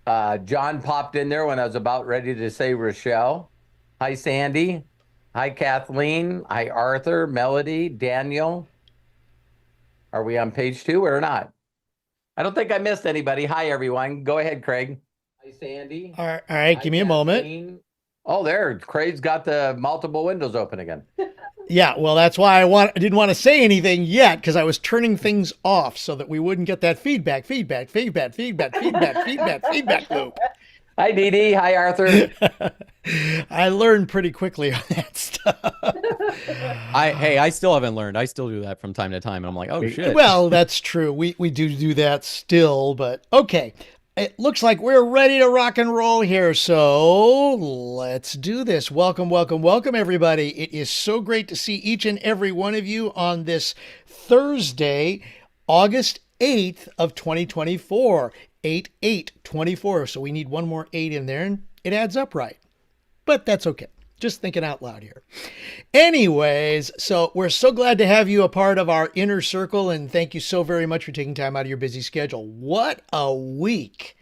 John popped in there when I was about ready to say Rochelle. Hi, Sandy. Hi, Kathleen. Hi, Arthur, Melody, Daniel. Are we on page 2 or not? I don't think I missed anybody. Hi, everyone. Go ahead, Craig. Hi, Sandy. All right, Hi, give me a moment. Kathleen. Oh, there. Craig's got the multiple windows open again. Yeah, well, that's why I didn't want to say anything yet because I was turning things off so that we wouldn't get that feedback loop. Hi, Dee Dee. Hi, Arthur. I learned pretty quickly on that stuff. I still haven't learned. I still do that from time to time, and I'm like, oh shit. Well, that's true. We do that still, but okay. It looks like we're ready to rock and roll here, so let's do this. Welcome, welcome, welcome, everybody. It is so great to see each and every one of you on this Thursday, August 8th of 2024. 8/8/24. So we need one more 8 in there, and it adds up right. But that's okay. Just thinking out loud here. Anyways, so we're so glad to have you a part of our inner circle, and thank you so very much for taking time out of your busy schedule. What a week!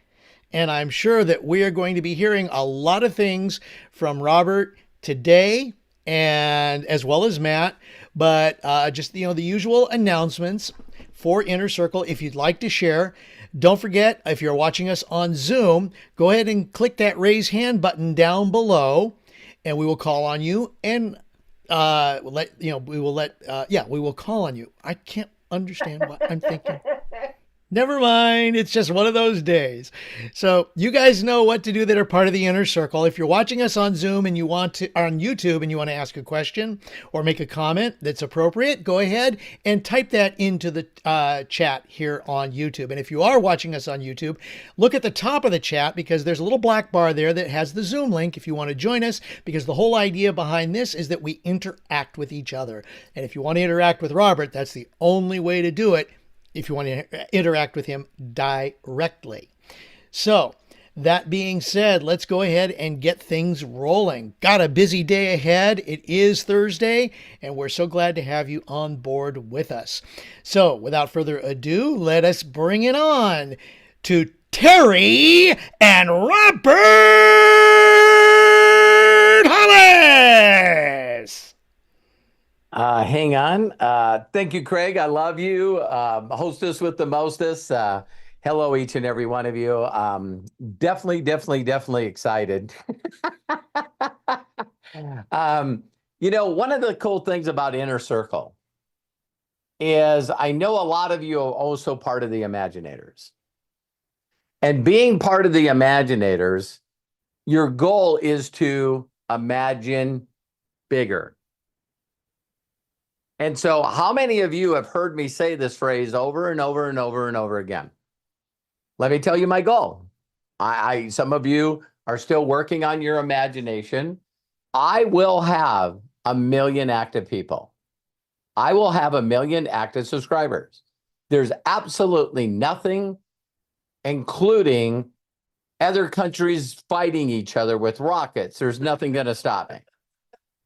And I'm sure that we are going to be hearing a lot of things from Robert today, and as well as Matt, but just the usual announcements for Inner Circle. If you'd like to share, don't forget, if you're watching us on Zoom, go ahead and click that raise hand button down below, and we will call on you, and we will call on you. I can't understand what I'm thinking. Never mind. It's just one of those days. So you guys know what to do that are part of the inner circle. If you're watching us on Zoom and you want to, on YouTube, and you want to ask a question or make a comment that's appropriate, go ahead and type that into the chat here on YouTube. And if you are watching us on YouTube, look at the top of the chat because there's a little black bar there that has the Zoom link if you want to join us, because the whole idea behind this is that we interact with each other. And if you want to interact with Robert, that's the only way to do it, if you want to interact with him directly. So that being said, let's go ahead and get things rolling. Got a busy day ahead. It is Thursday, and we're so glad to have you on board with us. So without further ado, let us bring it on to Terry and Robert Hollis. Hang on. Thank you, Craig. I love you. Hostess with the mostest. Hello, each and every one of you. Definitely excited. One of the cool things about Inner Circle is I know a lot of you are also part of the Imaginators. And being part of the Imaginators, your goal is to imagine bigger. And so how many of you have heard me say this phrase over and over and over and over again? Let me tell you my goal. Some of you are still working on your imagination. I will have 1 million active people. I will have 1 million active subscribers. There's absolutely nothing, including other countries fighting each other with rockets. There's nothing going to stop me.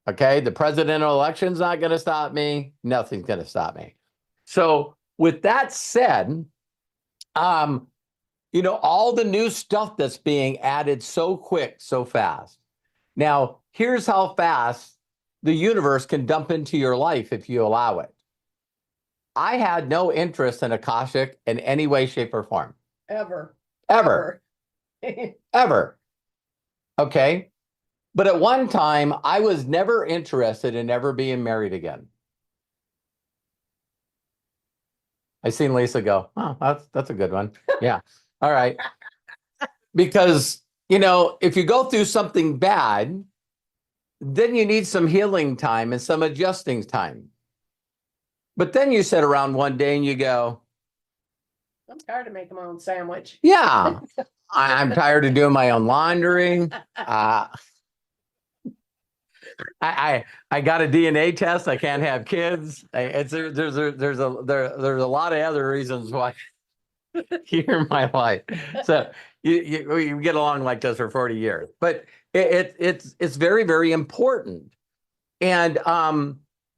Okay, the presidential election's not going to stop me. Nothing's going to stop me. So with that said, all the new stuff that's being added so quick, so fast. Now, here's how fast the universe can dump into your life if you allow it. I had no interest in Akashic in any way, shape, or form. Ever. Okay. But at one time, I was never interested in ever being married again. I seen Lisa go, oh, that's a good one. Yeah. All right. Because, if you go through something bad, then you need some healing time and some adjusting time. But then you sit around one day and you go, I'm tired of making my own sandwich. Yeah, I'm tired of doing my own laundry. I got a DNA test. I can't have kids. There's a lot of other reasons why you're in my life. So you get along like this for 40 years, but it's very, very important. And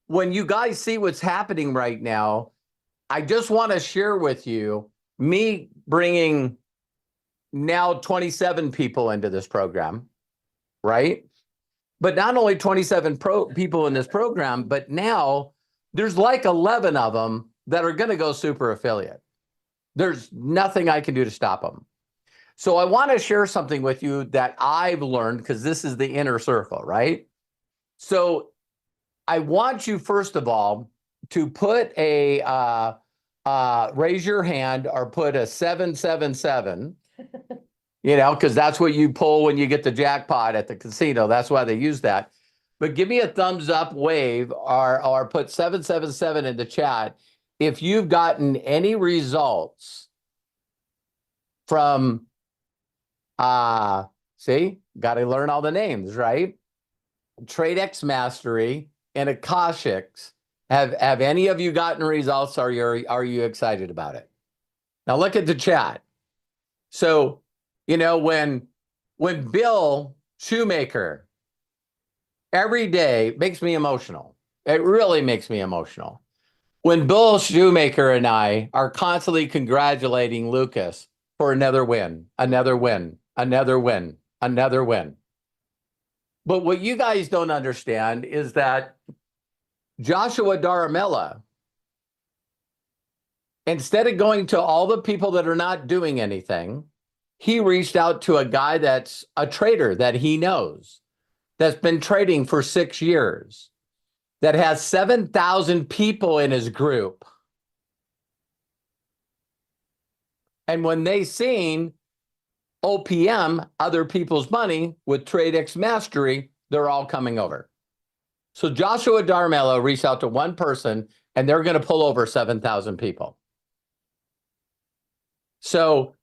when you guys see what's happening right now, I just want to share with you me bringing now 27 people into this program, right? But not only 27 people in this program, but now there's like 11 of them that are going to go super affiliate. There's nothing I can do to stop them. So I want to share something with you that I've learned, because this is the inner circle, right? So I want you, first of all, to put a raise your hand or put a 777, because that's what you pull when you get the jackpot at the casino. That's why they use that. But give me a thumbs up wave or put 777 in the chat if you've gotten any results from, see, got to learn all the names, right? TradeX Mastery and Akashics. Have any of you gotten results? Are you excited about it? Now look at the chat. So, when Bill Shoemaker every day makes me emotional. It really makes me emotional. When Bill Shoemaker and I are constantly congratulating Lucas for another win, another win, another win, another win. But what you guys don't understand is that Joshua Daramella, instead of going to all the people that are not doing anything, he reached out to a guy that's a trader that he knows, that's been trading for 6 years, that has 7,000 people in his group. And when they seen OPM, other people's money, with TradeX Mastery, they're all coming over. So Joshua Darmello reached out to one person, and they're going to pull over 7,000 people. So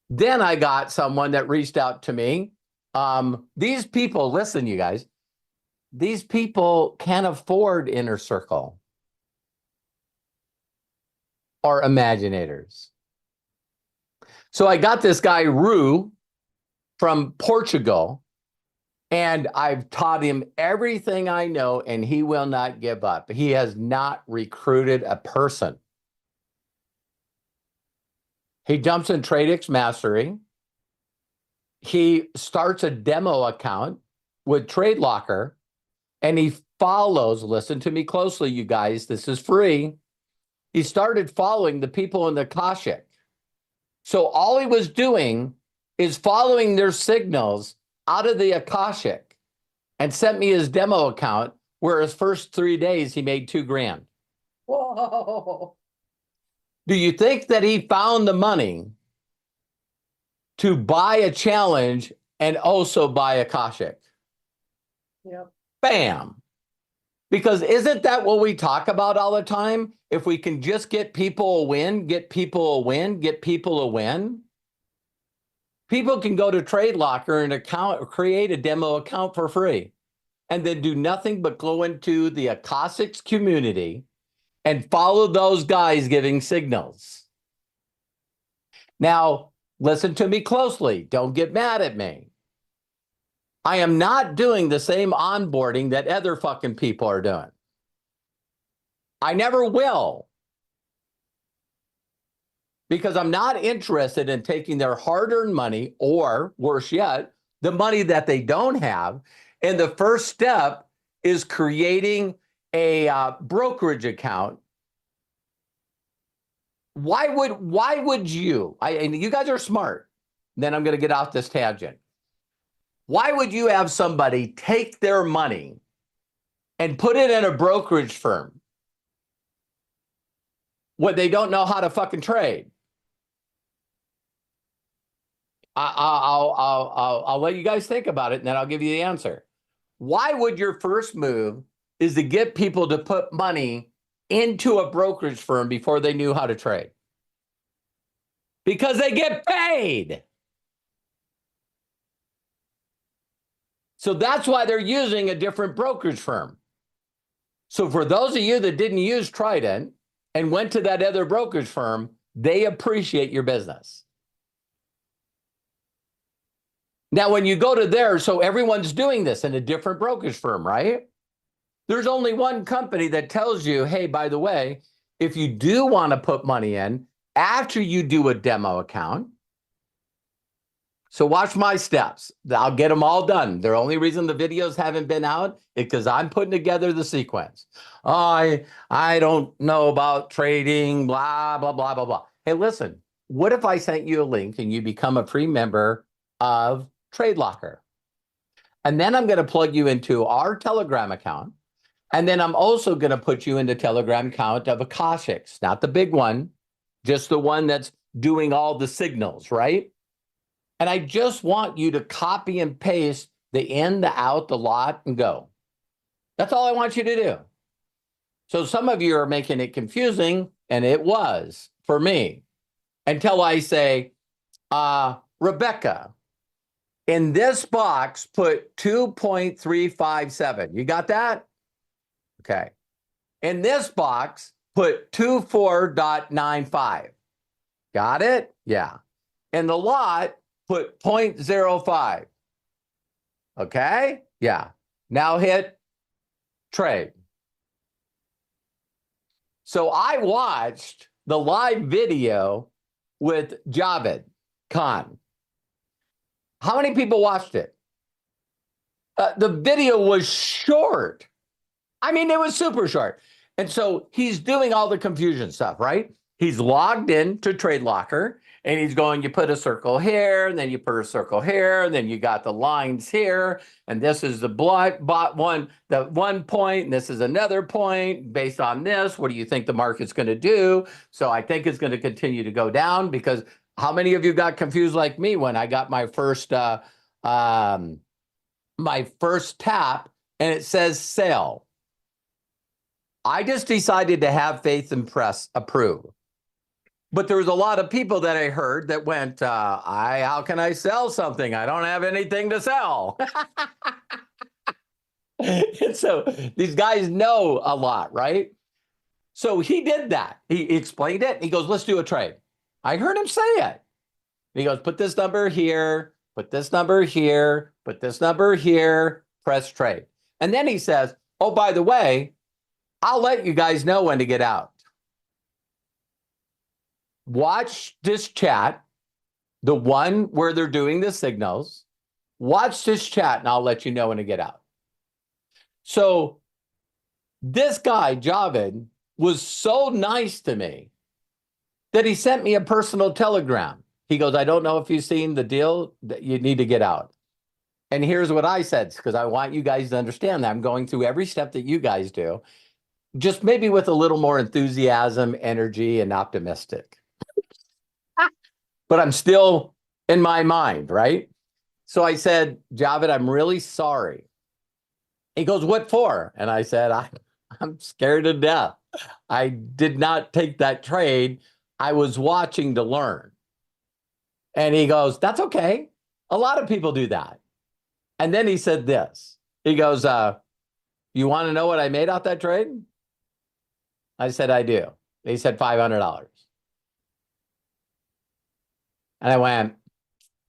then I got someone that reached out to me. These people, listen, you guys, these people can't afford Inner Circle or Imaginators. So I got this guy, Rue, from Portugal, and I've taught him everything I know, and he will not give up. He has not recruited a person. He jumps in TradeX Mastery. He starts a demo account with TradeLocker, and he follows, listen to me closely, you guys, this is free. He started following the people in the Akashic. So all he was doing is following their signals out of the Akashic, and sent me his demo account, where his first 3 days he made $2,000. Whoa. Do you think that he found the money to buy a challenge and also buy Akashic? Yep. Bam. Because isn't that what we talk about all the time? If we can just get people a win, get people a win, get people a win. People can go to TradeLocker and create a demo account for free, and then do nothing but go into the Akashics community and follow those guys giving signals. Now, listen to me closely. Don't get mad at me. I am not doing the same onboarding that other fucking people are doing. I never will. Because I'm not interested in taking their hard-earned money, or worse yet, the money that they don't have. And the first step is creating a brokerage account. Why would you? And you guys are smart. Then I'm going to get off this tangent. Why would you have somebody take their money and put it in a brokerage firm when they don't know how to fucking trade? I'll let you guys think about it, and then I'll give you the answer. Why would your first move is to get people to put money into a brokerage firm before they knew how to trade? Because they get paid. So that's why they're using a different brokerage firm. So for those of you that didn't use Trident and went to that other brokerage firm, they appreciate your business. Now, when you go to there, so everyone's doing this in a different brokerage firm, right? There's only one company that tells you, hey, by the way, if you do want to put money in, after you do a demo account, So watch my steps. I'll get them all done. The only reason the videos haven't been out is because I'm putting together the sequence. I don't know about trading, blah, blah, blah, blah, blah. Hey, listen, what if I sent you a link and you become a free member of TradeLocker? And then I'm going to plug you into our Telegram account. And then I'm also going to put you into Telegram account of Akashics, not the big one, just the one that's doing all the signals, right? And I just want you to copy and paste the in, the out, the lot, and go. That's all I want you to do. So some of you are making it confusing, and it was for me, until I say, Rebecca, in this box, put 2.357. You got that? Okay. In this box, put 24.95. Got it? Yeah. In the lot, put 0.05. Okay? Yeah. Now hit trade. So I watched the live video with Javed Khan. How many people watched it? The video was short. I mean, it was super short. And so he's doing all the confusion stuff, right? He's logged in to TradeLocker and he's going, you put a circle here, and then you put a circle here, and then you got the lines here, and this is the one point, and this is another point. Based on this, what do you think the market's going to do? So I think it's going to continue to go down, because how many of you got confused like me when I got my first tap and it says sell? I just decided to have faith and press approve. But there was a lot of people that I heard that went, how can I sell something? I don't have anything to sell. And so these guys know a lot, right? So he did that. He explained it. He goes, let's do a trade. I heard him say it. He goes, put this number here, put this number here, put this number here, press trade. And then he says, oh, by the way, I'll let you guys know when to get out. Watch this chat, the one where they're doing the signals. Watch this chat and I'll let you know when to get out. So this guy, Javed, was so nice to me that he sent me a personal telegram. He goes, I don't know if you've seen the deal, that you need to get out. And here's what I said, because I want you guys to understand that I'm going through every step that you guys do, just maybe with a little more enthusiasm, energy, and optimistic. But I'm still in my mind, right? So I said, Javed, I'm really sorry. He goes, what for? And I said, I'm scared to death. I did not take that trade. I was watching to learn. And he goes, that's okay. A lot of people do that. And then he said this. He goes, you want to know what I made off that trade? I said, I do. He said $500. And I went,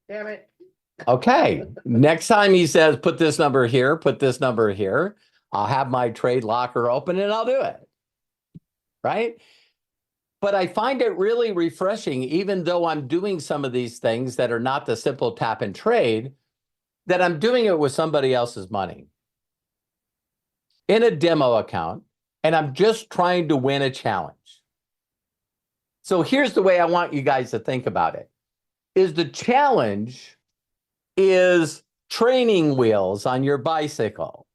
Damn it. okay. Next time he says, put this number here, put this number here, I'll have my trade locker open and I'll do it. Right? But I find it really refreshing, even though I'm doing some of these things that are not the simple tap and trade, that I'm doing it with somebody else's money in a demo account, and I'm just trying to win a challenge. So here's the way I want you guys to think about it. Is the challenge is training wheels on your bicycle.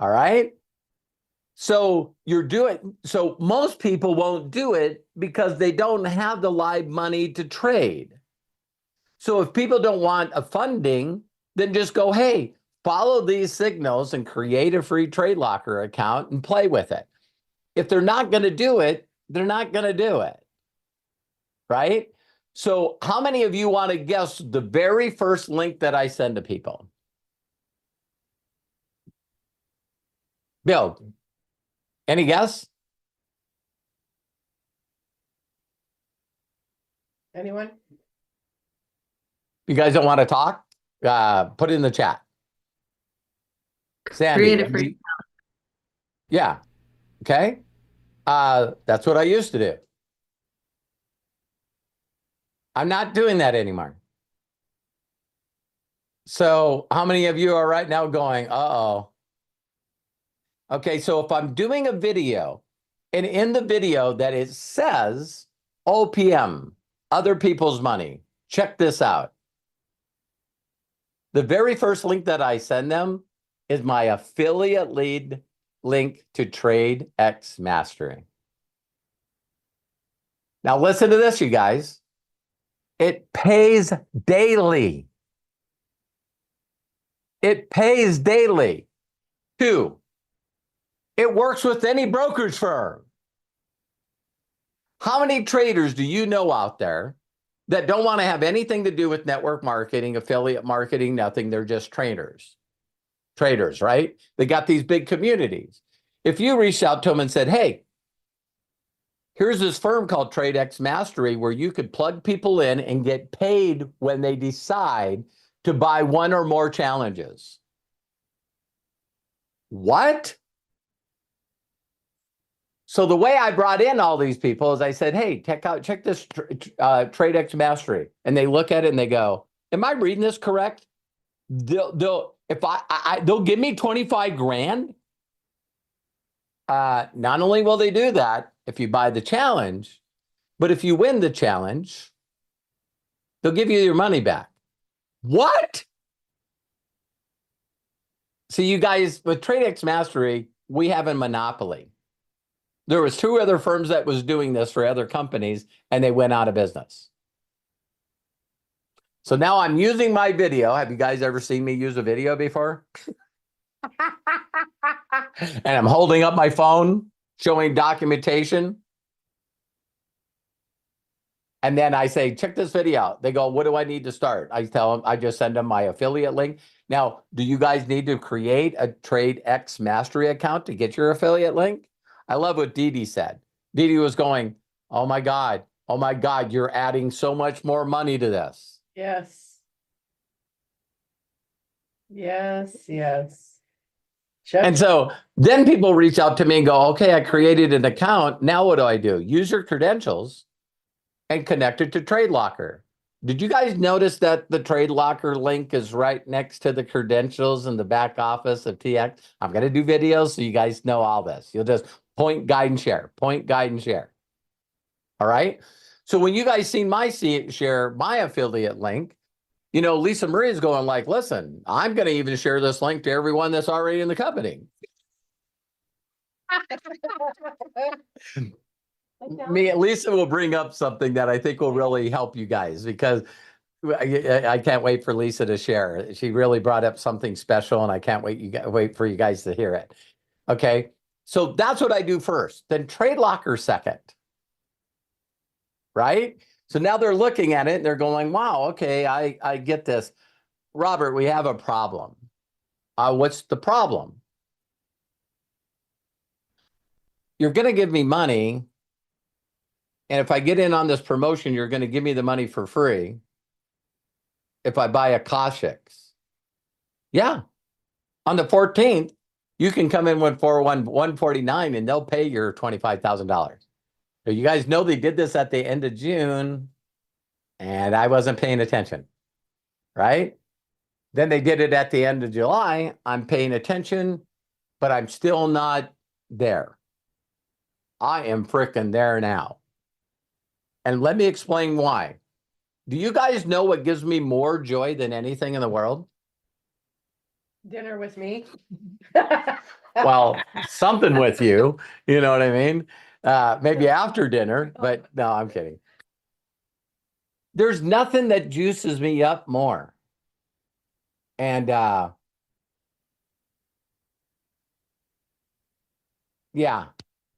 All right? So so most people won't do it because they don't have the live money to trade. So if people don't want a funding, then just go, hey, follow these signals and create a free TradeLocker account and play with it. If they're not going to do it, they're not going to do it. Right? So how many of you want to guess the very first link that I send to people? Bill, any guess? Anyone? You guys don't want to talk? Put it in the chat. Sandy. Create a free. Yeah. Okay. That's what I used to do. I'm not doing that anymore. So how many of you are right now going, uh-oh? Okay, so if I'm doing a video and in the video that it says OPM, other people's money, check this out. The very first link that I send them is my affiliate lead link to TradeX Mastery. Now listen to this, you guys. It pays daily. It pays daily. 2, it works with any brokerage firm. How many traders do you know out there that don't want to have anything to do with network marketing, affiliate marketing, nothing? They're just traders, right? They got these big communities. If you reached out to them and said, hey, here's this firm called TradeX Mastery where you could plug people in and get paid when they decide to buy one or more challenges. What? So the way I brought in all these people is I said, hey, check this TradeX Mastery. And they look at it and they go, am I reading this correct? They'll give me 25 grand. Not only will they do that if you buy the challenge, but if you win the challenge, they'll give you your money back. What? See, you guys, with TradeX Mastery, we have a monopoly. There was 2 other firms that was doing this for other companies, and they went out of business. So now I'm using my video. Have you guys ever seen me use a video before? And I'm holding up my phone, showing documentation. And then I say, check this video out. They go, what do I need to start? I tell them, I just send them my affiliate link. Now, do you guys need to create a TradeX Mastery account to get your affiliate link? I love what Dee said. Dee was going, oh my God, you're adding so much more money to this. Yes. Yes. Check. And so then people reach out to me and go, okay, I created an account. Now what do I do? Use your credentials and connect it to TradeLocker. Did you guys notice that the TradeLocker link is right next to the credentials in the back office of TX? I'm going to do videos so you guys know all this. You'll just point, guide, and share. Point, guide, and share. All right? So when you guys seen my share my affiliate link, you know, Lisa Marie is going like, listen, I'm going to even share this link to everyone that's already in the company. Lisa will bring up something that I think will really help you guys because I can't wait for Lisa to share. She really brought up something special and I can't wait for you guys to hear it. Okay. So that's what I do first, then TradeLocker second. Right? So now they're looking at it and they're going, wow, okay, I get this. Robert, we have a problem. What's the problem? You're going to give me money. And if I get in on this promotion, you're going to give me the money for free. If I buy a Koshik's. Yeah. On the 14th, you can come in with 149 and they'll pay your $25,000. So you guys know they did this at the end of June and I wasn't paying attention, right? Then they did it at the end of July. I'm paying attention, but I'm still not there. I am freaking there now. And let me explain why. Do you guys know what gives me more joy than anything in the world? Dinner with me. Well, something with you, you know what I mean? Maybe after dinner, but no, I'm kidding. There's nothing that juices me up more. And yeah,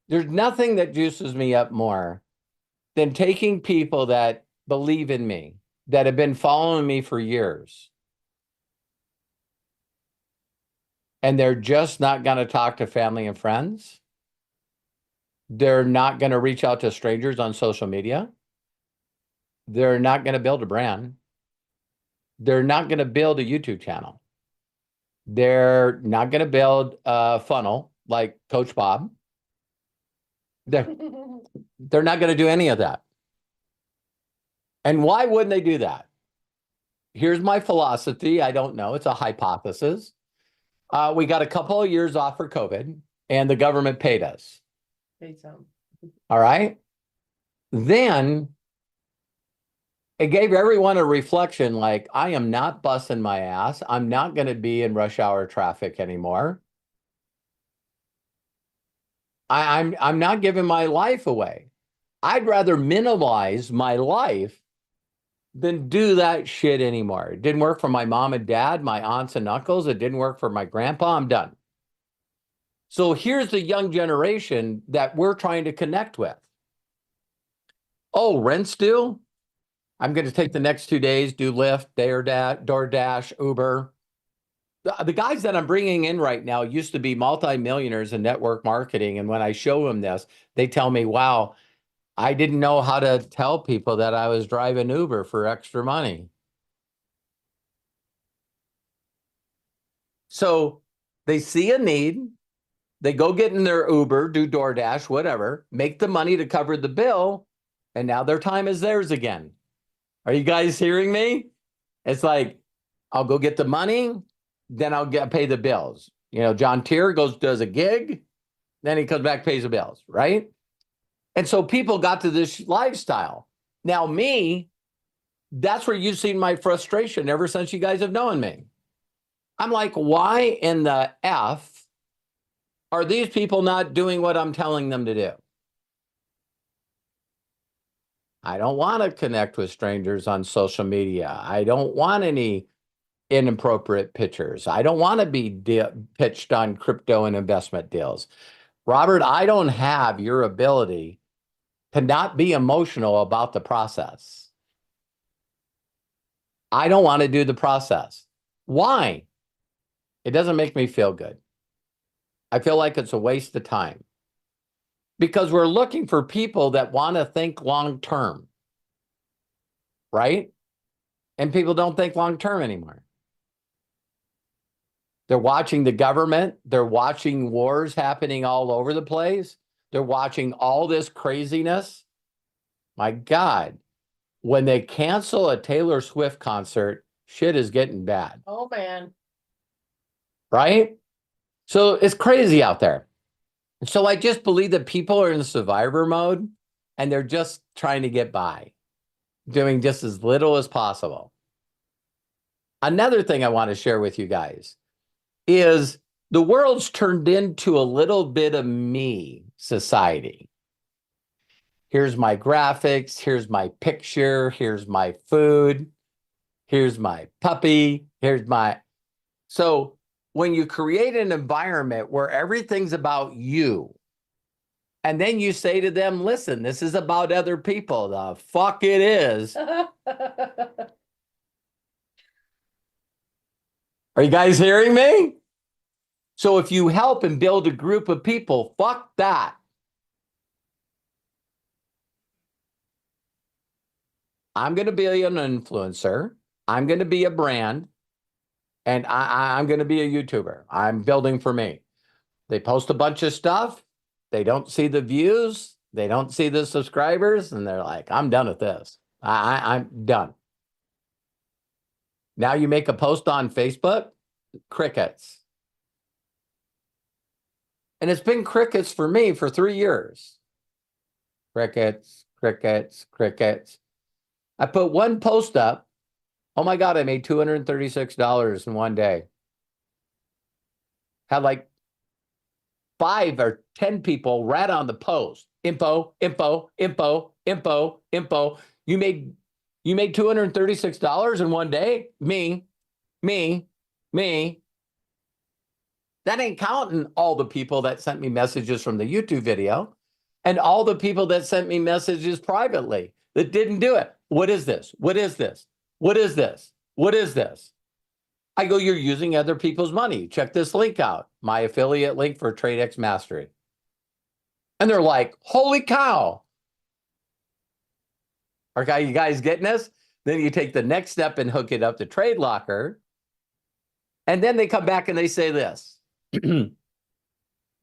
there's nothing that juices me up more than taking people that believe in me, that have been following me for years. And they're just not going to talk to family and friends. They're not going to reach out to strangers on social media. They're not going to build a brand. They're not going to build a YouTube channel. They're not going to build a funnel like Coach Bob. They're not going to do any of that. And why wouldn't they do that? here's my philosophy. I don't know. It's a hypothesis. We got a couple of years off for COVID and the government paid us. Say some. All right. Then it gave everyone a reflection like, I am not busting my ass. I'm not going to be in rush hour traffic anymore. I'm not giving my life away. I'd rather minimize my life than do that shit anymore. It didn't work for my mom and dad, my aunts and uncles. It didn't work for my grandpa. I'm done. So here's the young generation that we're trying to connect with. Oh, rent's due? I'm going to take the next 2 days, do Lyft, DoorDash, Uber. The guys that I'm bringing in right now used to be multimillionaires in network marketing. And when I show them this, they tell me, wow, I didn't know how to tell people that I was driving Uber for extra money. So they see a need. They go get in their Uber, do DoorDash, whatever, make the money to cover the bill. And now their time is theirs again. Are you guys hearing me? It's like, I'll go get the money, then I'll pay the bills. You know, John Tier does a gig, then he comes back, pays the bills, right? And so people got to this lifestyle. Now me, that's where you've seen my frustration ever since you guys have known me. I'm like, why in the F are these people not doing what I'm telling them to do? I don't want to connect with strangers on social media. I don't want any inappropriate pictures. I don't want to be pitched on crypto and investment deals. Robert, I don't have your ability to not be emotional about the process. I don't want to do the process. Why? It doesn't make me feel good. I feel like it's a waste of time. Because we're looking for people that want to think long term, right? And people don't think long term anymore. They're watching the government. They're watching wars happening all over the place. They're watching all this craziness. My God, when they cancel a Taylor Swift concert, shit is getting bad. Oh, man. Right? So it's crazy out there. So I just believe that people are in survivor mode and they're just trying to get by, doing just as little as possible. Another thing I want to share with you guys is the world's turned into a little bit of me society. Here's my graphics, here's my picture, here's my food, here's my puppy, here's my... So when you create an environment where everything's about you, and then you say to them, listen, this is about other people, the fuck it is. Are you guys hearing me? So if you help and build a group of people, fuck that. I'm going to be an influencer. I'm going to be a brand. And I'm going to be a YouTuber. I'm building for me. They post a bunch of stuff. They don't see the views. They don't see the subscribers. And they're like, I'm done with this. I'm done. Now you make a post on Facebook, crickets. And it's been crickets for me for 3 years. Crickets, crickets, crickets. I put one post up. Oh my God, I made $236 in one day. Had like 5 or 10 people rat on the post. Info, info, info, info, info. You made $236 in one day? Me. That ain't counting all the people that sent me messages from the YouTube video and all the people that sent me messages privately that didn't do it. What is this? What is this? What is this? What is this? I go, you're using other people's money. Check this link out. My affiliate link for TradeX Mastery. And they're like, holy cow. Okay, you guys getting this? Then you take the next step and hook it up to Trade Locker. And then they come back and they say this.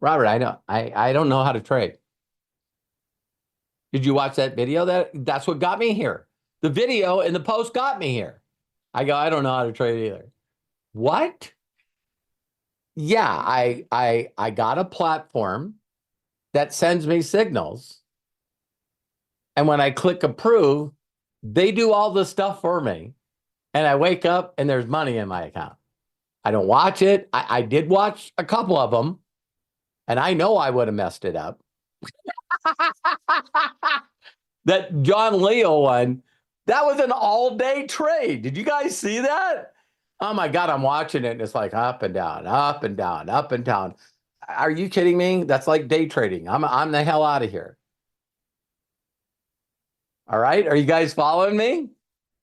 Robert, I don't know how to trade. Did you watch that video? That's what got me here. The video and the post got me here. I go, I don't know how to trade either. What? Yeah, I got a platform that sends me signals. And when I click approve, they do all the stuff for me. And I wake up and there's money in my account. I don't watch it. I did watch a couple of them. And I know I would have messed it up. That John Leo one, that was an all-day trade. Did you guys see that? Oh my God, I'm watching it and it's like up and down, up and down, up and down. Are you kidding me? That's like day trading. I'm the hell out of here. All right, are you guys following me?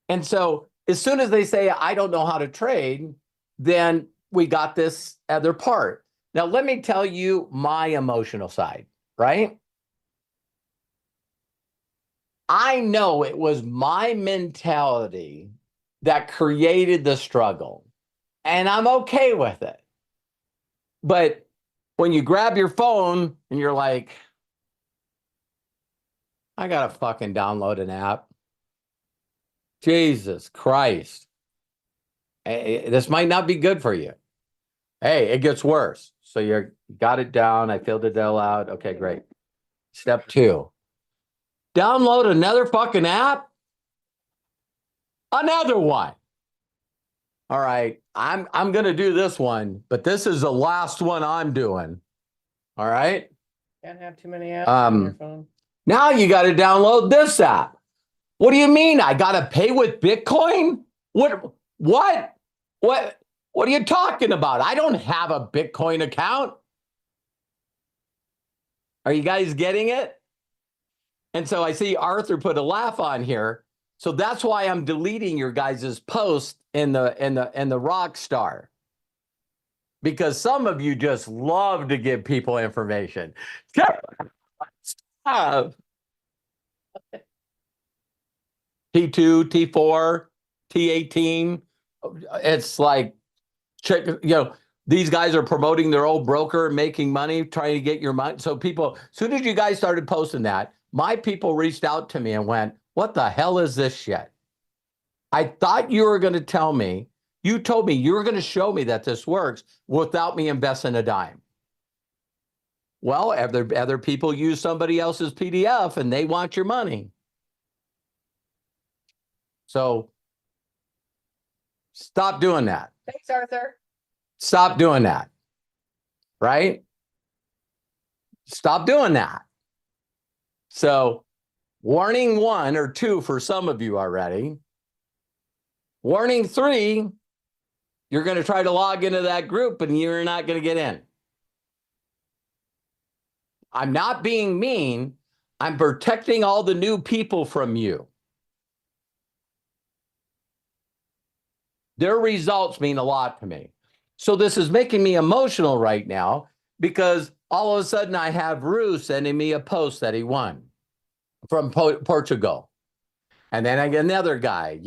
And so as soon as they say, I don't know how to trade, then we got this other part. Now, let me tell you my emotional side, right? I know it was my mentality that created the struggle, and I'm okay with it. But when you grab your phone and you're like, I got to fucking download an app. Jesus Christ. This might not be good for you. Hey, it gets worse. So you got it down. I filled it all out. Okay, great. Step 2. Download another fucking app. Another one. All right, I'm going to do this one, but this is the last one I'm doing. All right? Can't have too many apps on your phone. Now you got to download this app. What do you mean? I got to pay with Bitcoin? What? What are you talking about? I don't have a Bitcoin account. Are you guys getting it? And so I see Arthur put a laugh on here. So that's why I'm deleting your guys' post in the rock star. Because some of you just love to give people information. Stop. T2, T4, T18. It's like, check, these guys are promoting their old broker, making money, trying to get your money. So people, as soon as you guys started posting that, my people reached out to me and went, what the hell is this shit? I thought you were going to tell me, you told me you were going to show me that this works without me investing a dime. Well, other people use somebody else's PDF and they want your money. So stop doing that. Thanks, Arthur. Stop doing that. Right? Stop doing that. So warning 1 or 2 for some of you already. Warning 3, you're going to try to log into that group and you're not going to get in. I'm not being mean. I'm protecting all the new people from you. Their results mean a lot to me. So this is making me emotional right now because all of a sudden I have Rue sending me a post that he won from Portugal. And then I get another guy,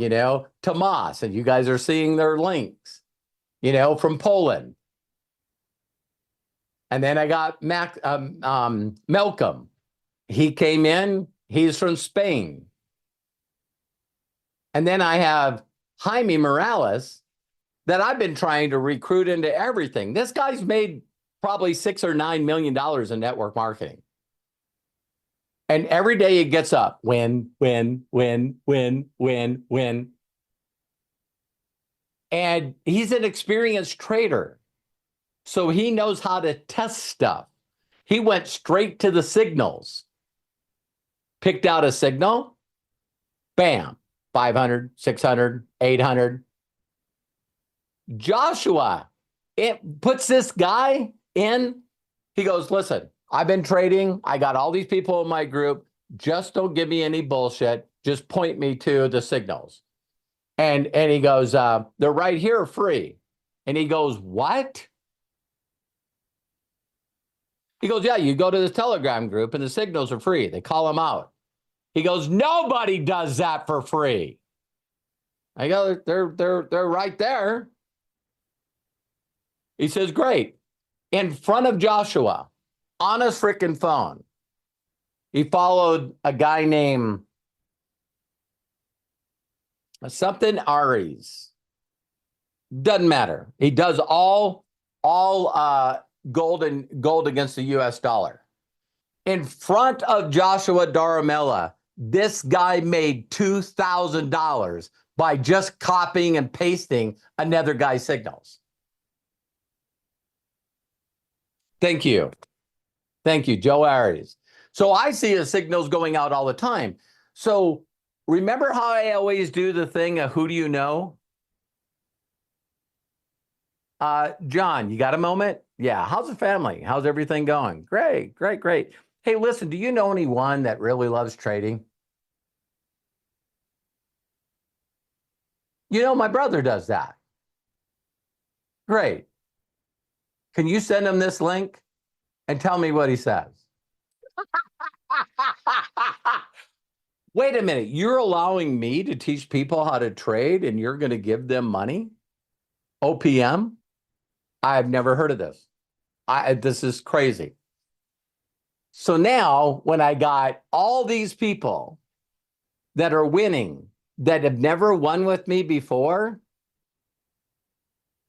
Tomas, and you guys are seeing their links, from Poland. And then I got Malcolm. He came in, he's from Spain. And then I have Jaime Morales that I've been trying to recruit into everything. This guy's made probably $6 or $9 million in network marketing. And every day it gets up, win. And he's an experienced trader. So he knows how to test stuff. He went straight to the signals. Picked out a signal, bam, 500, 600, 800. Joshua, it puts this guy in. He goes, listen, I've been trading. I got all these people in my group. Just don't give me any bullshit. Just point me to the signals. And he goes, they're right here free. And he goes, what? He goes, yeah, you go to the Telegram group and the signals are free. They call them out. He goes, nobody does that for free. I go, they're right there. He says, great. In front of Joshua, on a freaking phone, he followed a guy named something Aries. Doesn't matter. He does all gold against the US dollar. In front of Joshua Daramella, this guy made $2,000 by just copying and pasting another guy's signals. Thank you. Thank you, Joe Aries. So I see his signals going out all the time. So remember how I always do the thing of who do you know? John, you got a moment? Yeah. How's the family? How's everything going? Great, great, great. Hey, listen, do you know anyone that really loves trading? You know, my brother does that. Great. Can you send him this link and tell me what he says? Wait a minute. You're allowing me to teach people how to trade and you're going to give them money? OPM? I've never heard of this. This is crazy. So now when I got all these people that are winning that have never won with me before,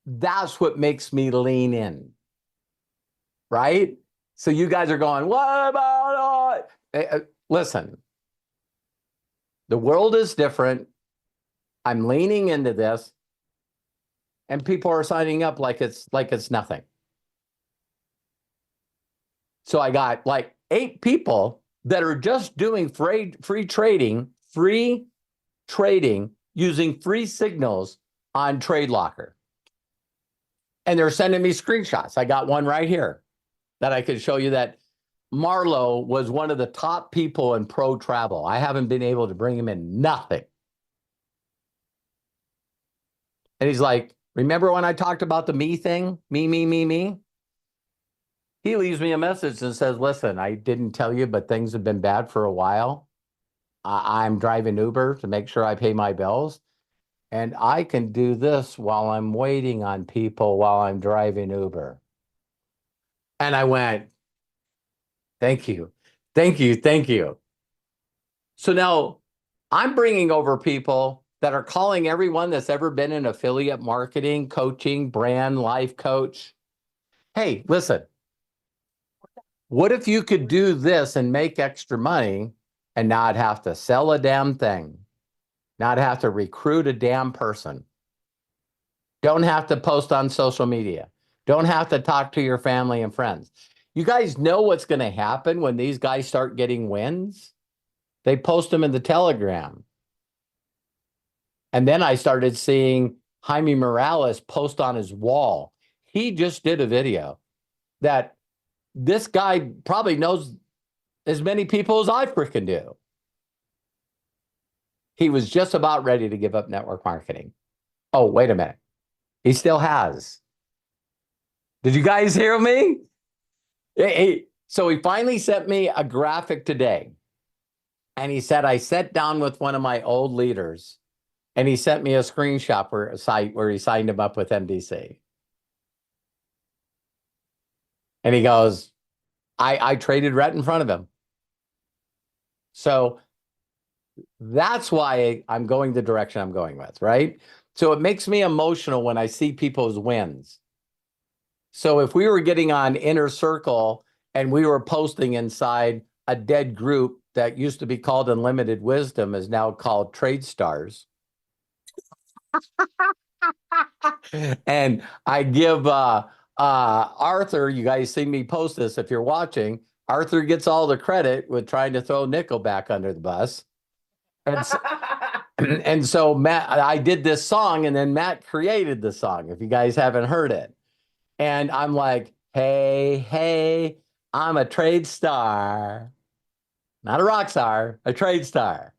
that's what makes me lean in, right? So you guys are going, what about it? Listen, the world is different. I'm leaning into this and people are signing up like it's nothing. So I got like 8 people that are just doing free trading using free signals on TradeLocker. And they're sending me screenshots. I got one right here that I could show you that Marlo was one of the top people in pro travel. I haven't been able to bring him in nothing. And he's like, remember when I talked about the me thing? Me. He leaves me a message and says, listen, I didn't tell you, but things have been bad for a while. I'm driving Uber to make sure I pay my bills. And I can do this while I'm waiting on people while I'm driving Uber. And I went, thank you. So now I'm bringing over people that are calling everyone that's ever been in affiliate marketing, coaching, brand, life coach. Hey, listen, what if you could do this and make extra money and not have to sell a damn thing, not have to recruit a damn person, don't have to post on social media, don't have to talk to your family and friends? You guys know what's going to happen when these guys start getting wins? They post them in the Telegram. And then I started seeing Jaime Morales post on his wall. He just did a video that this guy probably knows as many people as I freaking do. He was just about ready to give up network marketing. Oh, wait a minute. He still has. Did you guys hear me? So he finally sent me a graphic today. And he said, I sat down with one of my old leaders and he sent me a screenshot where he signed him up with MDC. And he goes, I traded right in front of him. So that's why I'm going the direction I'm going with, right? So it makes me emotional when I see people's wins. So if we were getting on Inner Circle and we were posting inside a dead group that used to be called Unlimited Wisdom is now called Trade Stars. And I give Arthur, you guys see me post this if you're watching, Arthur gets all the credit with trying to throw Nickel back under the bus. And so Matt, I did this song and then Matt created the song, if you guys haven't heard it. And I'm like, hey, I'm a trade star. Not a rock star, a trade star.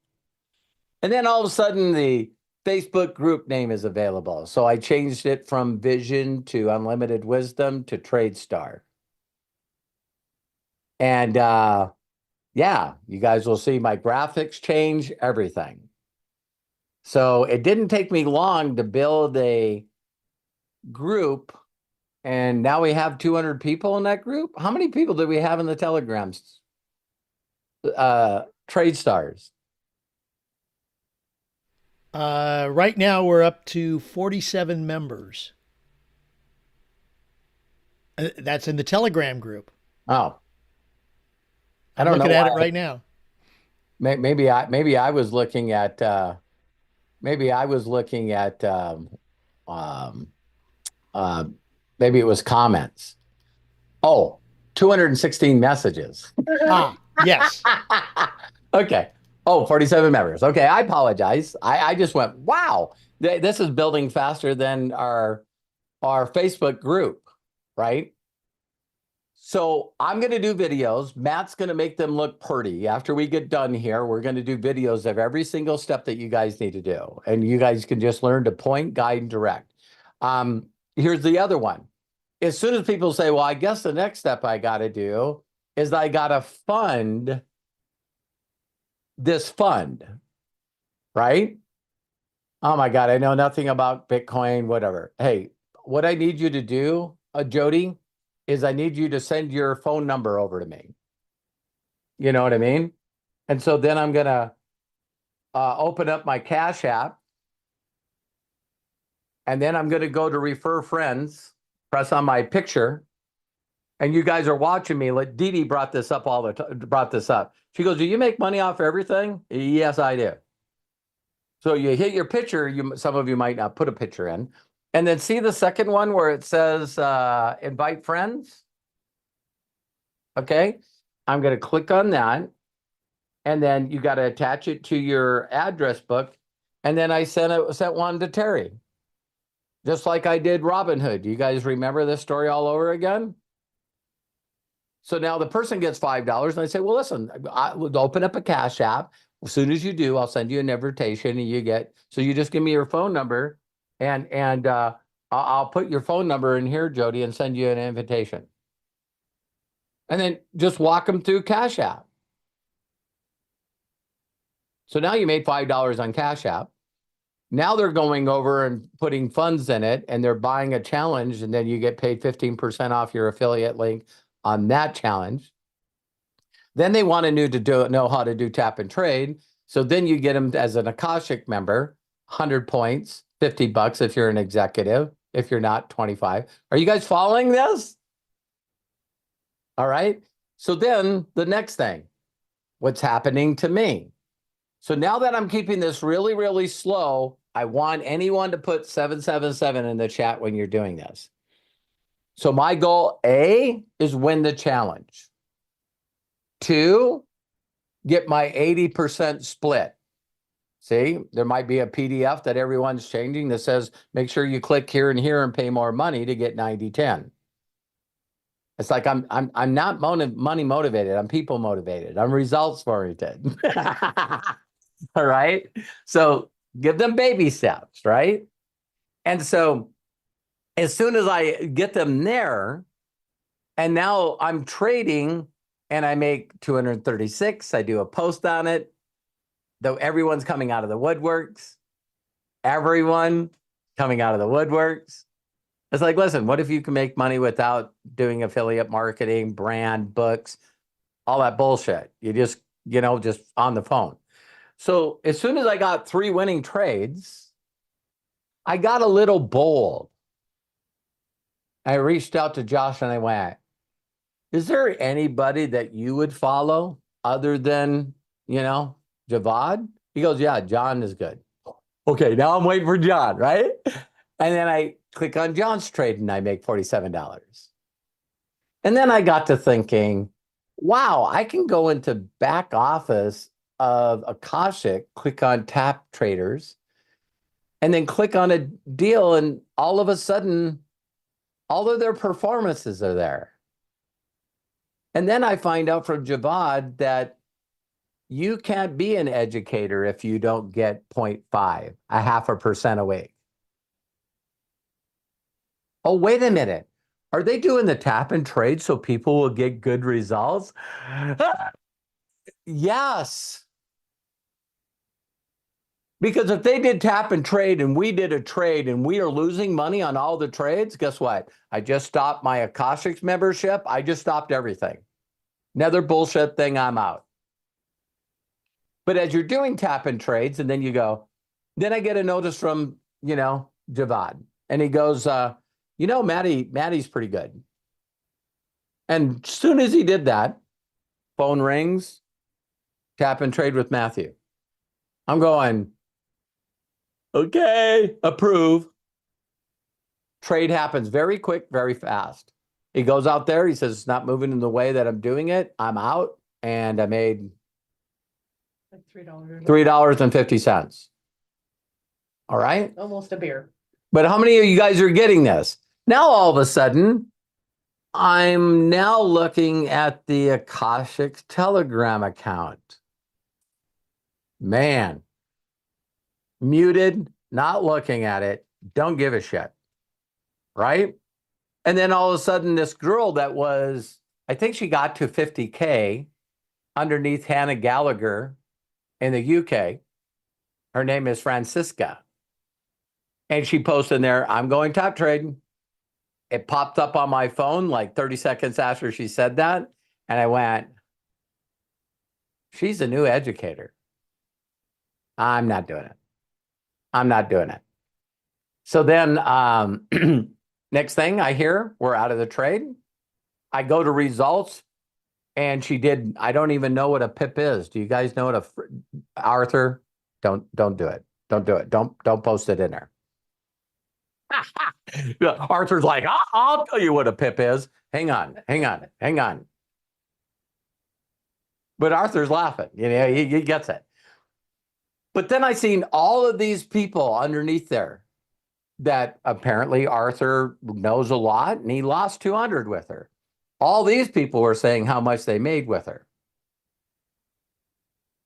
And then all of a sudden the Facebook group name is available. So I changed it from Vision to Unlimited Wisdom to Trade Star. And yeah, you guys will see my graphics change, everything. So it didn't take me long to build a group. And now we have 200 people in that group. How many people do we have in the Telegrams? Trade Stars. Right now we're up to 47 members. That's in the Telegram group. Oh, I I'm don't know looking at why. it right now. Maybe I was looking at maybe I was looking at um, uh, maybe it was comments. Oh, 216 messages. Ah, yes. Okay. Oh, 47 members. Okay, I apologize. I just went, wow, this is building faster than our Facebook group, right? So I'm going to do videos. Matt's going to make them look pretty. After we get done here, we're going to do videos of every single step that you guys need to do. And you guys can just learn to point, guide, and direct. Here's the other one. As soon as people say, well, I guess the next step I got to do is I got to fund this fund, right? Oh my God, I know nothing about Bitcoin, whatever. Hey, what I need you to do, Jody, is I need you to send your phone number over to me. You know what I mean? And so then I'm going to open up my Cash App. And then I'm going to go to refer friends, press on my picture. And you guys are watching me. Like Dee Dee brought this up brought this up. She goes, do you make money off everything? Yes, I do. So you hit your picture. Some of you might not put a picture in. And then see the second one where it says invite friends? Okay. I'm going to click on that. And then you got to attach it to your address book. And then I sent one to Terry. Just like I did Robinhood. You guys remember this story all over again? So now the person gets $5 and I say, well, listen, I will open up a Cash App. As soon as you do, I'll send you an invitation and so you just give me your phone number and I'll put your phone number in here, Jody, and send you an invitation. And then just walk them through Cash App. So now you made $5 on Cash App. Now they're going over and putting funds in it and they're buying a challenge and then you get paid 15% off your affiliate link on that challenge. Then they want to know how to do tap and trade. So then you get them as an Akashic member, 100 points, $50 if you're an executive. If you're not, 25. Are you guys following this? All right. So then the next thing, what's happening to me? So now that I'm keeping this really, really slow, I want anyone to put 777 in the chat when you're doing this. So my goal, A, is win the challenge. 2, get my 80% split. See, there might be a PDF that everyone's changing that says, make sure you click here and here and pay more money to get 90-10. It's like I'm not money motivated. I'm people motivated. I'm results oriented. All right. So give them baby steps, right? And so as soon as I get them there, and now I'm trading and I make 236, I do a post on it, though everyone's coming out of the woodworks. Everyone coming out of the woodworks. It's like, listen, what if you can make money without doing affiliate marketing, brand, books, all that bullshit? You just, just on the phone. So as soon as I got 3 winning trades, I got a little bold. I reached out to Josh and I went, is there anybody that you would follow other than, Javad? He goes, yeah, John is good. Okay, now I'm waiting for John, right? And then I click on John's trade and I make $47. And then I got to thinking, wow, I can go into back office of Akashic, click on tap traders, and then click on a deal. And all of a sudden, all of their performances are there. And then I find out from Javad that you can't be an educator if you don't get 0.5, 0.5% a week. Oh, wait a minute. Are they doing the tap and trade so people will get good results? Yes. Because if they did tap and trade and we did a trade and we are losing money on all the trades, guess what? I just stopped my Akashics membership. I just stopped everything. Another bullshit thing, I'm out. But as you're doing tap and trades and then you go, Then I get a notice from, Javad, and he goes, Maddie's pretty good. And as soon as he did that, phone rings, tap and trade with Matthew. I'm going, okay, approve. Trade happens very quick, very fast. He goes out there. He says, it's not moving in the way that I'm doing it. I'm out. And I made Like $3. $3.50. All right. Almost a beer. But how many of you guys are getting this? Now, all of a sudden, I'm now looking at the Akashic Telegram account. Man, muted, not looking at it, don't give a shit. Right? And then all of a sudden, this girl that was, I think she got to 50K underneath Hannah Gallagher in the UK. Her name is Francisca. And she posted in there, I'm going top trading. It popped up on my phone like 30 seconds after she said that. And I went, she's a new educator. I'm not doing it. I'm not doing it. So then next thing I hear, we're out of the trade. I go to results and she did, I don't even know what a pip is. Do you guys know what Arthur, don't do it. Don't do it. Don't post it in there. Arthur's like, I'll tell you what a pip is. Hang on. But Arthur's laughing, he gets it. But then I seen all of these people underneath there that apparently Arthur knows a lot, and he lost 200 with her. All these people were saying how much they made with her.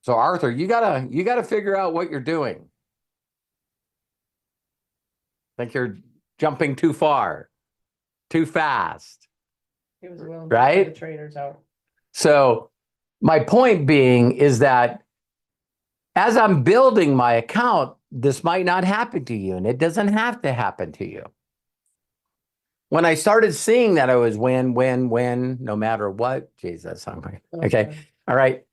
So Arthur, you gotta figure out what you're doing. I think you're jumping too far, too fast. He was willing right? to put the traders out. So my point being is that as I'm building my account, this might not happen to you, and it doesn't have to happen to you. When I started seeing that I was win, no matter what, Jesus, okay. All right.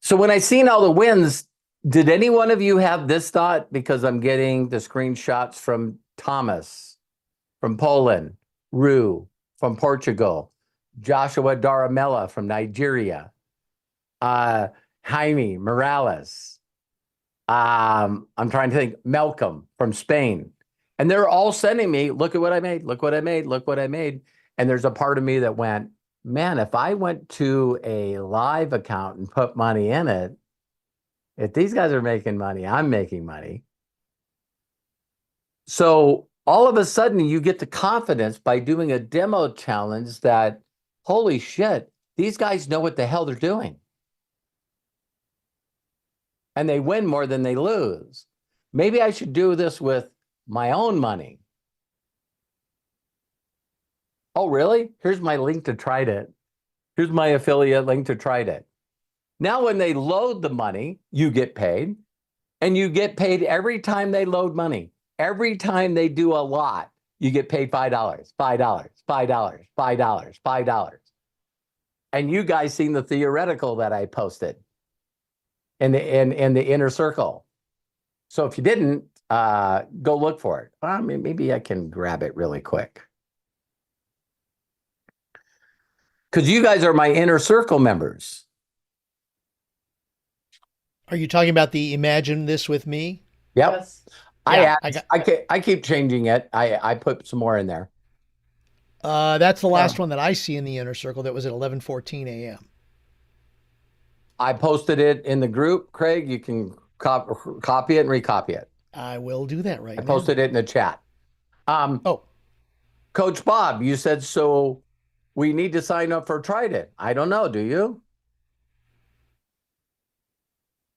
So when I seen all the wins, did any one of you have this thought? Because I'm getting the screenshots from Thomas, from Poland, Rue, from Portugal, Joshua Daramella from Nigeria, Jaime Morales. I'm trying to think, Malcolm from Spain. And they're all sending me, look at what I made, look what I made, look what I made. And there's a part of me that went, man, if I went to a live account and put money in it, if these guys are making money, I'm making money. So all of a sudden you get the confidence by doing a demo challenge that, holy shit, these guys know what the hell they're doing. And they win more than they lose. Maybe I should do this with my own money. Oh, really? Here's my link to TradeIt. Here's my affiliate link to TradeIt. Now, when they load the money, you get paid. And you get paid every time they load money. Every time they do a lot, you get paid $5, $5, $5, $5, $5. And you guys seen the theoretical that I posted in the inner circle. So if you didn't, go look for it. Well, maybe I can grab it really quick. Because you guys are my inner circle members. Are you talking about the Imagine This With Me? Yep. Yes. Yeah, I keep changing it. I put some more in there. That's the last one that I see in the inner circle. That was at 11:14 a.m. I posted it in the group. Craig, you can copy it and recopy it. I will do that right now. I posted it in the chat. Coach Bob, you said, so we need to sign up for TradeIt. I don't know. Do you?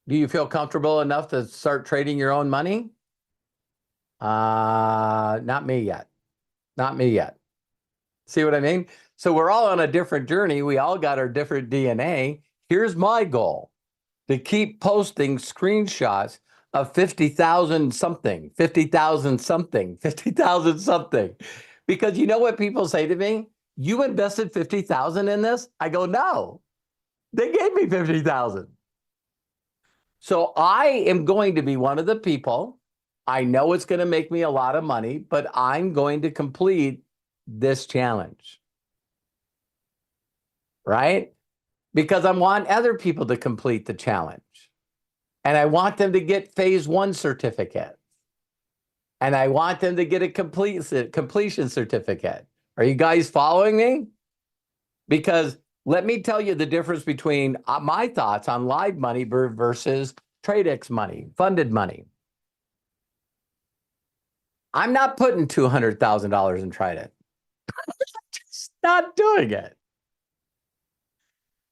Do you feel comfortable enough to start trading your own money? Not me yet. Not me yet. See what I mean? So we're all on a different journey. We all got our different DNA. Here's my goal: to keep posting screenshots of 50,000 something, 50,000 something, 50,000 something. Because you know what people say to me? You invested 50,000 in this? I go, no, they gave me 50,000. So I am going to be one of the people. I know it's going to make me a lot of money, but I'm going to complete this challenge. Right? Because I want other people to complete the challenge. And I want them to get phase 1 certificate. And I want them to get a completion certificate. Are you guys following me? Because let me tell you the difference between my thoughts on live money versus TradeX money, funded money. I'm not putting $200,000 in TradeX. Just not doing it.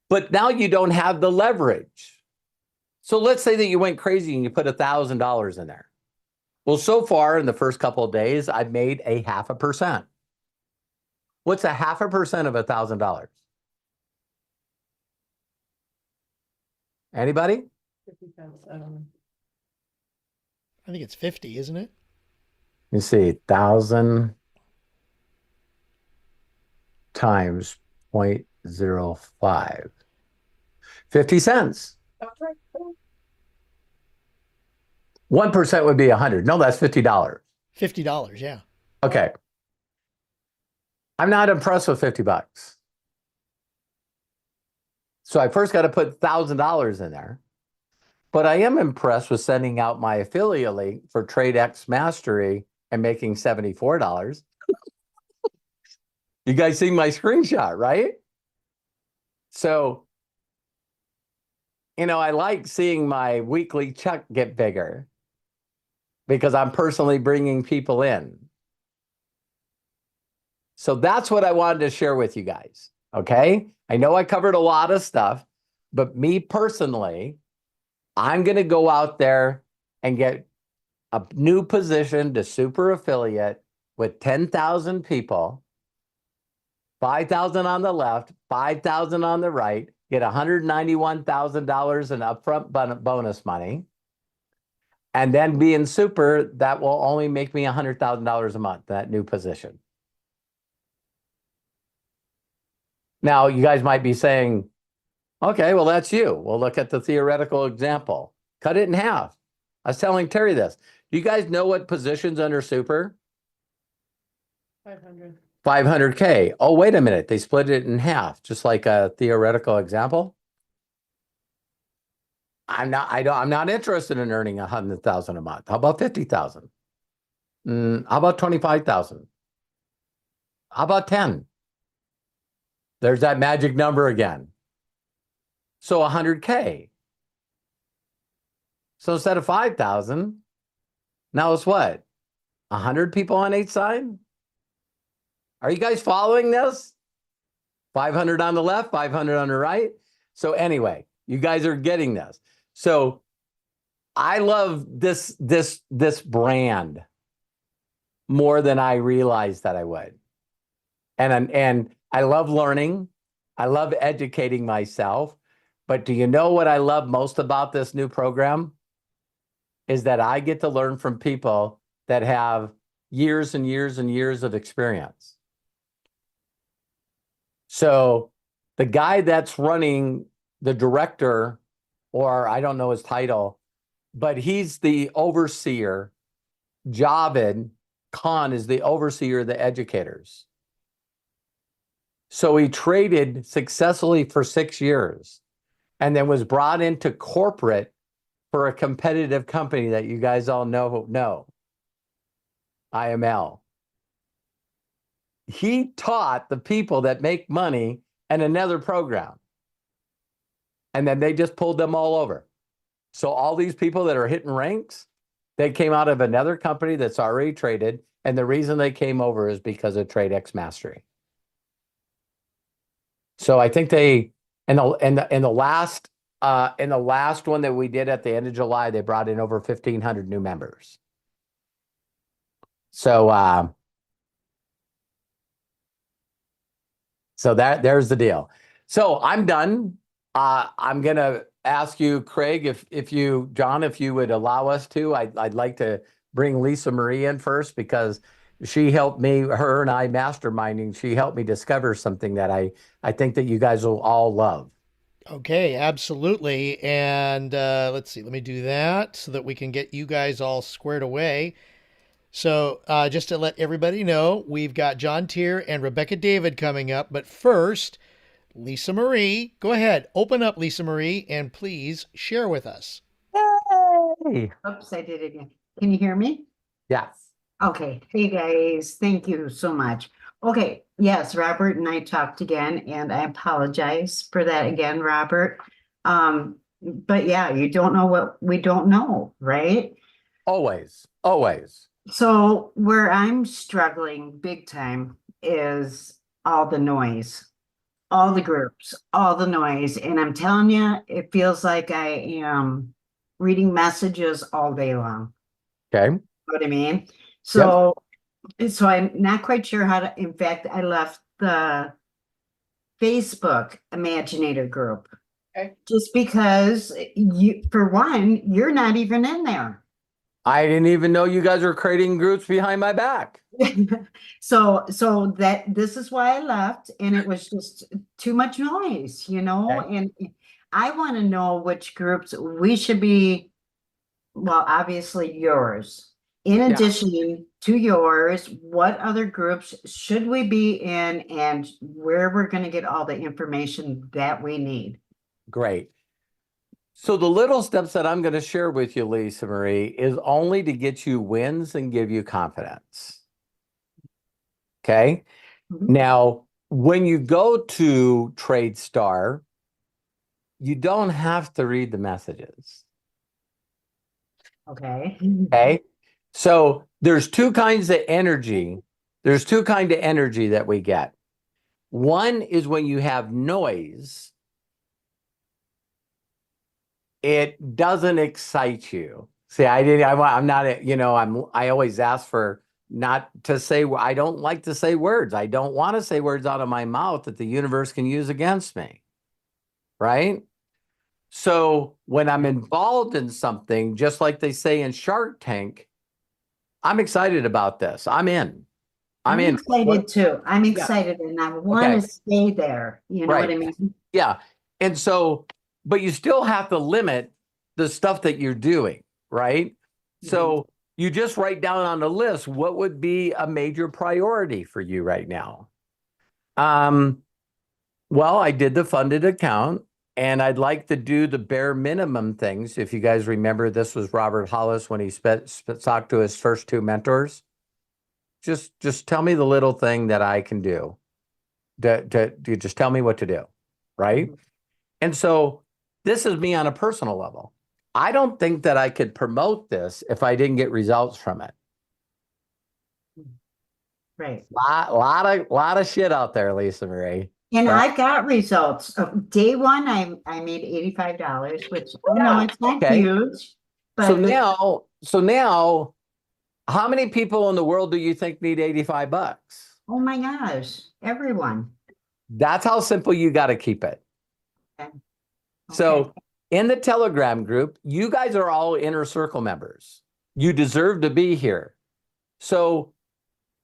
But now you don't have the leverage. So let's say that you went crazy and you put $1,000 in there. Well, so far in the first couple of days, I've made a 0.5%. What's a 0.5% of $1,000? Anybody? 50 cents. I don't know. I think it's 50, isn't it? You see, 1,000 times 0.05. 50 cents. That's right. 1% would be 100. No, that's $50. $50, yeah. Okay. I'm not impressed with 50 bucks. So I first got to put $1,000 in there. But I am impressed with sending out my affiliate link for TradeX Mastery and making $74. You guys see my screenshot, right? So, I like seeing my weekly check get bigger because I'm personally bringing people in. So that's what I wanted to share with you guys, okay? I know I covered a lot of stuff, but me personally, I'm going to go out there and get a new position to super affiliate with 10,000 people, 5,000 on the left, 5,000 on the right, get $191,000 in upfront bonus money, and then be in super, that will only make me $100,000 a month, that new position. Now, you guys might be saying, okay, well, that's you. We'll look at the theoretical example. Cut it in half. I was telling Terry this. Do you guys know what positions under super? 500. 500K. Oh, wait a minute. They split it in half, just like a theoretical example. I'm not interested in earning 100,000 a month. How about 50,000? How about 25,000? How about 10? There's that magic number again. So 100K. So instead of 5,000, now it's what? 100 people on each side? Are you guys following this? 500 on the left, 500 on the right. So anyway, you guys are getting this. So I love this brand more than I realized that I would. And I love learning. I love educating myself. But do you know what I love most about this new program? Is that I get to learn from people that have years and years and years of experience. So the guy that's running, the director, or I don't know his title, but he's the overseer. Javed Khan is the overseer of the educators. So he traded successfully for 6 years and then was brought into corporate for a competitive company that you guys all know, IML. He taught the people that make money in another program. And then they just pulled them all over. So all these people that are hitting ranks, they came out of another company that's already traded. And the reason they came over is because of TradeX Mastery. So I think they, in the last one that we did at the end of July, they brought in over 1,500 new members. So there's the deal. So I'm done. I'm gonna ask you, Craig, John, if you would allow us to, I'd like to bring Lisa Marie in first because she helped me, her and I masterminding, she helped me discover something that I think that you guys will all love. Okay, absolutely. And let's see, let me do that so that we can get you guys all squared away. So just to let everybody know, we've got John Tier and Rebecca David coming up. But first, Lisa Marie, go ahead, open up, Lisa Marie, and please share with us. Yay! Oops, I did it again. Can you hear me? Yes. Okay. Hey guys, thank you so much. Okay, yes, Robert and I talked again, and I apologize for that again, Robert. But yeah, you don't know what we don't know, right? Always. Always. So where I'm struggling big time is all the noise, all the groups, all the noise. And I'm telling you, it feels like I am reading messages all day long. Okay. Know what I mean? Yep. So I'm not quite sure how to, in fact, I left the Facebook Imaginator group. Okay. Just because you, for one, you're not even in there. I didn't even know you guys were creating groups behind my back. So that this is why I left, and it was just too much noise, Okay. and I want to know which groups we should be, well, obviously yours. In Yeah. addition to yours, what other groups should we be in, and where we're going to get all the information that we need? Great. So the little steps that I'm going to share with you, Lisa Marie, is only to get you wins and give you confidence. Okay. Mhm. Now, when you go to TradeStar, you don't have to read the messages. Okay. Okay. So there's two kinds of energy. There's two kinds of energy that we get. One is when you have noise, it doesn't excite you. See, I'm not, I always ask for not to say, I don't like to say words. I don't want to say words out of my mouth that the universe can use against me. Right? So when I'm involved in something, just like they say in Shark Tank, I'm excited about this. I'm in. I'm in. excited too. I'm Yeah. excited and I want Okay. to stay there. You know what I Right. mean? Yeah. And so, but you still have to limit the stuff that you're doing, right? So you just write down on the list, what would be a major priority for you right now? Well, I did the funded account and I'd like to do the bare minimum things. If you guys remember, this was Robert Hollis when he talked to his first two mentors. Just tell me the little thing that I can do. To just tell me what to do, right? And so this is me on a personal level. I don't think that I could promote this if I didn't get results from it. Right. Lot of shit out there, Lisa Marie. And Right. I got results. Day one, I made $85, which I know it's not Okay. huge, So but now, how many people in the world do you think need $85? oh my gosh, everyone. That's how simple you got to keep it. Okay. So in the Telegram group, you guys are all inner circle members. You deserve to be here. So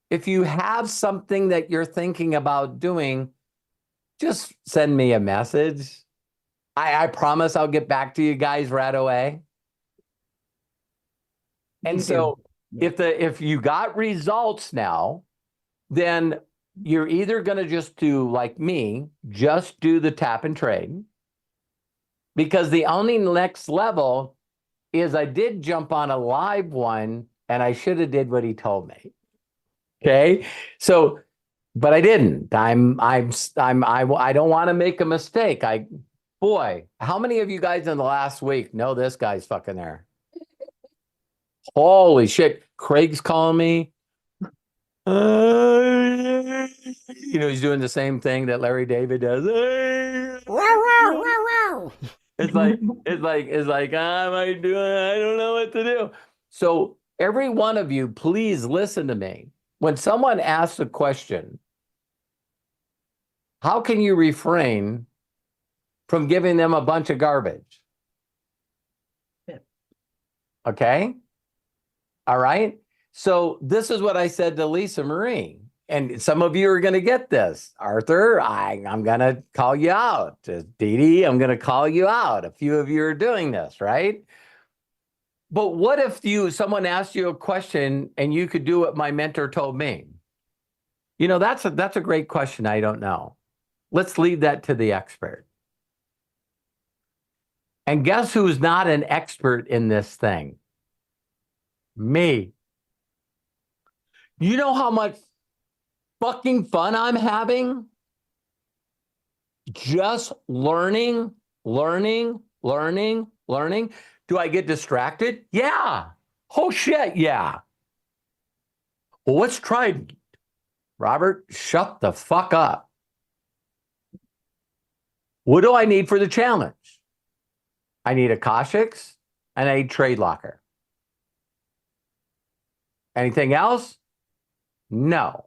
if you have something that you're thinking about doing, just send me a message. I promise I'll get back to you guys right away. And so if you got results now, then you're either going to just do like me, just do the tap and trade. Because the only next level is I did jump on a live one and I should have did what he told me. Okay. So, but I didn't. I don't want to make a mistake. Boy, how many of you guys in the last week know this guy's fucking there? Holy shit. Craig's calling me. He's doing the same thing that Larry David does. It's like, I might do it. I don't know what to do. So every one of you, please listen to me. When someone asks a question, how can you refrain from giving them a bunch of garbage? Okay. All right. So this is what I said to Lisa Marie. and some of you are going to get this. Arthur, I'm going to call you out. Dee Dee, I'm going to call you out. A few of you are doing this, right? But what if someone asked you a question and you could do what my mentor told me? You know, that's a great question. I don't know. Let's leave that to the expert. And guess who's not an expert in this thing? Me. You know how much fucking fun I'm having? Just learning. Do I get distracted? Yeah. Oh shit, yeah. Well, let's try. Robert, shut the fuck up. What do I need for the challenge? I need Akashics and I need Trade Locker. Anything else? No.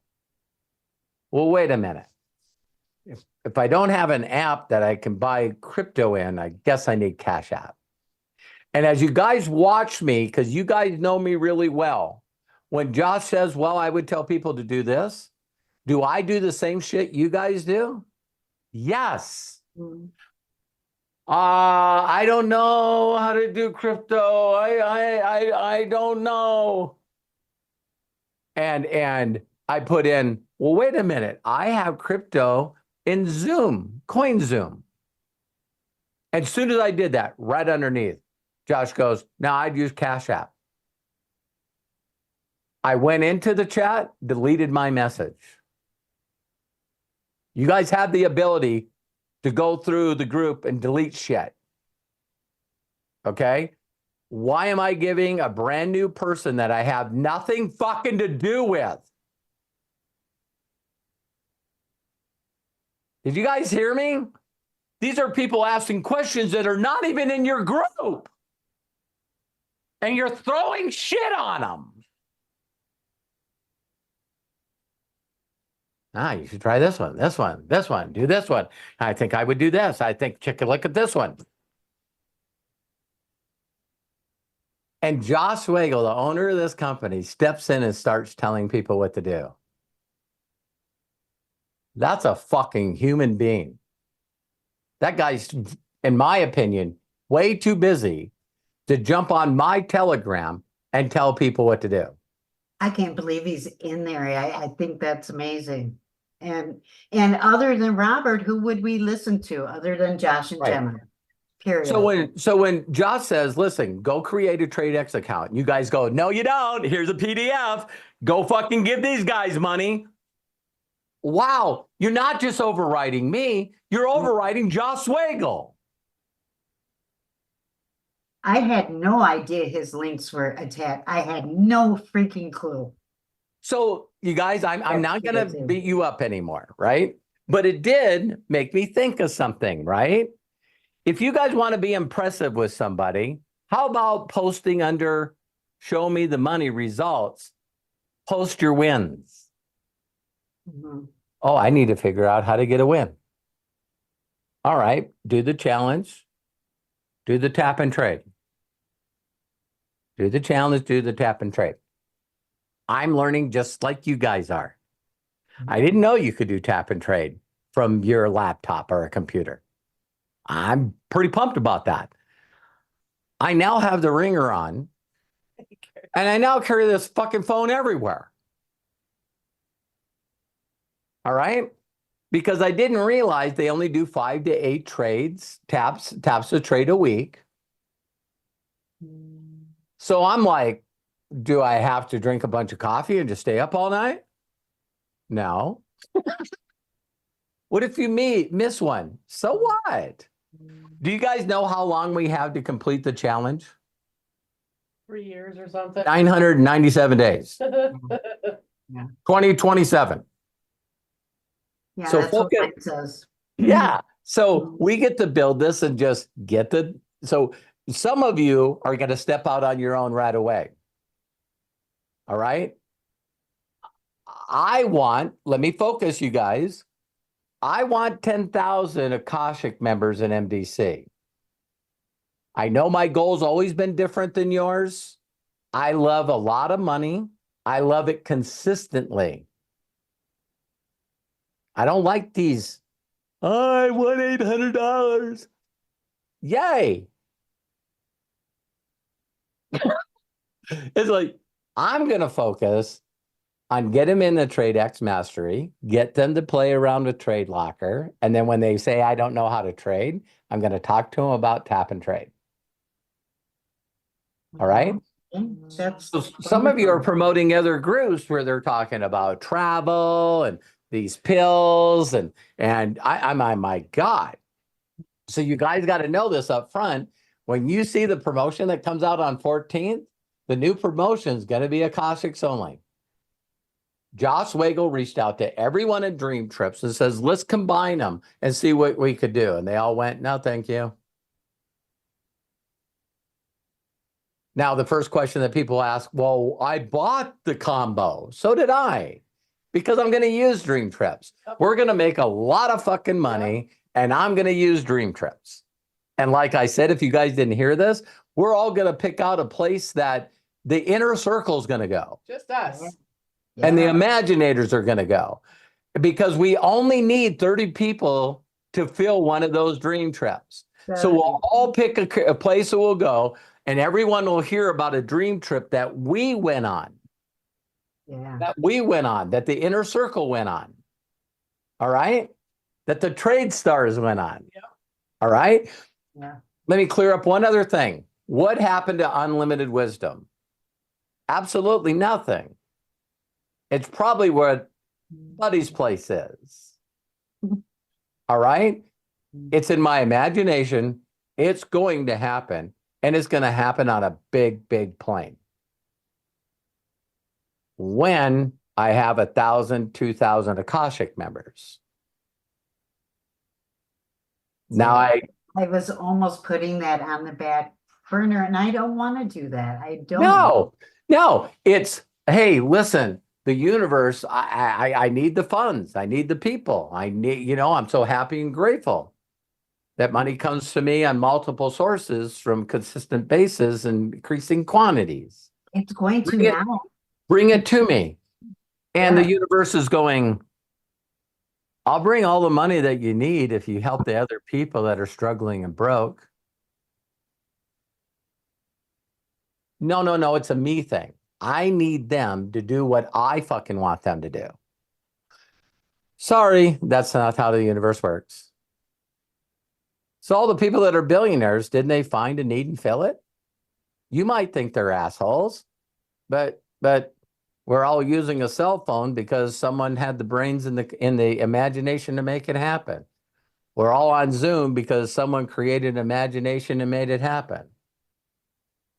Well, wait a minute. If I don't have an app that I can buy crypto in, I guess I need Cash App. And as you guys watch me, because you guys know me really well, when Josh says, well, I would tell people to do this, do I do the same shit you guys do? Yes. I don't know how to do crypto. I don't know. And I put in, well, wait a minute. I have crypto in Zoom, CoinZoom. And as soon as I did that, right underneath, Josh goes, no, I'd use Cash App. I went into the chat, deleted my message. You guys have the ability to go through the group and delete shit. Okay? Why am I giving a brand new person that I have nothing fucking to do with? Did you guys hear me? These are people asking questions that are not even in your group. And you're throwing shit on them. You should try this one, do this one. I think I would do this. I think, take a look at this one. And Josh Wagle, the owner of this company, steps in and starts telling people what to do. That's a fucking human being. That guy's, in my opinion, way too busy to jump on my Telegram and tell people what to do. I can't believe he's in there. I think that's amazing. And other than Robert, who would we listen to other than Josh and Right. Gemma? Period. So when Josh says, listen, go create a TradeX account, you guys go, no, you don't. Here's a PDF. Go fucking give these guys money. Wow. You're not just overriding me. You're overriding Josh Wagle. I had no idea his links were attached. I had no freaking clue. So you guys, I'm not going to That's beat you up anymore, right? But it did make me think of something, right? If you guys want to be impressive with somebody, how about posting under show me the money results, post your wins. Mhm. Oh, I need to figure out how to get a win. All right, do the challenge, do the tap and trade. Do the challenge, do the tap and trade. I'm learning just like you guys are. I didn't know you could do tap and trade from your laptop or a computer. I'm pretty pumped about that. I now have the ringer on, and I now carry this fucking phone everywhere. All right? Because I didn't realize they only do 5 to 8 trades, taps a trade a week. So I'm like, do I have to drink a bunch of coffee and just stay up all night? No. What if you miss one? So what? Do you guys know how long we have to complete the challenge? 3 years or something. 997 days. 2027. Yeah, So that's what focus- mine says. Yeah. So we get to build this and just get so some of you are going to step out on your own right away. All right. Let me focus you guys. I want 10,000 Akashic members in MDC. I know my goal's always been different than yours. I love a lot of money. I love it consistently. I don't like these. I won $800. Yay. It's like, I'm going to focus on get them in the TradeX Mastery, get them to play around with Trade Locker. And then when they say, I don't know how to trade, I'm going to talk to them about tap and trade. All right. That's So some of you are promoting other groups where they're talking about travel and these pills and I'm my God. So you guys got to know this up front. When you see the promotion that comes out on 14th, the new promotion is going to be Akashics only. Josh Wagle reached out to everyone in Dream Trips and says, let's combine them and see what we could do. And they all went, no, thank you. Now, the first question that people ask, well, I bought the combo. So did I, because I'm going to use Dream Trips. We're going to make a lot of fucking money, and I'm going to use Dream Trips. And like I said, if you guys didn't hear this, we're all going to pick out a place that the inner circle is going to go. Just us. And the imaginators are going to go, because we only need 30 people to fill one of those dream trips. So we'll all pick a place that we'll go, and everyone will hear about a dream trip that we went on. Yeah. That we went on, that the inner circle went on. All right. That the trade stars went on. Yeah. All right. Yeah. Let me clear up one other thing. What happened to Unlimited Wisdom? Absolutely nothing. It's probably where Buddy's place is. All right. It's in my imagination. It's going to happen. And it's going to happen on a big, big plane. When I have 1,000, 2,000 Akashic members. Now I was almost putting that on the back burner, and I don't want to do that. I don't. No, it's, hey, listen, the universe, I need the funds. I need the people. I need, I'm so happy and grateful that money comes to me on multiple sources from consistent basis and increasing quantities. It's going to now. Bring it to me. And Yeah. the universe is going, I'll bring all the money that you need if you help the other people that are struggling and broke. No, it's a me thing. I need them to do what I fucking want them to do. Sorry, that's not how the universe works. So all the people that are billionaires, didn't they find a need and fill it? You might think they're assholes, but we're all using a cell phone because someone had the brains and the imagination to make it happen. We're all on Zoom because someone created an imagination and made it happen.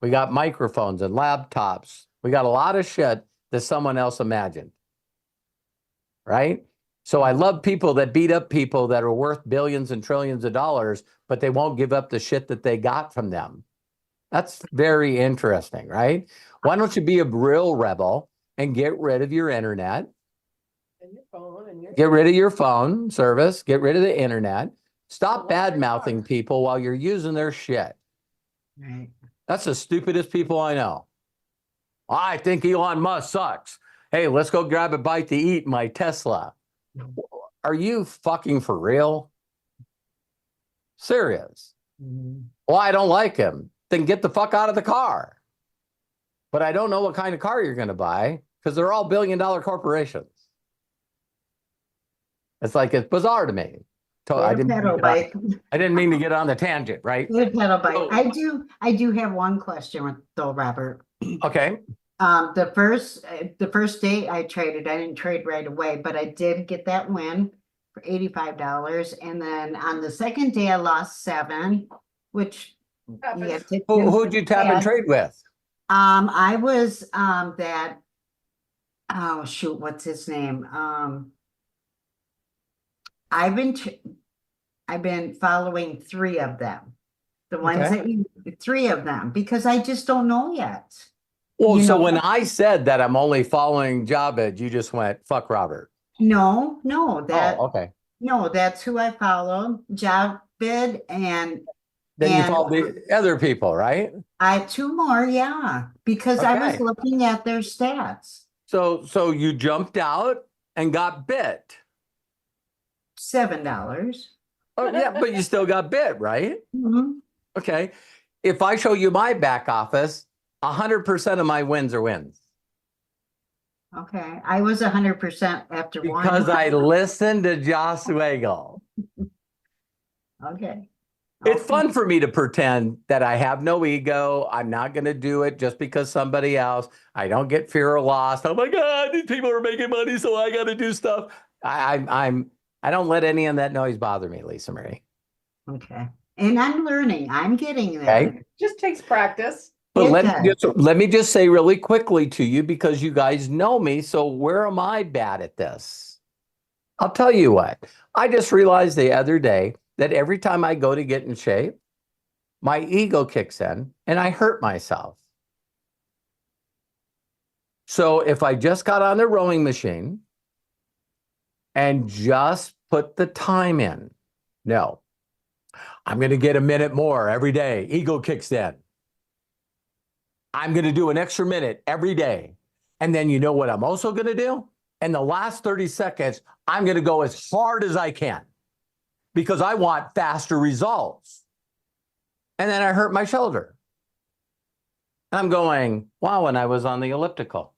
We got microphones and laptops. We got a lot of shit that someone else imagined. Right? So I love people that beat up people that are worth billions and trillions of dollars, but they won't give up the shit that they got from them. That's very interesting, right? Why don't you be a real rebel and get rid of your internet? And your phone and your Get rid of your phone service. Get rid of the internet. Stop bad-mouthing people while you're using their shit. Right. That's the stupidest people I know. I think Elon Musk sucks. Hey, let's go grab a bite to eat in my Tesla. Are you fucking for real? Serious? Well, I don't like him. Then get the fuck out of the car. But I don't know what kind of car you're going to buy because they're all billion-dollar corporations. It's like, it's bizarre to me. I didn't mean to get on the tangent, right? Good pedal bike. I do have one question though, Robert. Okay. The first day I traded, I didn't trade right away, but I did get that win for $85. And then on the second day I lost 7, which Who'd you tap and trade with? I was that, oh shoot, what's his name? I've been following 3 of them. The ones that 3 of them, because I just don't know yet. Well, so when I said that I'm only following Jabed, you just went, fuck Robert. No, okay. No, that's who I follow, Jabed, and Then you follow the other people, right? I 2 more, yeah, because I was looking at their stats. So you jumped out and got bit. $7. Oh, yeah, but you still got bit, right? Mhm. Okay. If I show you my back office, 100% of my wins are wins Okay, I was 100% after because one. I listened to Josh Swagel. Okay. It's Okay. fun for me to pretend that I have no ego. I'm not going to do it just because somebody else. I don't get fear of loss. Oh my God, these people are making money, so I got to do stuff. I don't let any of that noise bother me, Lisa Marie. Okay. And I'm learning. I'm getting there. Okay. Just takes practice. But It let me just say really quickly to you, because you guys know me. So where am I bad at this? I'll tell you what. I just realized the other day that every time I go to get in shape, my ego kicks in and I hurt myself. So if I just got on the rowing machine and just put the time in, no, I'm going to get a minute more every day. Ego kicks in. I'm going to do an extra minute every day. And then you know what I'm also going to do? In the last 30 seconds, I'm going to go as hard as I can because I want faster results. And then I hurt my shoulder. And I'm going, wow, when I was on the elliptical,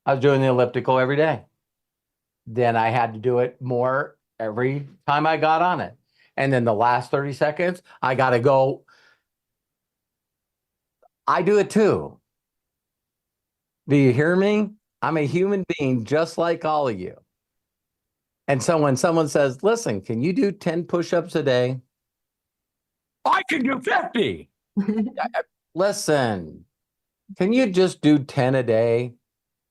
I was doing the elliptical every day. Then I had to do it more every time I got on it. And then the last 30 seconds, I got to go. I do it too. Do you hear me? I'm a human being just like all of you. And so when someone says, listen, can you do 10 push-ups a day? I can do 50. Listen, can you just do 10 a day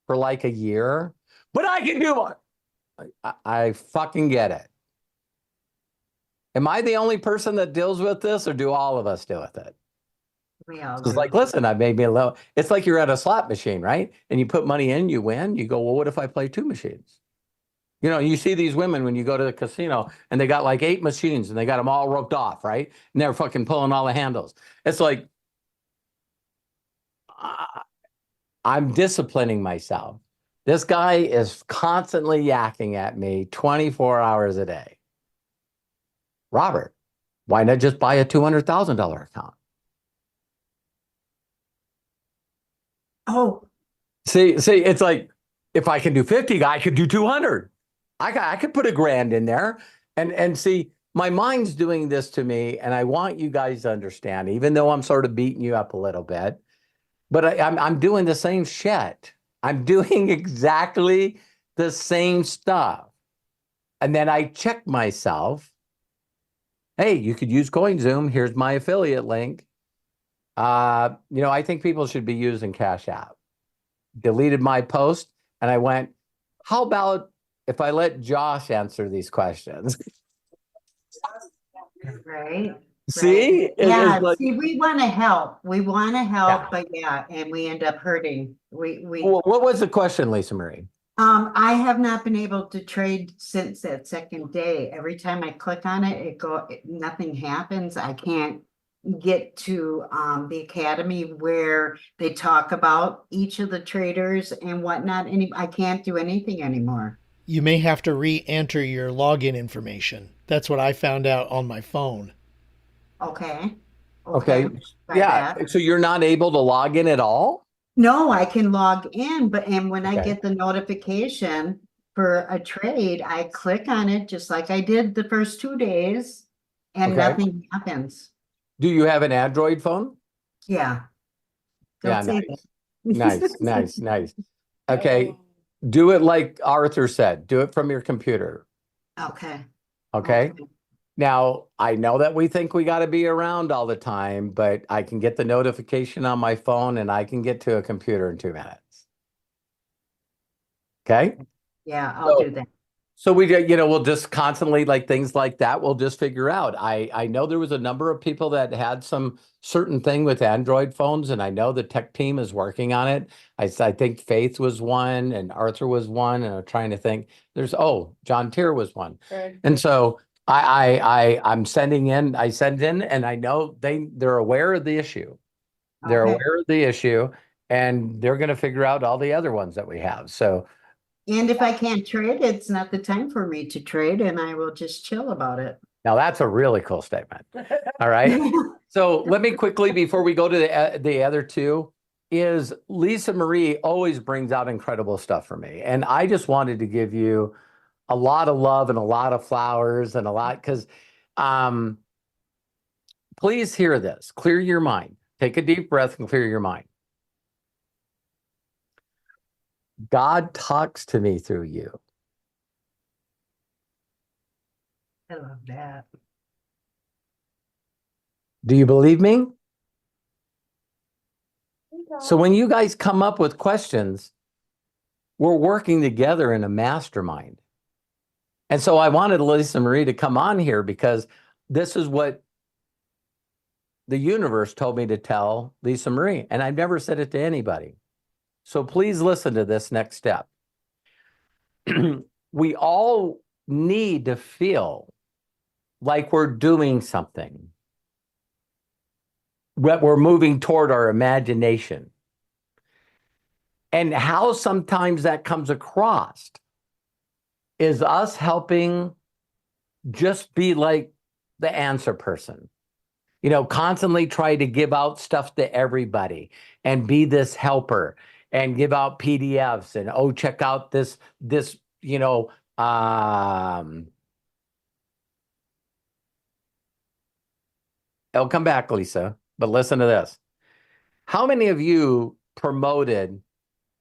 for like a year? But I can do it. I fucking get it. Am I the only person that deals with this, or do all of us deal with it? We all It's do. like, listen, I made me low. It's like you're at a slot machine, right? And you put money in, you win. You go, well, what if I play 2 machines? You know, you see these women when you go to the casino and they got like 8 machines and they got them all roped off, right? And they're fucking pulling all the handles. It's like, I'm disciplining myself. This guy is constantly yakking at me 24 hours a day. Robert, why not just buy a $200,000 account? Oh, See, it's like, if I can do 50, I could do 200. I could put $1,000 in there and see, my mind's doing this to me. And I want you guys to understand, even though I'm sort of beating you up a little bit, but I'm doing the same shit. I'm doing exactly the same stuff. And then I check myself. Hey, you could use CoinZoom. Here's my affiliate link. I think people should be using Cash App. Deleted my post and I went, how about if I let Josh answer these questions? right. See? Yeah, It's like, see, we want to help. We want to help, Yeah. but yeah, and we end up hurting. what was the question, Lisa Marie? I have not been able to trade since that second day. Every time I click on it, nothing happens. I can't get to the academy where they talk about each of the traders and whatnot. I can't do anything anymore. You may have to re-enter your login information. That's what I found out on my phone. Okay. Okay. Try Yeah. that. So you're not able to log in at all? No, I can log in, and when I Okay. get the notification for a trade, I click on it just like I did the first 2 days, and Okay. nothing happens. Do you have an Android phone? Yeah. Yeah, Don't say that. nice. Okay. Do it like Arthur said. Do it from your computer. Okay. Okay. Now, I know that we think we got to be around all the time, but I can get the notification on my phone and I can get to a computer in 2 minutes. Okay. Yeah, I'll do that. So we'll just constantly, like, things like that, we'll just figure out. I know there was a number of people that had some certain thing with Android phones, and I know the tech team is working on it. I think Faith was one and Arthur was one, and I'm trying to think. John Tier was one. Right. And so I send in, and I know they're aware of the issue. They're Okay. aware of the issue, and they're going to figure out all the other ones that we have. So And if I can't trade, it's not the time for me to trade, and I will just chill about it. Now that's a really cool statement. All right. So let me quickly, before we go to the other two, is Lisa Marie always brings out incredible stuff for me. And I just wanted to give you a lot of love and a lot of flowers and a lot, because please hear this. Clear your mind. Take a deep breath and clear your mind. God talks to me through you. I love that. Do you believe me? So when you guys come up with questions, we're working together in a mastermind. And so I wanted Lisa Marie to come on here because this is what the universe told me to tell Lisa Marie. And I've never said it to anybody. So please listen to this next step. We all need to feel like we're doing something, that we're moving toward our imagination. And how sometimes that comes across is us helping just be like the answer person. You know, constantly try to give out stuff to everybody and be this helper and give out PDFs and, oh, check out this, you know, it'll come back, Lisa, but listen to this. How many of you promoted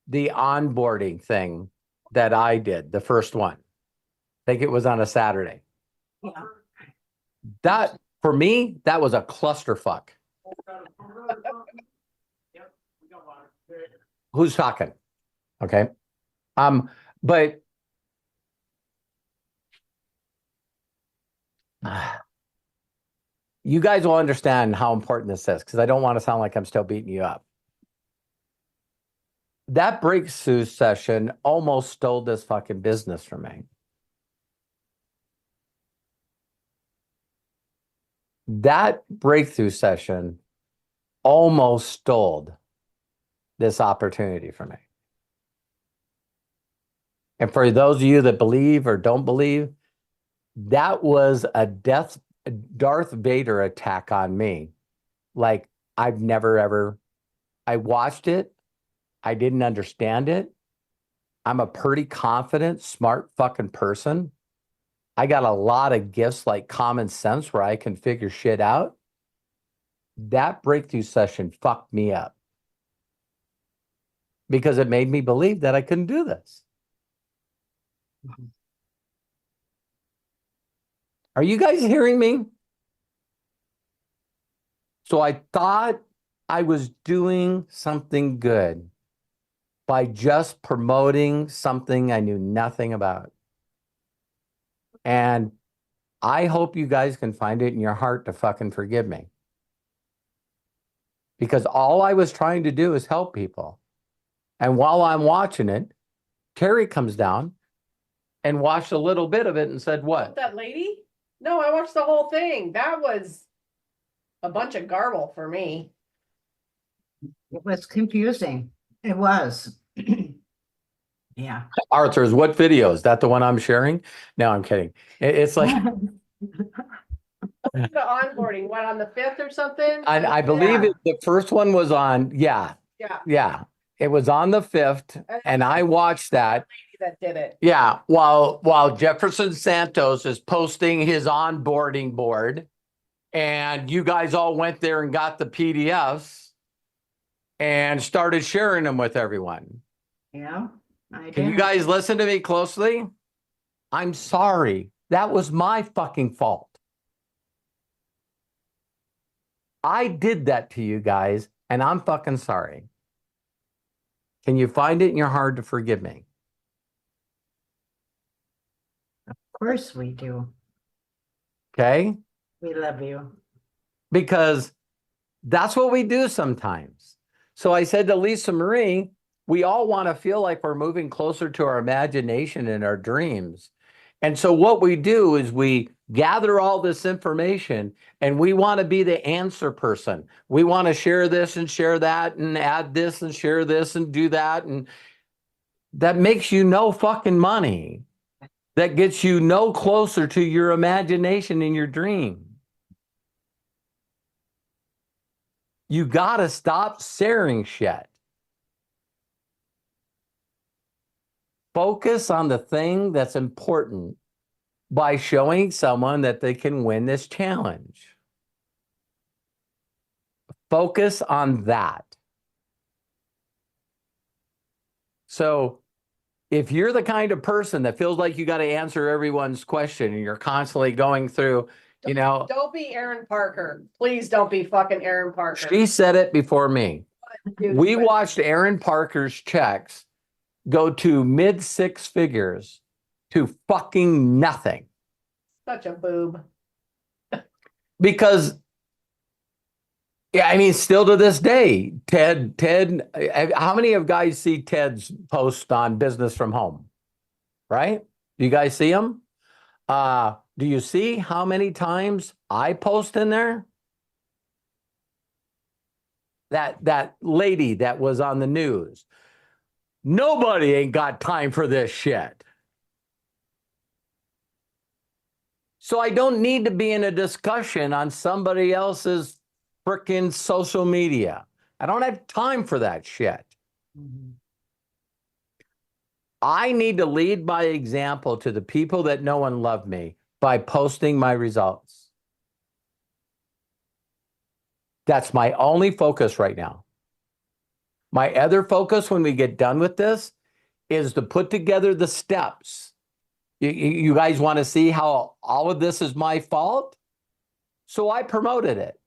the onboarding thing that I did, the first one? I think it was on a Saturday. Yeah. That, for me, that was a clusterfuck. Who's talking? Okay. But you guys will understand how important this is, because I don't want to sound like I'm still beating you up. That breakthrough session almost stole this fucking business from me. That breakthrough session almost stole this opportunity from me. And for those of you that believe or don't believe, that was a Darth Vader attack on me. Like I've never ever, I watched it. I didn't understand it. I'm a pretty confident, smart fucking person. I got a lot of gifts like common sense where I can figure shit out. That breakthrough session fucked me up because it made me believe that I couldn't do this. Are you guys hearing me? So I thought I was doing something good by just promoting something I knew nothing about. And I hope you guys can find it in your heart to fucking forgive me. Because all I was trying to do is help people. And while I'm watching it, Terry comes down and watched a little bit of it and said, what? That lady? No, I watched the whole thing. That was a bunch of garble for me. It was confusing. It was. Yeah. Arthur's, what video? Is that the one I'm sharing? No, I'm kidding. It's like, The onboarding, what, on the 5th or something? I believe Yeah. the first one was on, yeah. It was on the 5th, and I watched that. That did it. Yeah, while Jefferson Santos is posting his onboarding board, and you guys all went there and got the PDFs and started sharing them with everyone. Yeah. I Can you did. guys listen to me closely? I'm sorry. That was my fucking fault. I did that to you guys, and I'm fucking sorry. Can you find it in your heart to forgive me? Of course we do. Okay? We love you. Because that's what we do sometimes. So I said to Lisa Marie, we all want to feel like we're moving closer to our imagination and our dreams. And so what we do is we gather all this information and we want to be the answer person. We want to share this and share that and add this and share this and do that. And that makes you no fucking money, that gets you no closer to your imagination and your dream. You got to stop sharing shit. Focus on the thing that's important by showing someone that they can win this challenge. Focus on that. So if you're the kind of person that feels like you got to answer everyone's question and you're constantly going through, you know, Don't be Aaron Parker. Please don't be fucking Aaron Parker. she said it before me. Dude, We but- watched Aaron Parker's checks go to mid six figures to fucking nothing. Such a boob. Because, yeah, I mean, still to this day, Ted, how many of guys see Ted's post on Business from Home? Right? Do you guys see them? Do you see how many times I post in there? That lady that was on the news. Nobody ain't got time for this shit. So I don't need to be in a discussion on somebody else's freaking social media. I don't have time for that shit. I need to lead by example to the people that know and love me by posting my results. That's my only focus right now. My other focus when we get done with this is to put together the steps. You guys want to see how all of this is my fault? So I promoted it.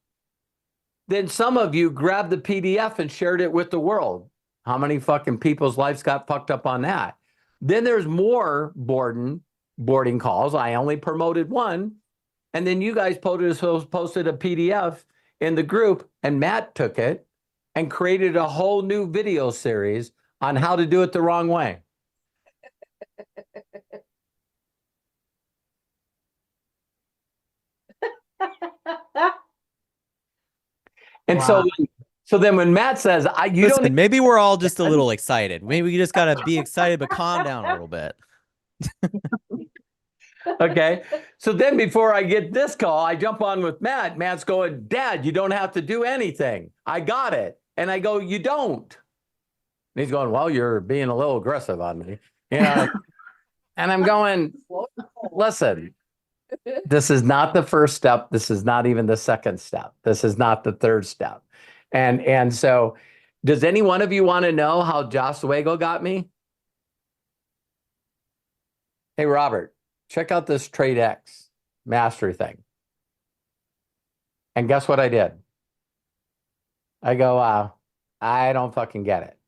Then some of you grabbed the PDF and shared it with the world. How many fucking people's lives got fucked up on that? Then there's more boarding calls. I only promoted one. And then you guys posted a PDF in the group, and Matt took it and created a whole new video series on how to do it the wrong way. And Wow. so then when Matt says, you Listen, don't, maybe we're all just a little excited. Maybe we just gotta be excited, but calm down a little bit. okay. So then before I get this call, I jump on with Matt. Matt's going, Dad, you don't have to do anything. I got it. And I go, you don't. And he's going, well, you're being a little aggressive on me. You know? And I'm going, listen, this is not the first step. This is not even the second step. This is not the third step. And so does any one of you want to know how Josh Wagel got me? Hey, Robert, check out this TradeX Mastery thing. And guess what I did? I go, I don't fucking get it.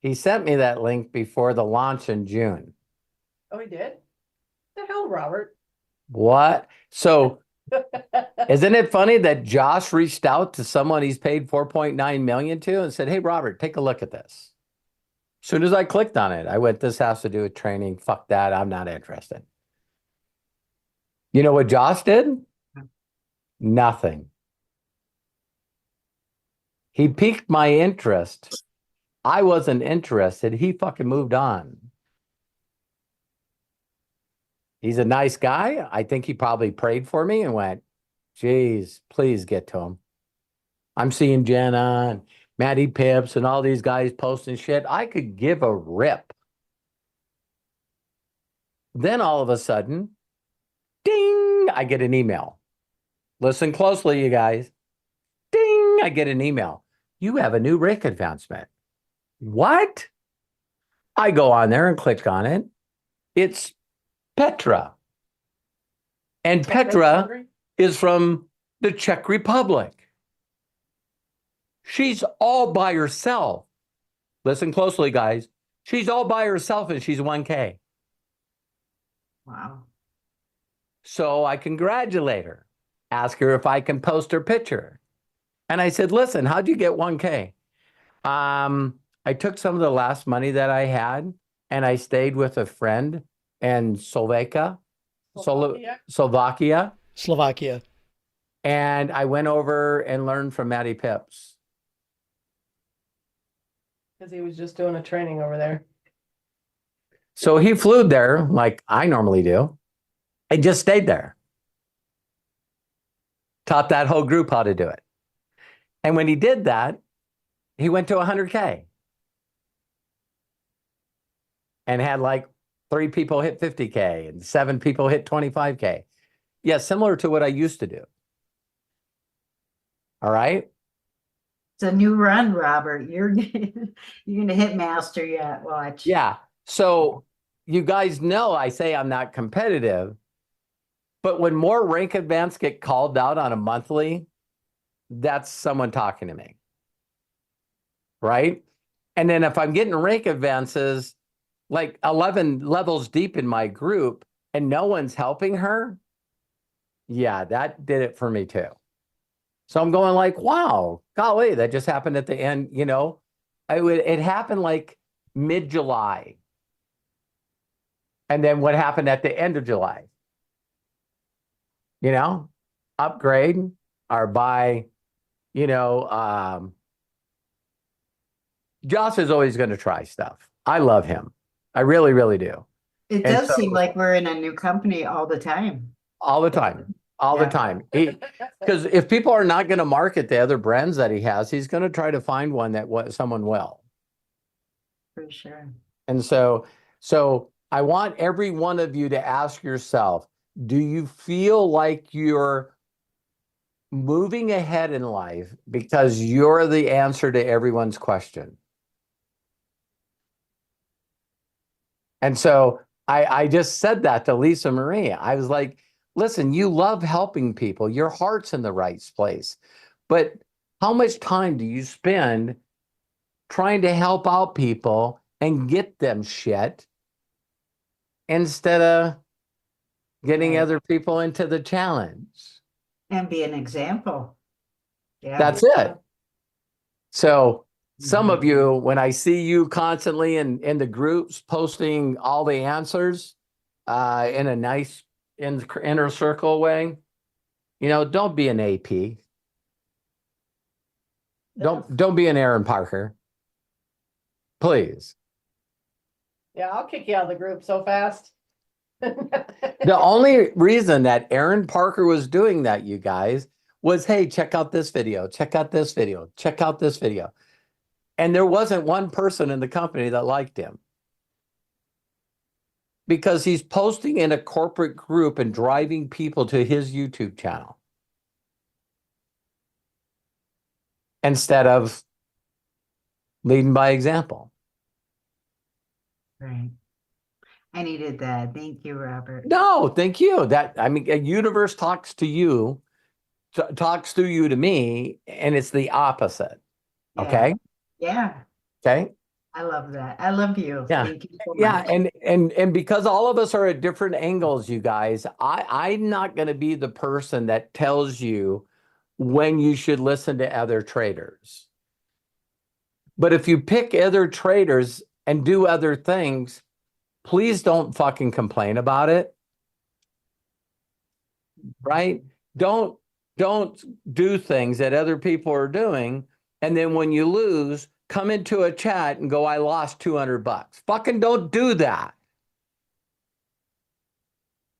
He sent me that link before the launch in June. Oh, he did? The hell, Robert? What? So isn't it funny that Josh reached out to someone he's paid 4.9 million to and said, hey, Robert, take a look at this. As soon as I clicked on it, I went, this has to do with training. Fuck that. I'm not interested. You know what Josh did? Nothing. He piqued my interest. I wasn't interested. He fucking moved on. He's a nice guy. I think he probably prayed for me and went, geez, please get to him. I'm seeing Jenna and Matty Pips and all these guys posting shit. I could give a rip. Then all of a sudden, ding, I get an email. Listen closely, you guys. Ding, I get an email. You have a new rake advancement. What? I go on there and click on it. It's Petra. And Petra is from the Czech Republic. She's all by herself. Listen closely, guys. She's all by herself and she's 1K. Wow. So I congratulate her, ask her if I can post her picture. And I said, listen, how'd you get 1K? I took some of the last money that I had and I stayed with a friend in Slovakia. Slovakia. And I went over and learned from Matty Pips. Because he was just doing a training over there. So he flew there like I normally do and just stayed there. Taught that whole group how to do it. And when he did that, he went to 100K and had like 3 people hit 50K and 7 people hit 25K. Yeah, similar to what I used to do. All right. It's a new run, Robert. You're gonna hit master yet. Watch. Yeah. So you guys know I say I'm not competitive, but when more rank events get called out on a monthly, that's someone talking to me. Right. And then if I'm getting rank advances like 11 levels deep in my group and no one's helping her, yeah, that did it for me too. So I'm going like, wow, golly, that just happened at the end. You know, it happened like mid-July. And then what happened at the end of July? You know, upgrade or buy, you know, Josh is always going to try stuff. I love him. I really, really do. It And does so- seem like we're in a new company all the time. All the time. All the Yeah. time. Because if people are not going to market the other brands that he has, he's going to try to find one that someone will. For sure. And so I want every one of you to ask yourself, do you feel like you're moving ahead in life because you're the answer to everyone's question? And so I just said that to Lisa Marie. I was like, listen, you love helping people. Your heart's in the right place. But how much time do you spend trying to help out people and get them shit instead of getting Right. other people into the challenge? And be an example. Yeah. That's it. So some of Mhm. you, when I see you constantly in the groups posting all the answers in a nice inner circle way, you know, don't be an AP. Don't be an Aaron Parker. Please. Yeah, I'll kick you out of the group so fast. The only reason that Aaron Parker was doing that, you guys, was, hey, check out this video, check out this video, check out this video. And there wasn't one person in the company that liked him. Because he's posting in a corporate group and driving people to his YouTube channel. Instead of leading by example. Right. I needed that. Thank you, Robert. No, thank you. I mean, a universe talks to you, talks through you to me, and it's the opposite. Yeah. Okay. Yeah. Okay. I love that. I love you. Yeah. Thank you so Yeah, much. and because all of us are at different angles, you guys, I'm not going to be the person that tells you when you should listen to other traders. But if you pick other traders and do other things, please don't fucking complain about it. Right? Don't do things that other people are doing, and then when you lose, come into a chat and go, I lost $200. Fucking don't do that.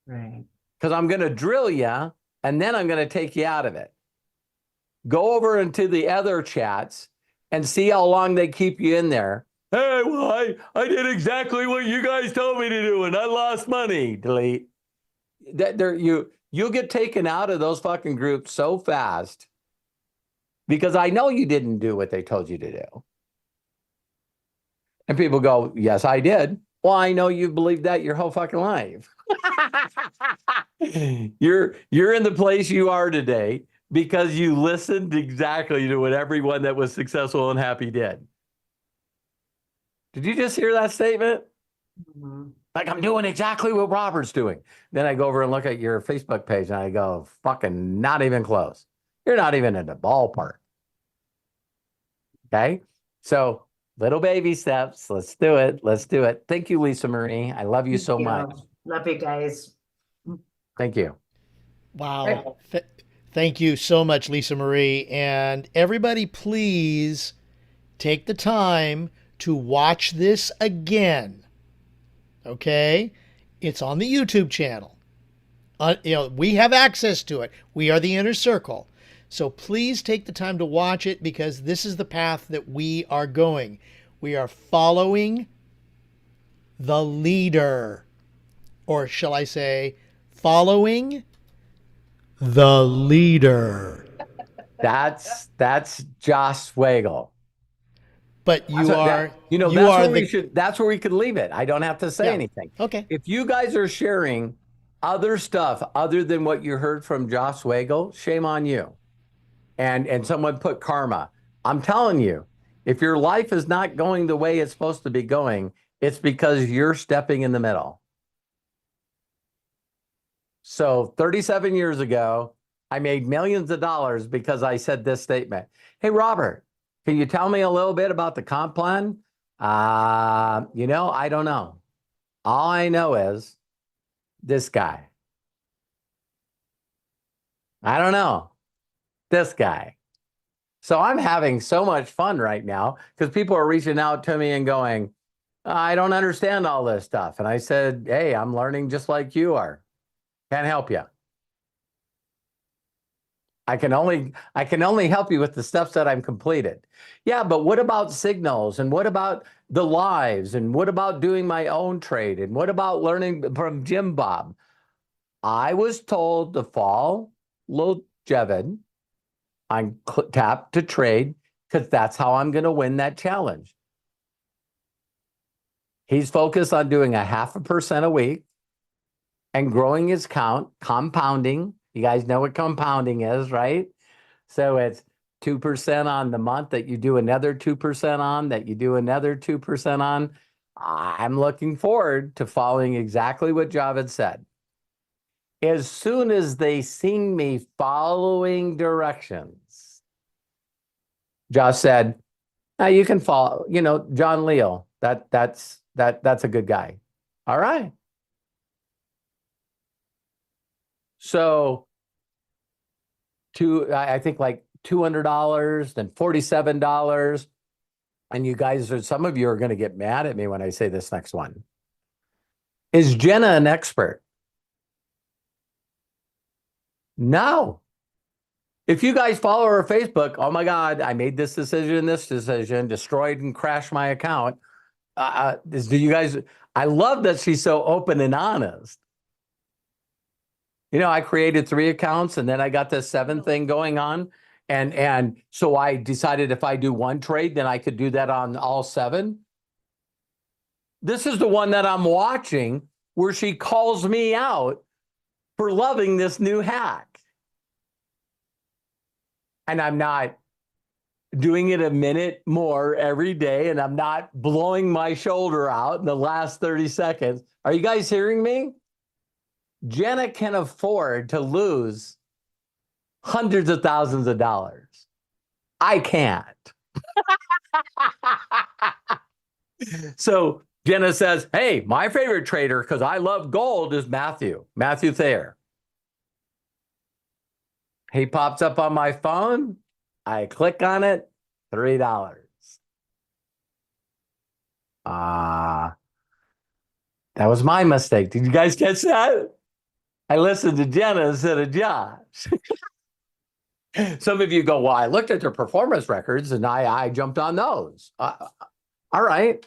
Right. Because I'm going to drill you, and then I'm going to take you out of it. Go over into the other chats and see how long they keep you in there. Hey, well, I did exactly what you guys told me to do, and I lost money. Delete. You'll get taken out of those fucking groups so fast because I know you didn't do what they told you to do. And people go, yes, I did. Well, I know you believed that your whole fucking life. You're in the place you are today because you listened exactly to what everyone that was successful and happy did. Did you just hear that statement? Mhm. Like, I'm doing exactly what Robert's doing. Then I go over and look at your Facebook page and I go, fucking not even close. You're not even in the ballpark. Okay. So little baby steps. Let's do it. Let's do it. Thank you, Lisa Marie. I love you Thank so you. much. Love you guys. Thank you. Wow. Thank you so much, Lisa Marie. And everybody, please take the time to watch this again. Okay. It's on the YouTube channel. We have access to it. We are the inner circle. So please take the time to watch it because this is the path that we are going. We are following the leader. Or shall I say, following the leader. That's Josh Swagel. But you are that's where we could leave it. I don't have to say anything. Okay. If you guys are sharing other stuff other than what you heard from Josh Swagel, shame on you. And someone put karma. I'm telling you, if your life is not going the way it's supposed to be going, it's because you're stepping in the middle. So 37 years ago, I made millions of dollars because I said this statement. Hey, Robert, can you tell me a little bit about the comp plan? I don't know. All I know is this guy. I don't know. This guy. So I'm having so much fun right now because people are reaching out to me and going, I don't understand all this stuff. And I said, hey, I'm learning just like you are. Can't help you. I can only help you with the steps that I'm completed. Yeah, but what about signals? And what about the lives? And what about doing my own trade? And what about learning from Jim Bob? I was told to follow Jevin on tap to trade because that's how I'm going to win that challenge. He's focused on doing 0.5% a week and growing his count, compounding. You guys know what compounding is, right? So it's 2% on the month that you do another 2% on, that you do another 2% on. I'm looking forward to following exactly what Javed said. As soon as they seen me following directions, Josh said, you can follow, John Leo, that's a good guy. All right. So I think like $200, then $47. And you guys some of you are going to get mad at me when I say this next one. Is Jenna an expert? No. If you guys follow her Facebook, oh my God, I made this decision, destroyed and crashed my account. I love that she's so open and honest. I created 3 accounts and then I got this 7th thing going on. And so I decided if I do one trade, then I could do that on all 7. This is the one that I'm watching where she calls me out for loving this new hack. And I'm not doing it a minute more every day, and I'm not blowing my shoulder out in the last 30 seconds. Are you guys hearing me? Jenna can afford to lose hundreds of thousands of dollars. I can't. So Jenna says, hey, my favorite trader, because I love gold, is Matthew Thayer. He pops up on my phone. I click on it, $3. That was my mistake. Did you guys catch that? I listened to Jenna instead of Josh. Some of you go, well, I looked at their performance records and I jumped on those. All right.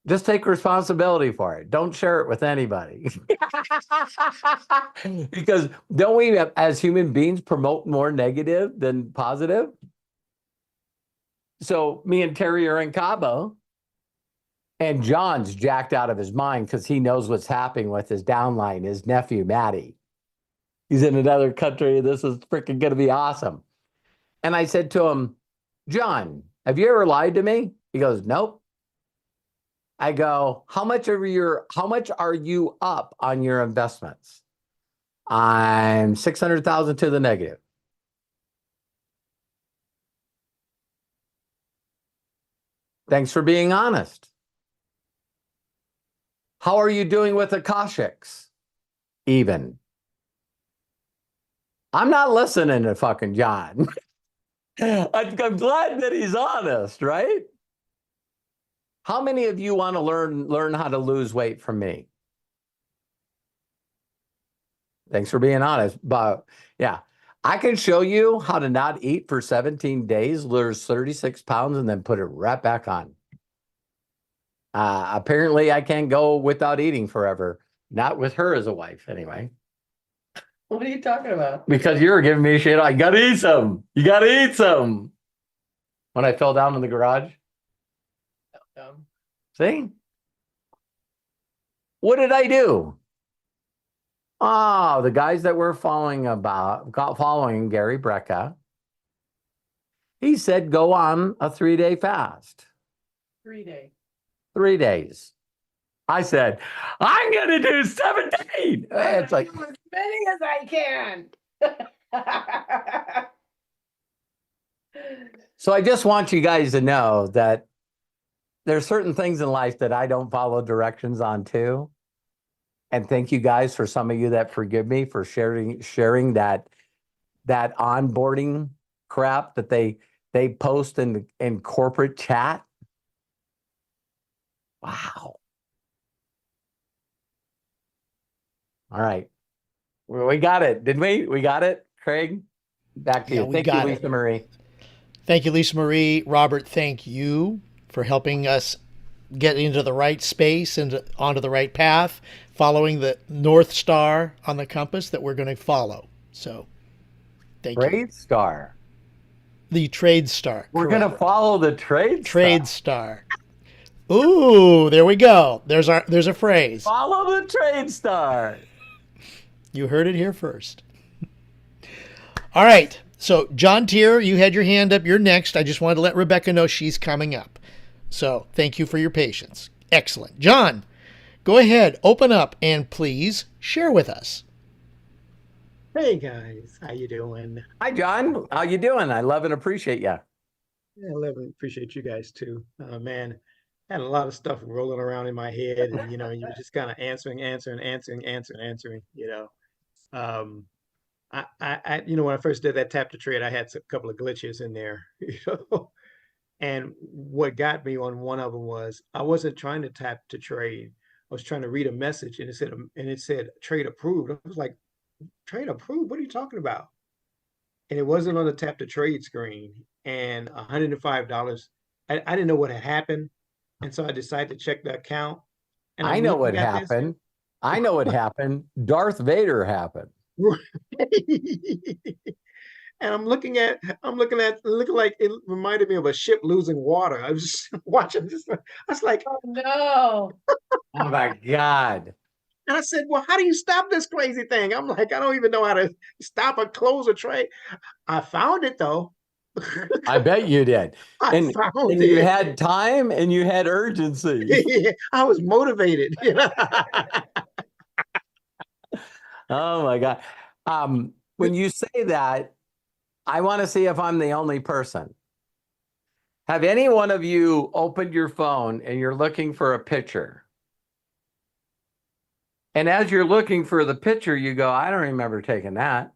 Just take responsibility for it. Don't share it with anybody. Because don't we, as human beings, promote more negative than positive? So me and Terry are in Cabo, and John's jacked out of his mind because he knows what's happening with his downline, his nephew, Matty. He's in another country. This is freaking going to be awesome. And I said to him, John, have you ever lied to me? He goes, nope. I go, how much are you up on your investments? I'm 600,000 to the negative. Thanks for being honest. How are you doing with Akashics? Even. I'm not listening to fucking John. I'm glad that he's honest, right? How many of you want to learn how to lose weight from me? Thanks for being honest. But yeah, I can show you how to not eat for 17 days, lose 36 pounds, and then put it right back on. Apparently, I can't go without eating forever. Not with her as a wife, anyway. What are you talking about? Because you were giving me shit. I gotta eat some. You gotta eat some. When I fell down in the garage. See? What did I do? Oh, the guys that were following Gary Brecka, he said go on a 3-day fast. 3 days. 3 days. I said, I'm gonna do 17. It's like as many as I can. so I just want you guys to know that there's certain things in life that I don't follow directions on too. And thank you guys for some of you that forgive me for sharing that onboarding crap that they post in corporate chat. Wow. All right. We got it. Didn't we? We got it, Craig? Back to you. Thank you, Lisa Marie. Thank you, Lisa Marie. Robert, thank you for helping us get into the right space and onto the right path, following the North Star on the compass that we're going to follow. So thank you. Trade Star. The Trade Star. We're going to follow the Trade Star. Ooh, there we go. There's a phrase. Follow the Trade Star. You heard it here first. All right. So, John Tier, you had your hand up. You're next. I just wanted to let Rebecca know she's coming up. So, thank you for your patience. Excellent. John, go ahead, open up, and please share with us. Hey guys, how you doing? Hi, John. How you doing? I love and appreciate you. Yeah, I love and appreciate you guys too. Man, I had a lot of stuff rolling around in my head, and you were just kind of answering. When I first did that tap to trade, I had a couple of glitches in there, And what got me on one of them was I wasn't trying to tap to trade. I was trying to read a message, and it said trade approved. I was like, trade approved? What are you talking about? And it wasn't on the tap to trade screen. And $105. I didn't know what had happened, and so I decided to check the account. And I know what happened. I know what happened. Darth Vader happened. And I'm looking like it reminded me of a ship losing water. I was just watching this. I was like, oh no. Oh my God. And I said, well, how do you stop this crazy thing? I'm like, I don't even know how to stop or close a trade. I found it though. I bet you did. And you had time and you had urgency. I was motivated. Oh my God. When you say that, I want to see if I'm the only person. Have any one of you opened your phone and you're looking for a picture? And as you're looking for the picture, you go, I don't remember taking that.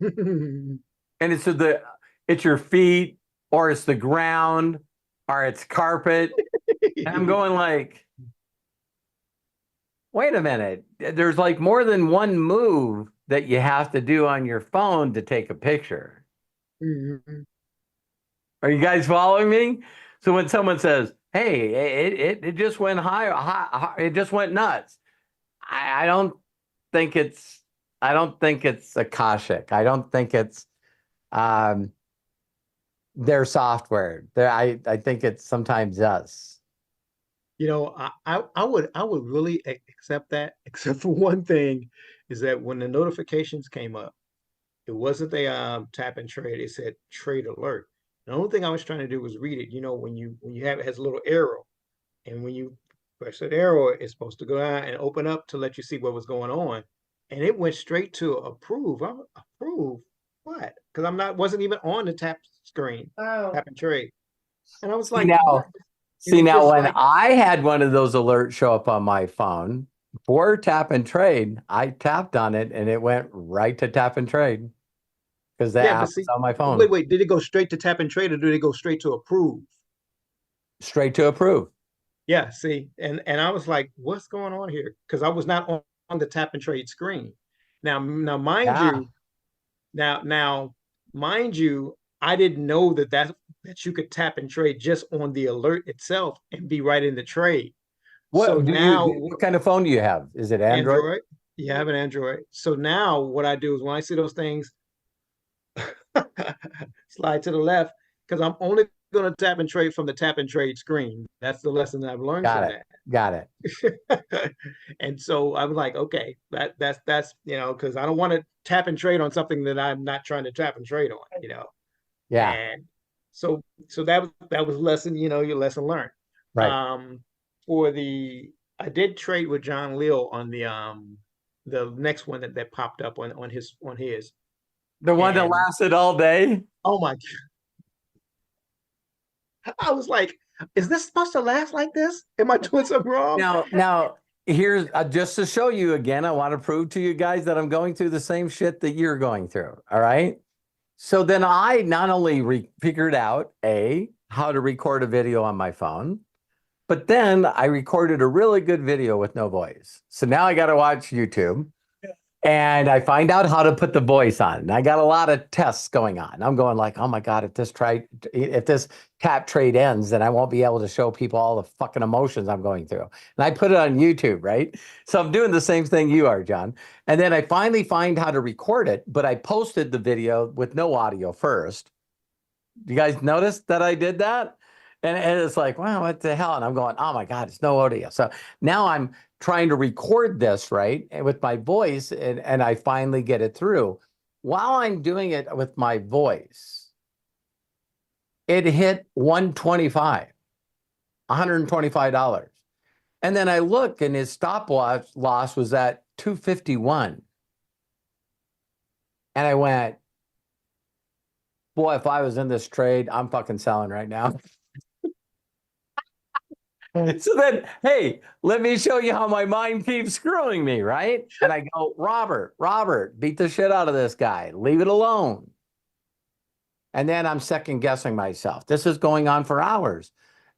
And it's your feet, or it's the ground, or it's carpet. And I'm going like, wait a minute. There's like more than one move that you have to do on your phone to take a picture. Mm-hmm. Are you guys following me? So when someone says, hey, it just went high, it just went nuts. I don't think it's Akashic. I don't think it's their software. I think it sometimes does. I would really accept that, except for one thing, is that when the notifications came up, it wasn't the tap and trade. It said trade alert. The only thing I was trying to do was read it. When you have it has a little arrow, and when you press that arrow, it's supposed to go out and open up to let you see what was going on. And it went straight to approve. Approve what? Because wasn't even on the tap screen. Oh. Tap and trade. And I was like, See now, when I had one of those alerts show up on my phone for tap and trade, I tapped on it and it went right to tap and trade because the app is on my phone. Wait, did it go straight to tap and trade, or did it go straight to approve? Straight to approve. Yeah, see, and I was like, what's going on here? Because I was not on the tap and trade screen. Now, mind Yeah. you, now, mind you, I didn't know that you could tap and trade just on the alert itself and be right in the trade. So now, What kind of phone do you have? Is it Android? Android, you have an Android. So now what I do is when I see those things slide to the left, because I'm only going to tap and trade from the tap and trade screen. That's the lesson that I've learned Got from it. Got it. that. And so I was like, okay, that's because I don't want to tap and trade on something that I'm not trying to tap and trade on. Yeah. And so that was lesson, your lesson learned. Right. For the I did trade with John Leal on the next one that popped up on his. The one that And lasted all day. oh my God, I was like, is this supposed to last like this? Am I doing something wrong? Now, here's just to show you again, I want to prove to you guys that I'm going through the same shit that you're going through. All right. So then I not only figured out how to record a video on my phone, but then I recorded a really good video with no voice. So now I got to watch YouTube and I find out how to put the voice on. And I got a lot of tests going on. I'm going like, oh my God, if this tap trade ends, then I won't be able to show people all the fucking emotions I'm going through. And I put it on YouTube, right? So I'm doing the same thing you are, John. And then I finally find how to record it, but I posted the video with no audio first. You guys notice that I did that? And it's like, wow, what the hell? And I'm going, oh my God, it's no audio. So now I'm trying to record this, right, with my voice, and I finally get it through. While I'm doing it with my voice, it hit $125. And then I look, and his stop loss was at 251. And I went, boy, if I was in this trade, I'm fucking selling right now. So then, hey, let me show you how my mind keeps screwing me, right? And I go, Robert, beat the shit out of this guy. Leave it alone. And then I'm second guessing myself. This is going on for hours.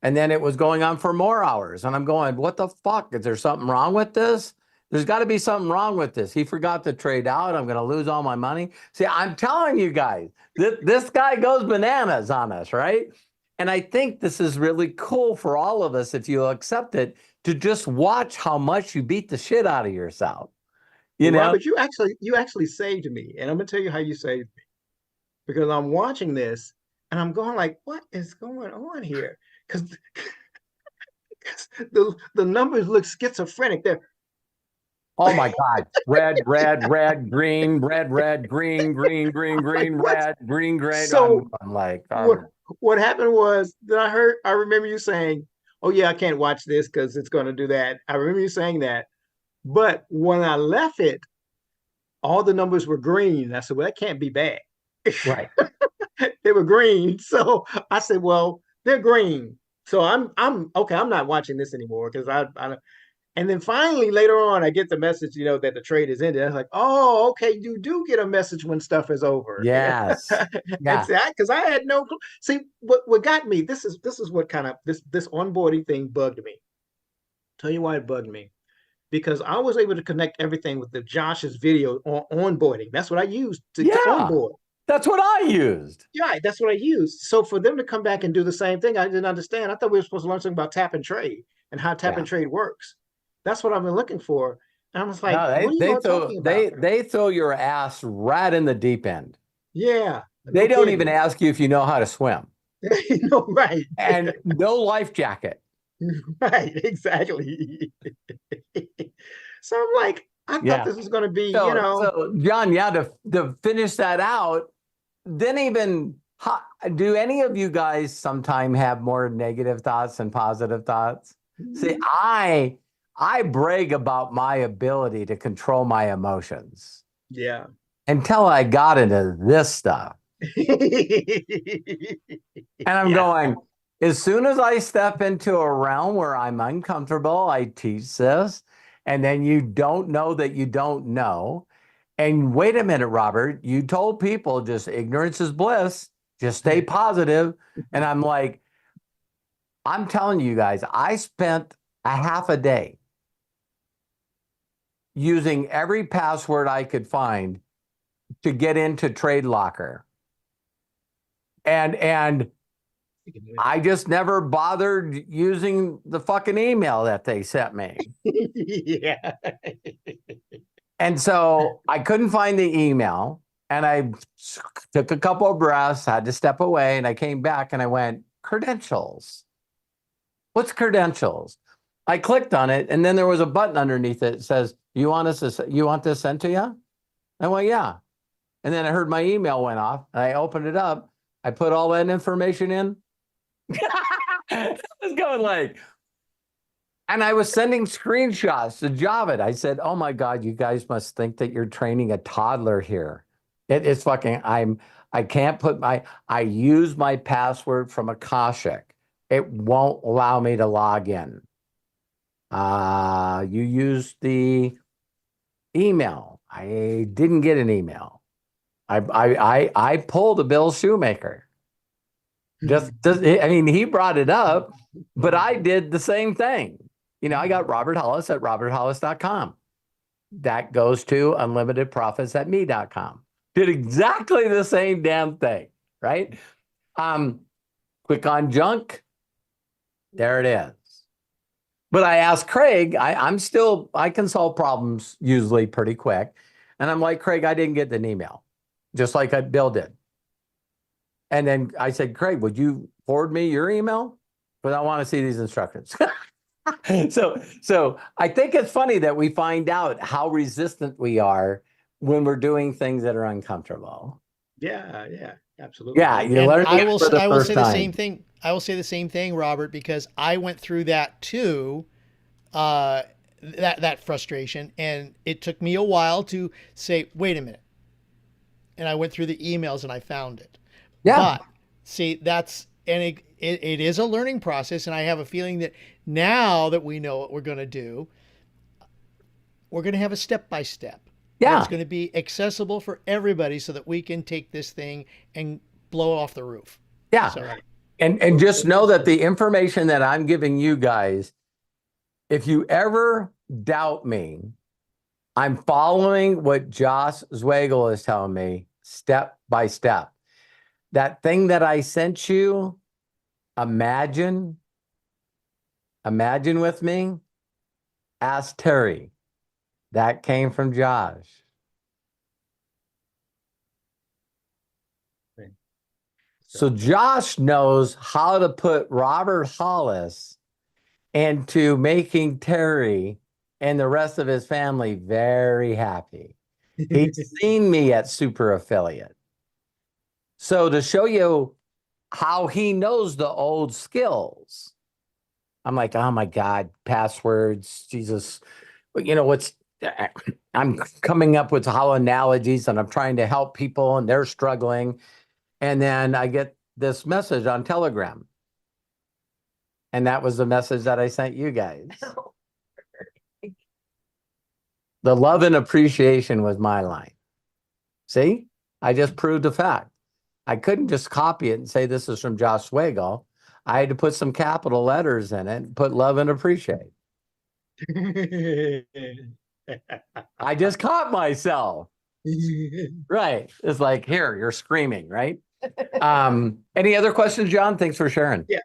And then it was going on for more hours. And I'm going, what the fuck? Is there something wrong with this? There's got to be something wrong with this. He forgot to trade out. I'm going to lose all my money. See, I'm telling you guys, this guy goes bananas on us, right? And I think this is really cool for all of us, if you'll accept it, to just watch how much you beat the shit out of yourself. You know? Robert, you actually saved me, and I'm gonna tell you how you saved me. Because I'm watching this and I'm going like, what is going on here? Because the numbers look schizophrenic. They're Oh my God. Red, green, red, green, red, green, green. So I'm like, what happened was that I remember you saying, oh yeah, I can't watch this because it's going to do that. I remember you saying that. But when I left it, all the numbers were green. I said, well, that can't be bad. right. They were green. So I said, well, they're green. So I'm okay. I'm not watching this anymore because I and then finally later on I get the message, that the trade is ended. I was like, oh, okay, you do get a message when stuff is over. Yes. Yeah. Because I had no clue. See, what got me, this is what kind of this onboarding thing bugged me. Tell you why it bugged me. Because I was able to connect everything with the Josh's video on onboarding. That's what I used to onboard. That's what I used. Yeah, that's what I used. So for them to come back and do the same thing, I didn't understand. I thought we were supposed to learn something about tap and trade and how tap and trade works. That's what I've been looking for. And I was like, what are you talking about? They throw your ass right in the deep end. Yeah. They don't even ask you if you know how to swim. Right. And no life jacket. Right, exactly. So I'm like, I thought this was going to be, So John, to finish that out, then do any of you guys sometime have more negative thoughts than positive thoughts? See, I brag about my ability to control my emotions. Yeah. Until I got into this stuff. And I'm going, as soon as I step into a realm where I'm uncomfortable, I teach this, and then you don't know that you don't know. And wait a minute, Robert, you told people just ignorance is bliss, just stay positive. And I'm like, I'm telling you guys, I spent a half a day using every password I could find to get into Trade Locker. And I just never bothered using the fucking email that they sent me. Yeah. And so I couldn't find the email, and I took a couple of breaths, had to step away, and I came back and I went, credentials. What's credentials? I clicked on it, and then there was a button underneath it that says, you want this sent to you? I went, yeah. And then I heard my email went off, and I opened it up. I put all that information in. I was going like, and I was sending screenshots to Javid. I said, oh my God, you guys must think that you're training a toddler here. It's fucking, I can't put I use my password from Akashic. It won't allow me to log in. You used the email. I didn't get an email. I pulled a Bill Shoemaker. I mean, he brought it up, but I did the same thing. You know, I got Robert Hollis at roberthollis.com. That goes to unlimitedprofits@me.com. Did exactly the same damn thing, right? Click on junk. There it is. But I asked Craig, I can solve problems usually pretty quick. And I'm like, Craig, I didn't get an email, just like Bill did. And then I said, Craig, would you forward me your email? But I want to see these instructions. So I think it's funny that we find out how resistant we are when we're doing things that are uncomfortable. Yeah, absolutely. Yeah, you And learn I it will for the I will first say the time. same thing. I will say the same thing, Robert, because I went through that too. That frustration, and it took me a while to say, wait a minute. And I went through the emails and I found it. Yeah. But see, it is a learning process, and I have a feeling that now that we know what we're going to do, we're going to have a step-by-step. Yeah. It's going to be accessible for everybody so that we can take this thing and blow it off the roof. Yeah. So, And just know that the information that I'm giving you guys, if you ever doubt me, I'm following what Josh Zwagel is telling me step by step. That thing that I sent you, imagine with me, ask Terry. That came from Josh. So Josh knows how to put Robert Hollis into making Terry and the rest of his family very happy. He's seen me at Super Affiliate. So to show you how he knows the old skills, I'm like, oh my God, passwords, Jesus. You know, I'm coming up with how analogies, and I'm trying to help people and they're struggling. And then I get this message on Telegram. And that was the message that I sent you guys. The love and appreciation was my line. See, I just proved a fact. I couldn't just copy it and say this is from Josh Swagel. I had to put some capital letters in it and put love and appreciate. I just caught myself. Right. It's like, here, you're screaming, right? Any other questions, John? Thanks for sharing. Yeah.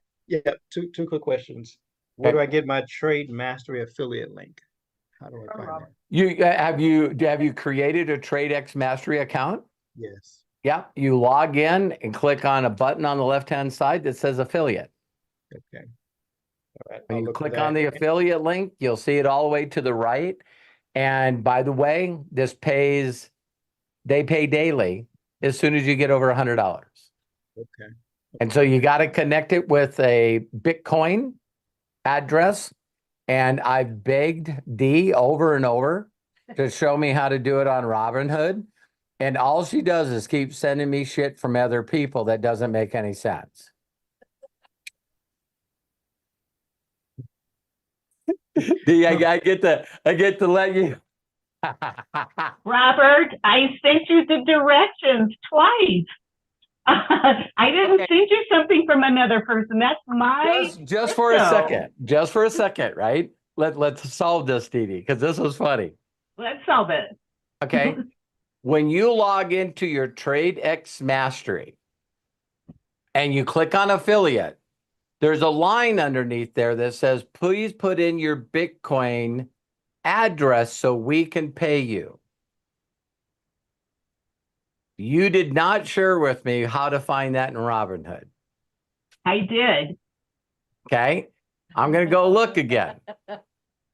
Two quick questions. Where do I get my Trade Mastery affiliate link? How do I find that? Have you created a TradeX Mastery account? Yes. Yeah. You log in and click on a button on the left-hand side that says affiliate. Okay. All right. When I'll you look for click that. on the affiliate link, you'll see it all the way to the right. And by the way, they pay daily as soon as you get over $100. Okay. And so you got to connect it with a Bitcoin address. And I've begged Dee over and over to show me how to do it on Robinhood. And all she does is keep sending me shit from other people that doesn't make any sense. Dee, I get to let you. Robert, I sent you the directions twice. I didn't Okay. send you something from another person. That's my Just for a window. second. Just for a second, right? Let's solve this, Dee Dee, because this was funny. Let's solve it. Okay. When you log into your TradeX Mastery and you click on affiliate, there's a line underneath there that says, please put in your Bitcoin address so we can pay you. You did not share with me how to find that in Robinhood. I did. Okay. I'm going to go look again.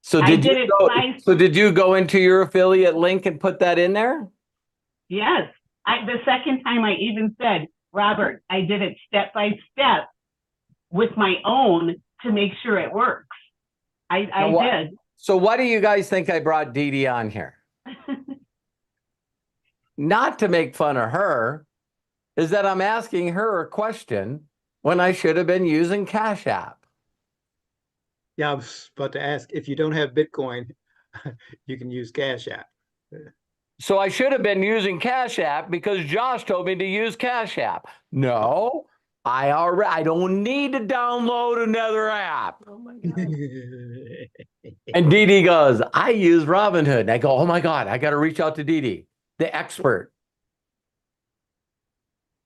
So I did did you it go, twice. so did you go into your affiliate link and put that in there? Yes. The second time I even said, Robert, I did it step by step with my own to make sure it works. I did. So why do you guys think I brought Dee Dee on here? Not to make fun of her, is that I'm asking her a question when I should have been using Cash App. Yeah, I was about to ask, if you don't have Bitcoin, you can use Cash App. So I should have been using Cash App because Josh told me to use Cash App. No, I don't need to download another app. Oh my God. And Dee Dee goes, I use Robinhood. And I go, oh my God, I got to reach out to Dee Dee, the expert.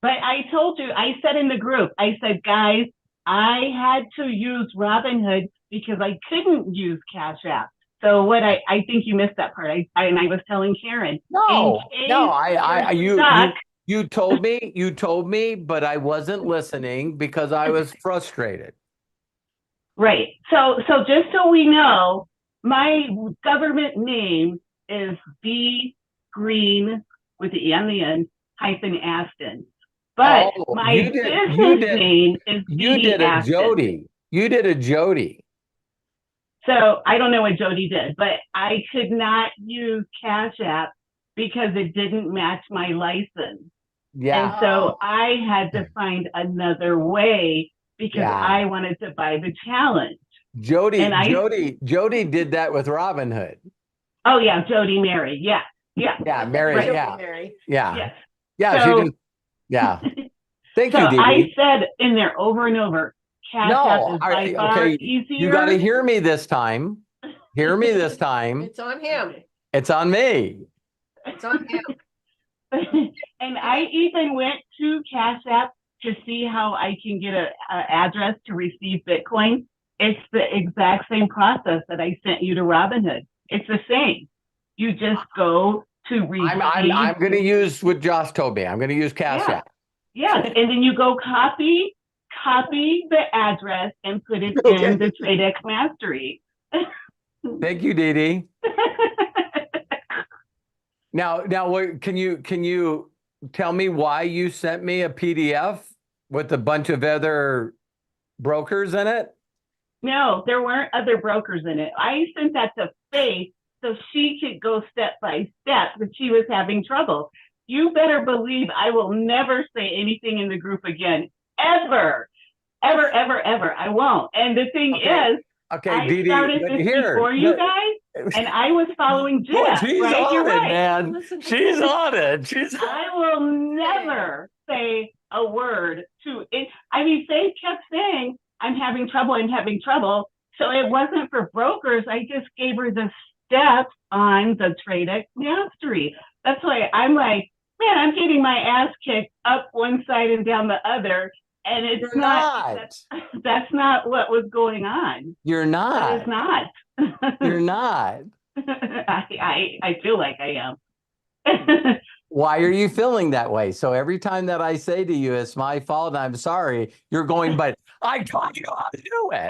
But I told you, I said in the group, I said, guys, I had to use Robinhood because I couldn't use Cash App. So what I think you missed that part. I was telling Karen. No, you you told me, but I wasn't listening because I was frustrated. Right. So just so we know, my government name is B Green with the E on the end -Aston. But my business name is you did a Aston. Jody. You did a Jody. So I don't know what Jody did, but I could not use Cash App because it didn't match my license. Yeah. And so I had to find another way because I wanted to buy the challenge. Jody did that with Robinhood. Oh yeah, Jody Mary. Yeah. Mary. Right. Yeah. Mary. Yes. Yeah. So, She just. Yeah. Thank so you, Dee Dee. I said in there over and over, Cash App is by far easier. You got to hear me this time. Hear me this time. It's on him. It's on me. It's on him. And I even went to Cash App to see how I can get an address to receive Bitcoin. It's the exact same process that I sent you to Robinhood. It's the same. You just go to receive. I'm going to use what Josh told me. I'm going to use Cash App. Yes, and then you go copy the address and put it in the TradeX Mastery. Thank you, Dee Dee. Now, can you tell me why you sent me a PDF with a bunch of other brokers in it? No, there weren't other brokers in it. I sent that to Faith so she could go step by step, but she was having trouble. You better believe I will never say anything in the group again, ever. I won't. And the thing is, I Dee Dee, started this before you guys, and I was following Jeff. She's right? on You're it, right. man. She's on it. I will never say a word to it. I mean, they kept saying, I'm having trouble. So it wasn't for brokers. I just gave her the steps on the TradeX Mastery. That's why I'm like, man, I'm getting my ass kicked up one side and down the other. And it's that's not what was going on. You're not. It's not. You're not. I feel like I am. Why are you feeling that way? So every time that I say to you, it's my fault, I'm sorry, you're going, but I taught you how to do it.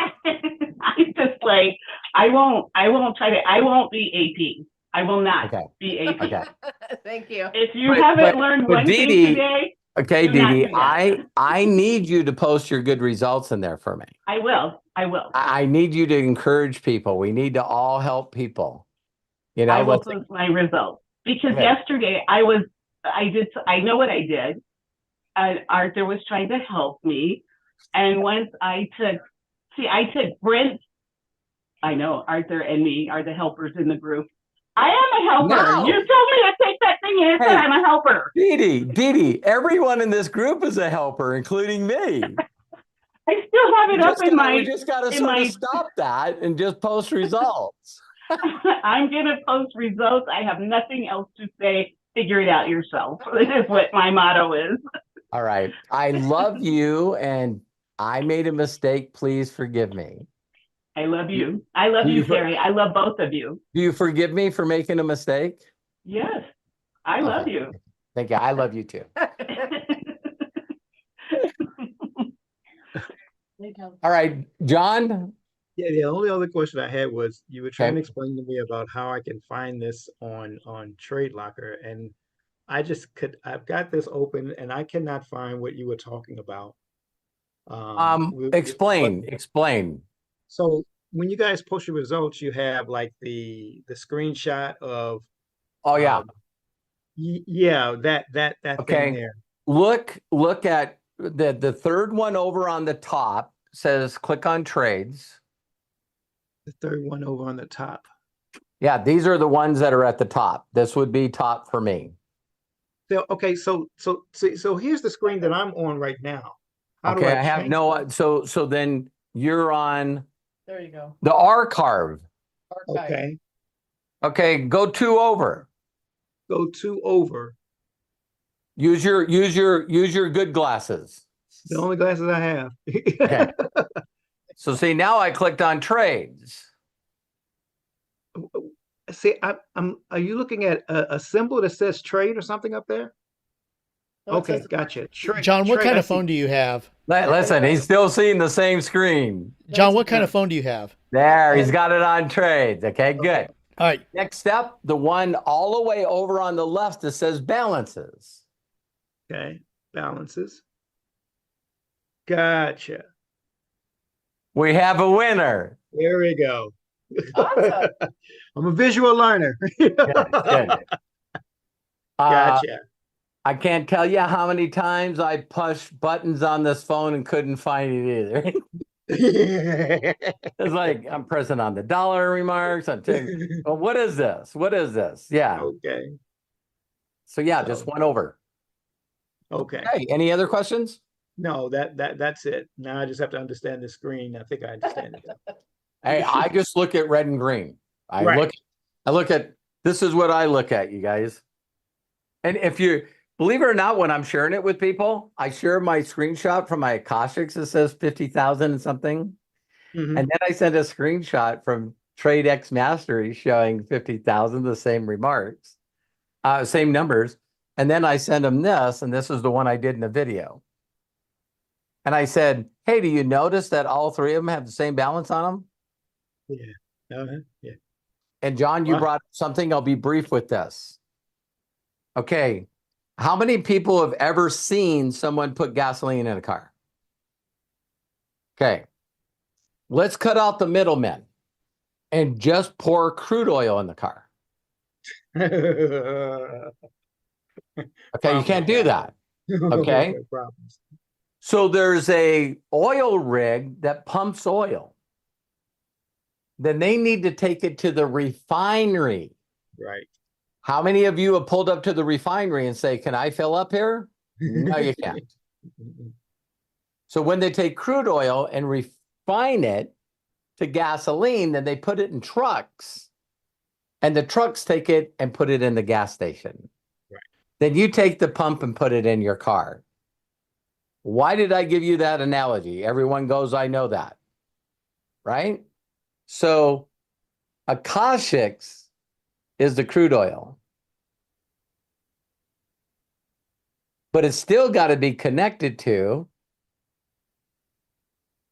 I'm just like, I won't be AP. I will not be AP. Okay. Thank you. If you haven't learned one thing today, okay, Dee Dee, I need you to post your good results in there for me. I will. I need you to encourage people. We need to all help people. You know, I will post my results because yesterday I know what I did. Arthur was trying to help me, and once I took Brent. I know Arthur and me are the helpers in the group. I am a helper. No. You told me to take that thing and it said Hey. I'm a helper. Dee Dee, everyone in this group is a helper, including me. I still have it up in my. We just got to in sort my- of stop that and just post results. I'm gonna post results. I have nothing else to say. Figure it out yourself. This is what my motto is. All right. I love you, and I made a mistake. Please forgive me. I love you. I love you, Terry. I love both of you. Do you forgive me for making a mistake? Yes, I love Okay. you. Thank you. I love you too. All right, John. Yeah, the only other question I had was you were trying to explain to me about how I can find this on Trade Locker, and I've got this open and I cannot find what you were talking about. Explain. So when you guys post your results, you have like the screenshot of Yeah. Yeah, that thing there. Look at the third one over on the top says click on trades. The third one over on the top. Yeah, these are the ones that are at the top. This would be top for me. So okay, so here's the screen that I'm on right now. How do Okay, I I have change no so then you're on There you go. the archive. Archive. Okay, Go two over. go two over. Use your good glasses. The only glasses I have. Okay. So see, now I clicked on trades. See, are you looking at a symbol that says trade or something up there? No, it Okay, says- gotcha. John, what Trade, kind I of see. phone do you have? Listen, he's still seeing the same screen. John, what kind of phone do you have? There, he's got it on trades. Okay, good. All right. Next step, the one all the way over on the left that says balances. Okay, balances. Gotcha. We have a winner. There we go. Awesome. I'm a visual learner. Good. Gotcha. I can't tell you how many times I pushed buttons on this phone and couldn't find it either. It's like I'm pressing on the dollar remarks. I'm saying, well, what is this? What is this? Yeah. Okay. So yeah, just one over. Okay. Hey, any other questions? No, that's it. Now I just have to understand the screen. I think I understand it. Hey, I just look at red and green. I Right. look at this is what I look at, you guys. And if you believe it or not, when I'm sharing it with people, I share my screenshot from my Akashics that says 50,000 and something. Mhm. And then I send a screenshot from TradeX Mastery showing 50,000, the same remarks, same numbers. And then I send them this, and this is the one I did in the video. And I said, hey, do you notice that all three of them have the same balance on them? Yeah. Yeah. And John, you Wow. brought up something. I'll be brief with this. Okay. How many people have ever seen someone put gasoline in a car? Okay. Let's cut out the middlemen and just pour crude oil in the car. Okay. You can't do that. Okay. Problems. So there's a oil rig that pumps oil. Then they need to take it to the refinery. Right. How many of you have pulled up to the refinery and say, can I fill up here? No, you can't. So when they take crude oil and refine it to gasoline, then they put it in trucks. And the trucks take it and put it in the gas station. Right. Then you take the pump and put it in your car. Why did I give you that analogy? Everyone goes, I know that. Right? So Akashics is the crude oil. But it's still got to be connected to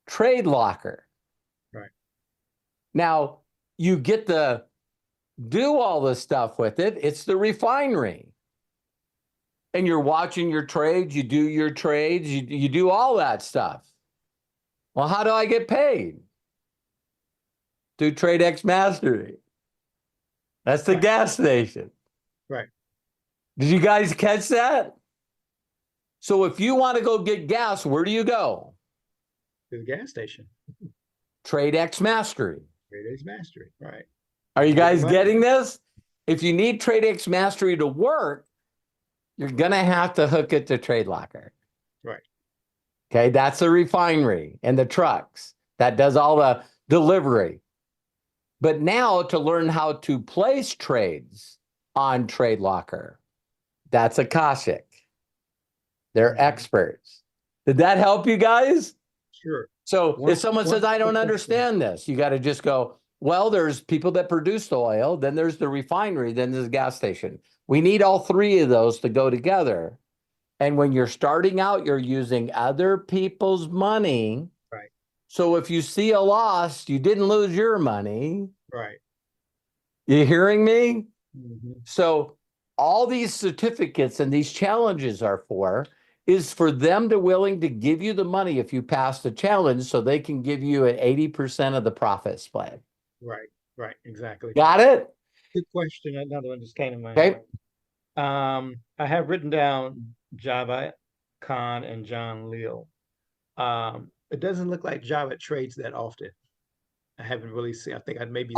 Trade Locker. Right. Now, you get to do all this stuff with it. It's the refinery. And you're watching your trades, you do your trades, you do all that stuff. Well, how do I get paid? Through TradeX Mastery. That's the gas station. Right. Did you guys catch that? So if you want to go get gas, where do you go? To the gas station. TradeX Mastery. TradeX Mastery. Right. Are you guys Right. getting this? if you need TradeX Mastery to work, you're going to have to hook it to TradeLocker. Right. Okay, that's the refinery and the trucks. That does all the delivery. But now to learn how to place trades on TradeLocker, that's Akashic. They're experts. Did that help you guys? Sure. So if someone says, I don't understand this, you got to just go, well, there's people that produce the oil, then there's the refinery, then there's the gas station. We need all three of those to go together. And when you're starting out, you're using other people's money. Right. So if you see a loss, you didn't lose your money. Right. You hearing me? Mm-hmm. So all these certificates and these challenges are is for them to willing to give you the money if you pass the challenge so they can give you an 80% of the profit split. Right. Right. Exactly. Got it? Good question. Another one just came to mind. Okay. I have written down Java Khan and John Leal. It doesn't look like Java trades that often. I haven't really seen. I think I'd maybe.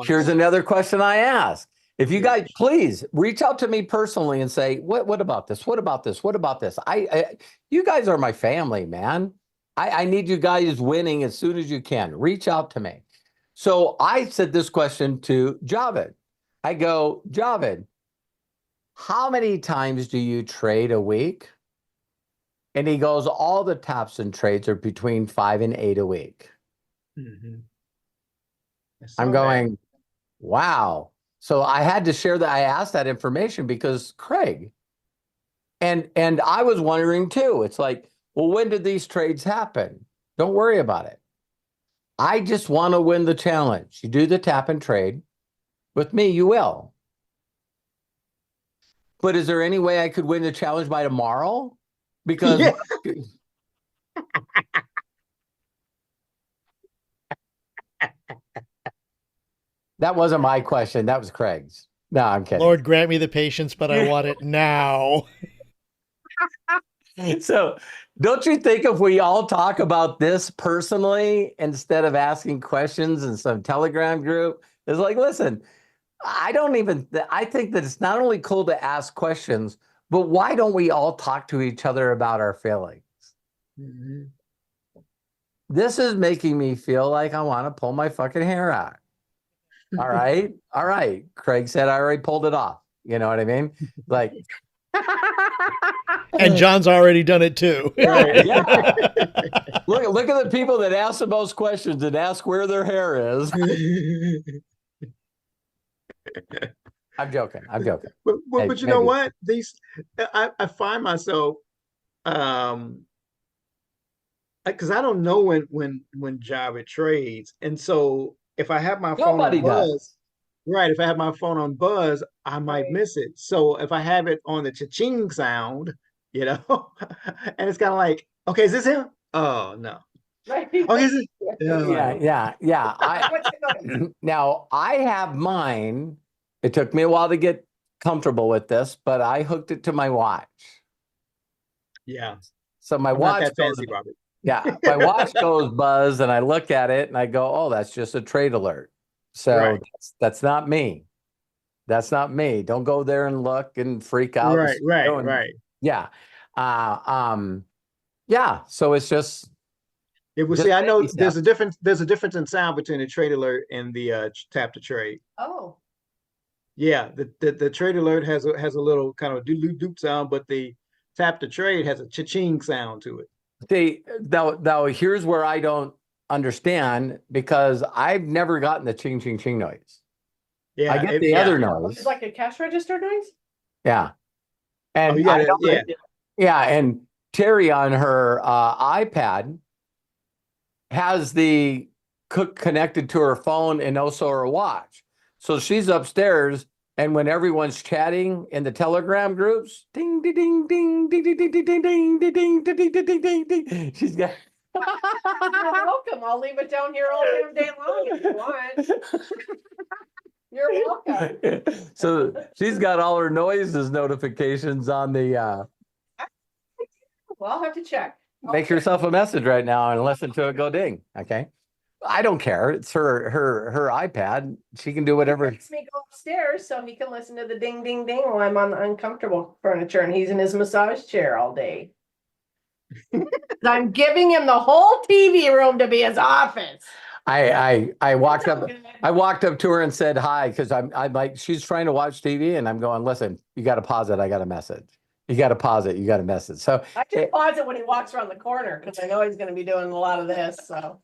Here's another question I asked. If you guys please reach out to me personally and say, what about this? What about this? What about this? You guys are my family, man. I need you guys winning as soon as you can. Reach out to me. So I said this question to Javed. I go, Javed, how many times do you trade a week? And he goes, all the taps and trades are between 5 and 8 a week. Mm-hmm. I'm going, wow. So I had to share that. I asked that information because Craig, and I was wondering too. It's like, well, when did these trades happen? Don't worry about it. I just want to win the challenge. You do the tap and trade with me, you will. But is there any way I could win the challenge by tomorrow? Because that wasn't my question. That was Craig's. No, I'm kidding. Lord, grant me the patience, but I want it now. So don't you think if we all talk about this personally instead of asking questions in some Telegram group, it's like, listen, I think that it's not only cool to ask questions, but why don't we all talk to each other about our feelings? Mm-hmm. This is making me feel like I want to pull my fucking hair out. All right. All right. Craig said I already pulled it off. You know what I mean? Like, and John's already done it too. Right, yeah. Look at the people that ask the most questions and ask where their hair is. I'm joking. But you know what? I find myself, because I don't know when Java trades, and so if I have my phone on buzz, right? If I have my phone on buzz, I might miss it. So if I have it on the cha-ching sound, and it's kind of like, okay, is this him? Oh no. Right. Okay, is it? Yeah. Now I have mine. It took me a while to get comfortable with this, but I hooked it to my watch. Yeah. So my watch not that fancy, Robert. Yeah, my watch goes buzz, and I look at it, and I go, "Oh, that's just a trade alert." So that's not me. That's not me. Don't go there and look and freak out. Right. Yeah. Yeah. So it's just. I know there's a difference. There's a difference in sound between a trade alert and the tap to trade. Oh. Yeah, the trade alert has a little kind of doop sound, but the tap to trade has a cha-ching sound to it. See, now here's where I don't understand, because I've never gotten the ching ching ching noise. Yeah, I get the other noise. It's like a cash register noise. Yeah, and and Terry on her iPad has the cook connected to her phone and also her watch. So she's upstairs, and when everyone's chatting in the Telegram groups, ding ding ding ding ding ding ding ding ding ding ding ding ding ding, she's got. You're welcome. I'll leave it down here all damn day long if you want. You're welcome. So she's got all her noises notifications on the. Well, I'll have to check. Make yourself a message right now and listen to it go ding. Okay. I don't care. It's her iPad. She can do whatever. He makes me go upstairs so he can listen to the ding, ding, ding while I'm on the uncomfortable furniture and he's in his massage chair all day. I'm giving him the whole TV room to be his office. I walked up to her and said hi because I'm like, she's trying to watch TV and I'm going, listen, you got to pause it. I got a message. You got to pause it. You got a message. So I just pause it when he walks around the corner because I know he's going to be doing a lot of this. So.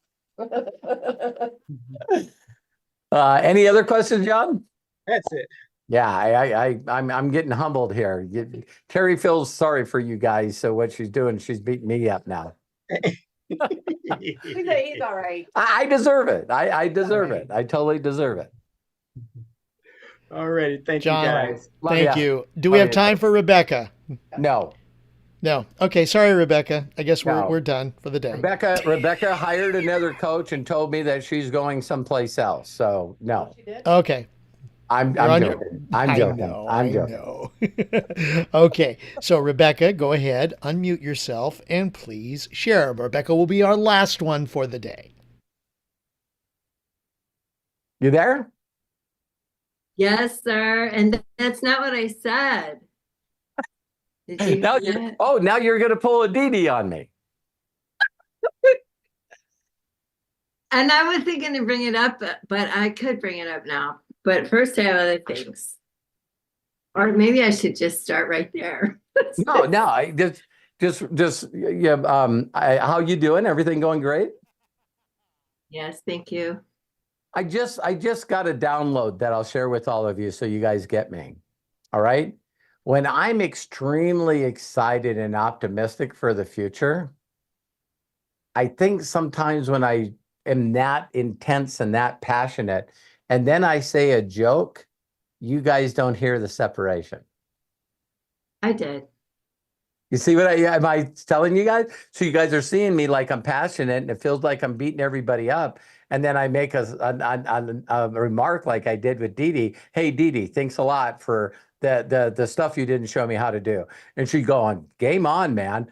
Any other questions, John? That's it. Yeah, I'm getting humbled here. Terry feels sorry for you guys. So what she's doing, she's beating me up now. He's all right. I deserve it. I deserve it. I totally deserve it. All righty. Thank John, you guys. Thank you. Do we have time for Rebecca? No. No. Okay. Sorry, Rebecca. I guess No. we're done for the day. Rebecca hired another coach and told me that she's going someplace else. So no. She did? Okay. I'm joking. I'm joking. I'm joking. know. Okay. So Rebecca, go ahead, unmute yourself, and please share. Rebecca will be our last one for the day. You there? Yes, sir. And that's not what I said. Did you Now now you're gonna pull a Dee on me. And I was thinking to bring it up, but I could bring it up now. But first I have other things. Or maybe I should just start right there. No, I just yeah. How you doing? Everything going great? Yes, thank you. I just got a download that I'll share with all of you so you guys get me. All right. When I'm extremely excited and optimistic for the future, I think sometimes when I am that intense and that passionate, and then I say a joke, you guys don't hear the separation. I did. You see what am I telling you guys? So you guys are seeing me like I'm passionate and it feels like I'm beating everybody up. And then I make a remark like I did with Dee Dee. Hey, Dee Dee, thanks a lot for the stuff you didn't show me how to do. And she going, game on, man.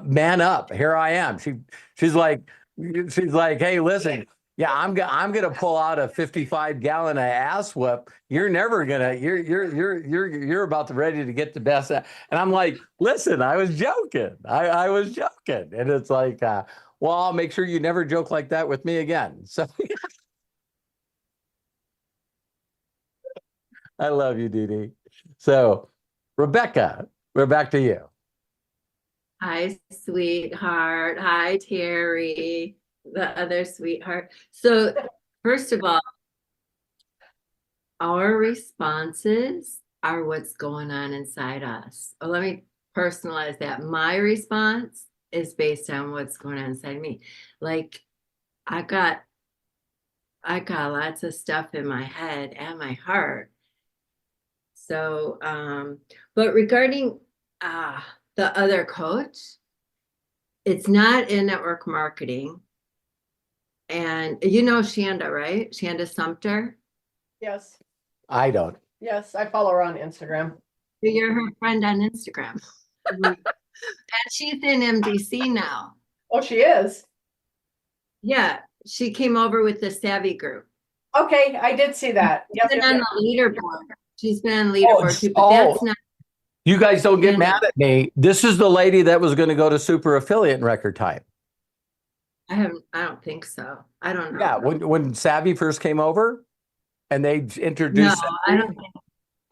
Man up. Here I am. She's like, hey, listen. Yeah, I'm gonna pull out a 55-gallon of ass whoop. You're never gonna. You're about to ready to get the best. And I'm like, listen, I was joking. I was joking, and it's like, well, I'll make sure you never joke like that with me again. So, I love you, Dee Dee. So, Rebecca, we're back to you. Hi, sweetheart. Hi, Terry, the other sweetheart. So, first of all, our responses are what's going on inside us. Oh, let me personalize that. My response is based on what's going on inside me. Like, I got lots of stuff in my head and my heart. So, but regarding the other coach, it's not in network marketing. And you know Shanda, right? Shanda Sumter. Yes. I don't. Yes, I follow her on Instagram. You're her friend on Instagram. And she's in MDC now. Oh, she is? Yeah, she came over with the Savvy group. Okay, I did see that. She's been on the leaderboard. She's been on leaderboard too, but that's not. You guys don't get mad at me. This is the lady that was going to go to super affiliate in record time. I don't think so. I don't know. Yeah, when Savvy first came over and they introduced I don't think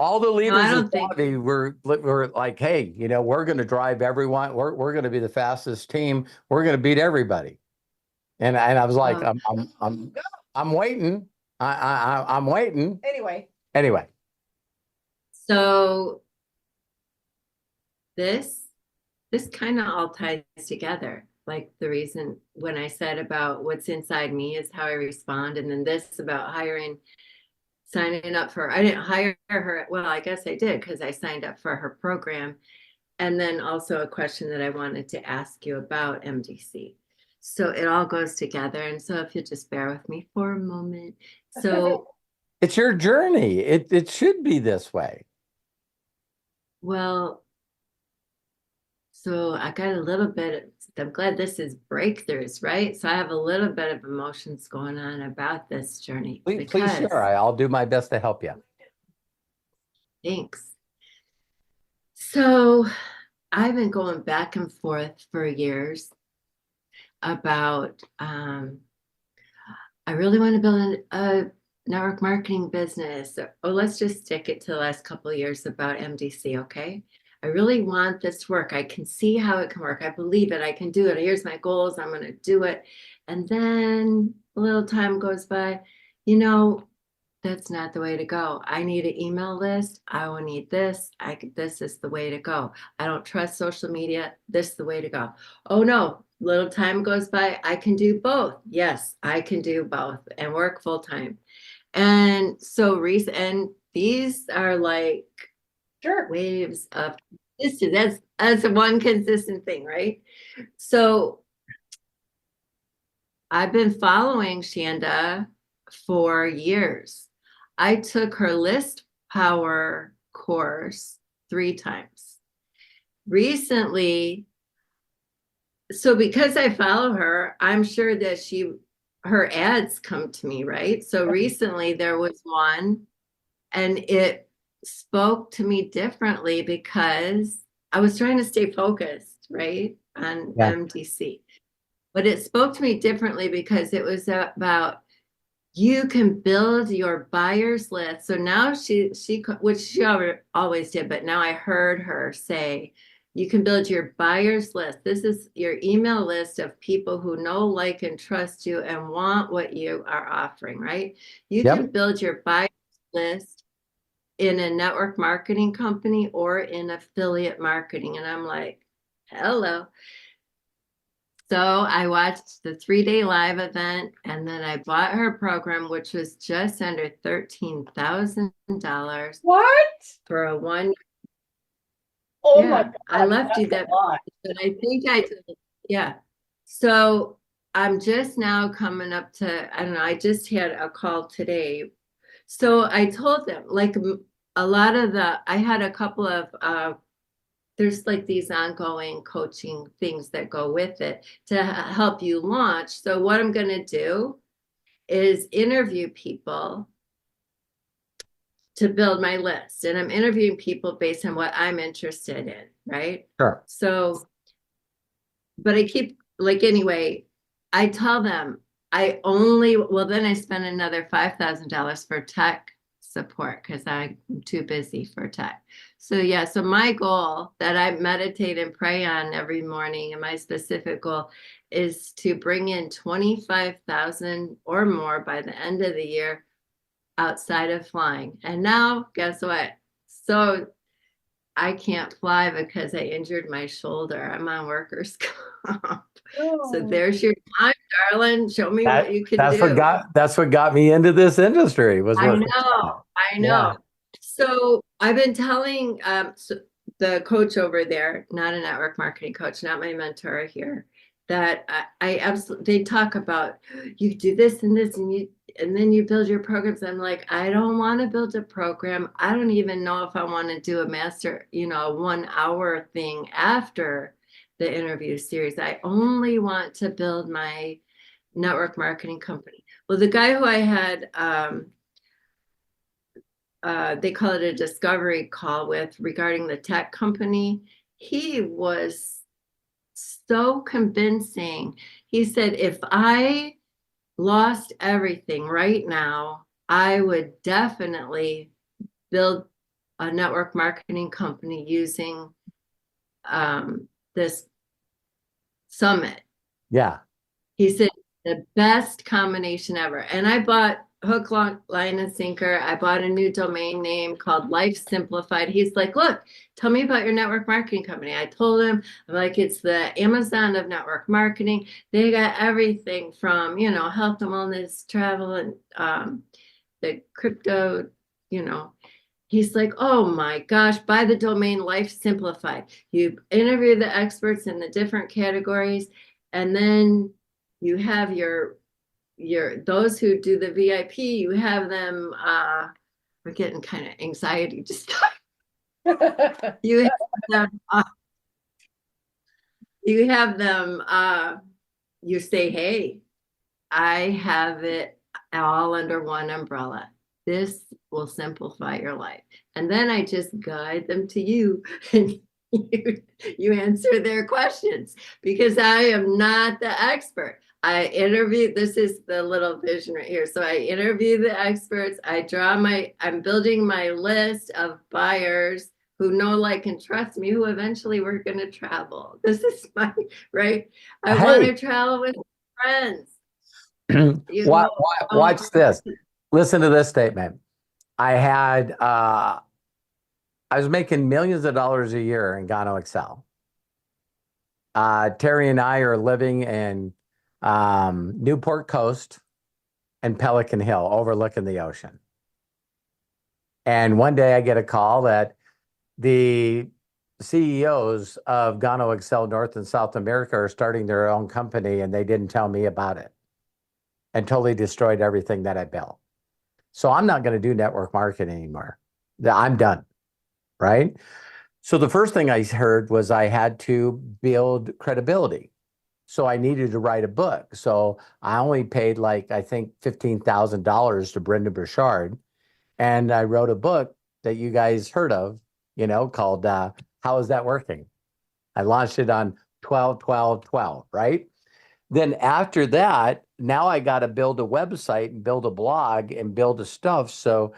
all the leaders I of don't Savvy were like, hey, we're going to drive everyone. We're going to be the fastest team. We're going to beat everybody. And I was like, I'm waiting. I'm waiting. Anyway. So this kind of all ties together. Like the reason when I said about what's inside me is how I respond. And then this about signing up for, I didn't hire her. Well, I guess I did because I signed up for her program. And then also a question that I wanted to ask you about MDC. So it all goes together. And so if you just bear with me for a moment. So it's your journey. It should be this way. Well, So I got a little bit, I'm glad this is breakthroughs, right? So I have a little bit of emotions going on about this journey Please share. because I'll do my best to help you. thanks. So I've been going back and forth for years about I really want to build a network marketing business. Oh, let's just stick it to the last couple of years about MDC, okay? I really want this to work. I can see how it can work. I believe it. I can do it. Here's my goals. I'm going to do it. And then a little time goes by. You know, that's not the way to go. I need an email list. I will need this. This is the way to go. I don't trust social media. This is the way to go. Oh no, little time goes by. I can do both. Yes, I can do both and work full time. And so and these are like Sure. waves of consistency. That's one consistent thing, right? So I've been following Shanda for years. I took her list power course 3 times. Recently, so because I follow her, I'm sure that her ads come to me, right? So recently there was one and it spoke to me differently because I was trying to stay focused, right, on MDC. But it spoke to me differently because it was about you can build your buyers list. So now which she always did, but now I heard her say, you can build your buyers list. This is your email list of people who know, like, and trust you and want what you are offering, right? You can build your buyers list in a network marketing company or in affiliate marketing. And I'm like, hello. So I watched the 3-day live event and then I bought her program, which was just under $13,000. What? For a 1. Oh yeah, my God. I left you that, but I think yeah. So I'm just now coming up to, I don't know, I just had a call today. So I told them, like, a lot of I had a couple of, there's like these ongoing coaching things that go with it to help you launch. So what I'm going to do is interview people to build my list. And I'm interviewing people based on what I'm interested in, right? Sure. So, but I keep, like, anyway, I tell them then I spend another $5,000 for tech support because I'm too busy for tech. So yeah, so my goal that I meditate and pray on every morning, and my specific goal is to bring in 25,000 or more by the end of the year outside of flying. And now guess what? So I can't fly because I injured my shoulder. I'm on workers' comp. So there's your time, darling. Show me what you can do. That's what got me into this industry. I know. Yeah. So I've been telling the coach over there, not a network marketing coach, not my mentor here, that I absolutely, they talk about you do this and this and then you build your programs. I'm like, I don't want to build a program. I don't even know if I want to do a master, a 1-hour thing after the interview series. I only want to build my network marketing company. Well, the guy who I had, they call it a discovery call with regarding the tech company, he was so convincing. He said, if I lost everything right now, I would definitely build a network marketing company using this summit. Yeah. He said the best combination ever. And I bought hook, line, and sinker. I bought a new domain name called Life Simplified. He's like, look, tell me about your network marketing company. I told him, I'm like, it's the Amazon of network marketing. They got everything from, health and wellness, travel, and the crypto, He's like, oh my gosh, buy the domain Life Simplified. You interview the experts in the different categories, and then you have your those who do the VIP, you have them, we're getting kind of anxiety just you have them You have them, you say, hey, I have it all under one umbrella. This will simplify your life. And then I just guide them to you and you answer their questions because I am not the expert. I interview, this is the little vision right here. So I interview the experts. I'm building my list of buyers who know, like, and trust me, who eventually we're going to travel. This is my, right? I want to travel with friends. Watch this. Listen to this statement. I was making millions of dollars a year in Gano Excel. Terry and I are living in Newport Coast and Pelican Hill, overlooking the ocean. And one day I get a call that the CEOs of Gano Excel North and South America are starting their own company, and they didn't tell me about it and totally destroyed everything that I built. So I'm not going to do network marketing anymore. I'm done, right? So the first thing I heard was I had to build credibility. So I needed to write a book. So I only paid, like, I think $15,000 to Brenda Burchard. And I wrote a book that you guys heard of, called How Is That Working? I launched it on 12/12/12, right? Then after that, now I got to build a website and build a blog and build a stuff. So,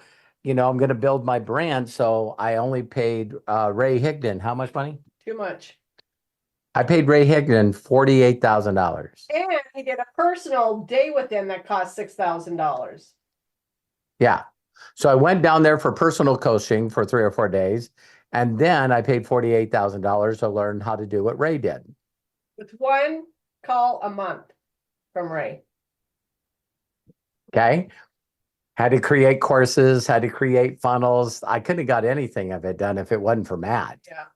I'm going to build my brand. So I only paid Ray Higdon how much money? Too much. I paid Ray Higdon $48,000. And he did a personal day with him that cost $6,000. Yeah. So I went down there for personal coaching for 3 or 4 days. And then I paid $48,000 to learn how to do what Ray did. With one call a month from Ray. Okay. Had to create courses, had to create funnels. I couldn't have got anything of it done if it wasn't for Matt. Yeah.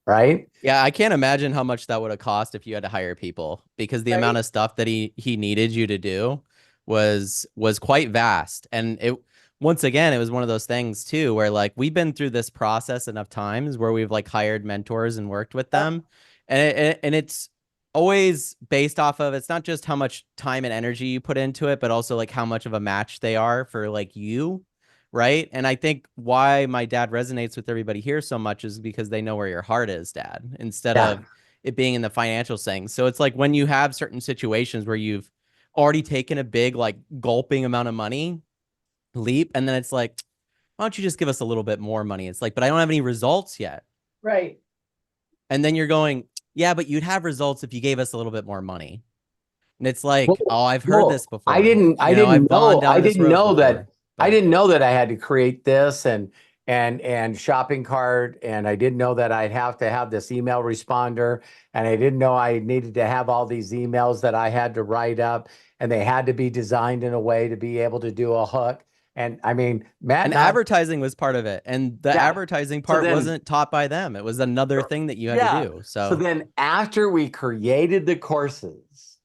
Right? Yeah, I can't imagine how much that would have cost if you had to hire people, because the amount of stuff that he needed you to do was quite vast. And once again, it was one of those things too, where, like, we've been through this process enough times where we've, like, hired mentors and worked with them. And it's always based off of, it's not just how much time and energy you put into it, but also, like, how much of a match they are for, like, you. Right. And I think why my dad resonates with everybody here so much is because they know where your heart is, Dad, instead of it being in the financial things. So it's like when you have certain situations where you've already taken a big, like, gulping amount of money leap, and then it's like, why don't you just give us a little bit more money? It's like, but I don't have any results yet. Right. And then you're going, yeah, but you'd have results if you gave us a little bit more money. And it's like, I've heard this before. I didn't know that I had to create this and shopping cart, and I didn't know that I'd have to have this email responder, and I didn't know I needed to have all these emails that I had to write up, and they had to be designed in a way to be able to do a hook. And I mean, Matt and advertising was part of it, and the advertising part wasn't taught by them. It was another thing that you had to do. So then after we created the courses,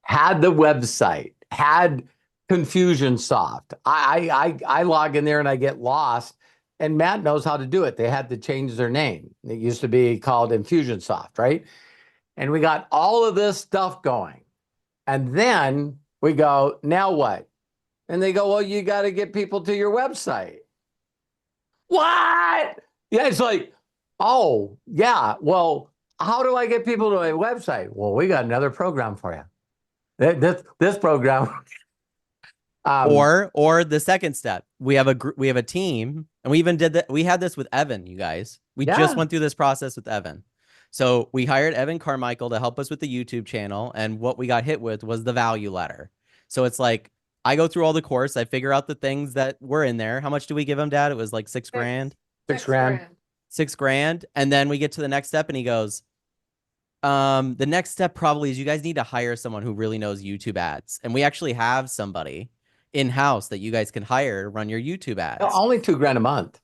had the website, had Confusionsoft, I log in there and I get lost, and Matt knows how to do it. They had to change their name. It used to be called Infusionsoft, right? And we got all of this stuff going. And then we go, now what? And they go, well, you got to get people to your website. What? Yeah, it's like, oh, yeah. Well, how do I get people to my website? Well, we got another program for you. This program. Or the second step, we have a team, and we even did that. We had this with Evan, you guys. We just went through this process with Evan. So we hired Evan Carmichael to help us with the YouTube channel, and what we got hit with was the value ladder. So it's like, I go through all the course, I figure out the things that were in there. How much do we give him, Dad? It was like $6 grand. $6 grand. And then we get to the next step, and he goes, the next step probably is you guys need to hire someone who really knows YouTube ads. And we actually have somebody in-house that you guys can hire to run your YouTube ads. Only $2 grand a month.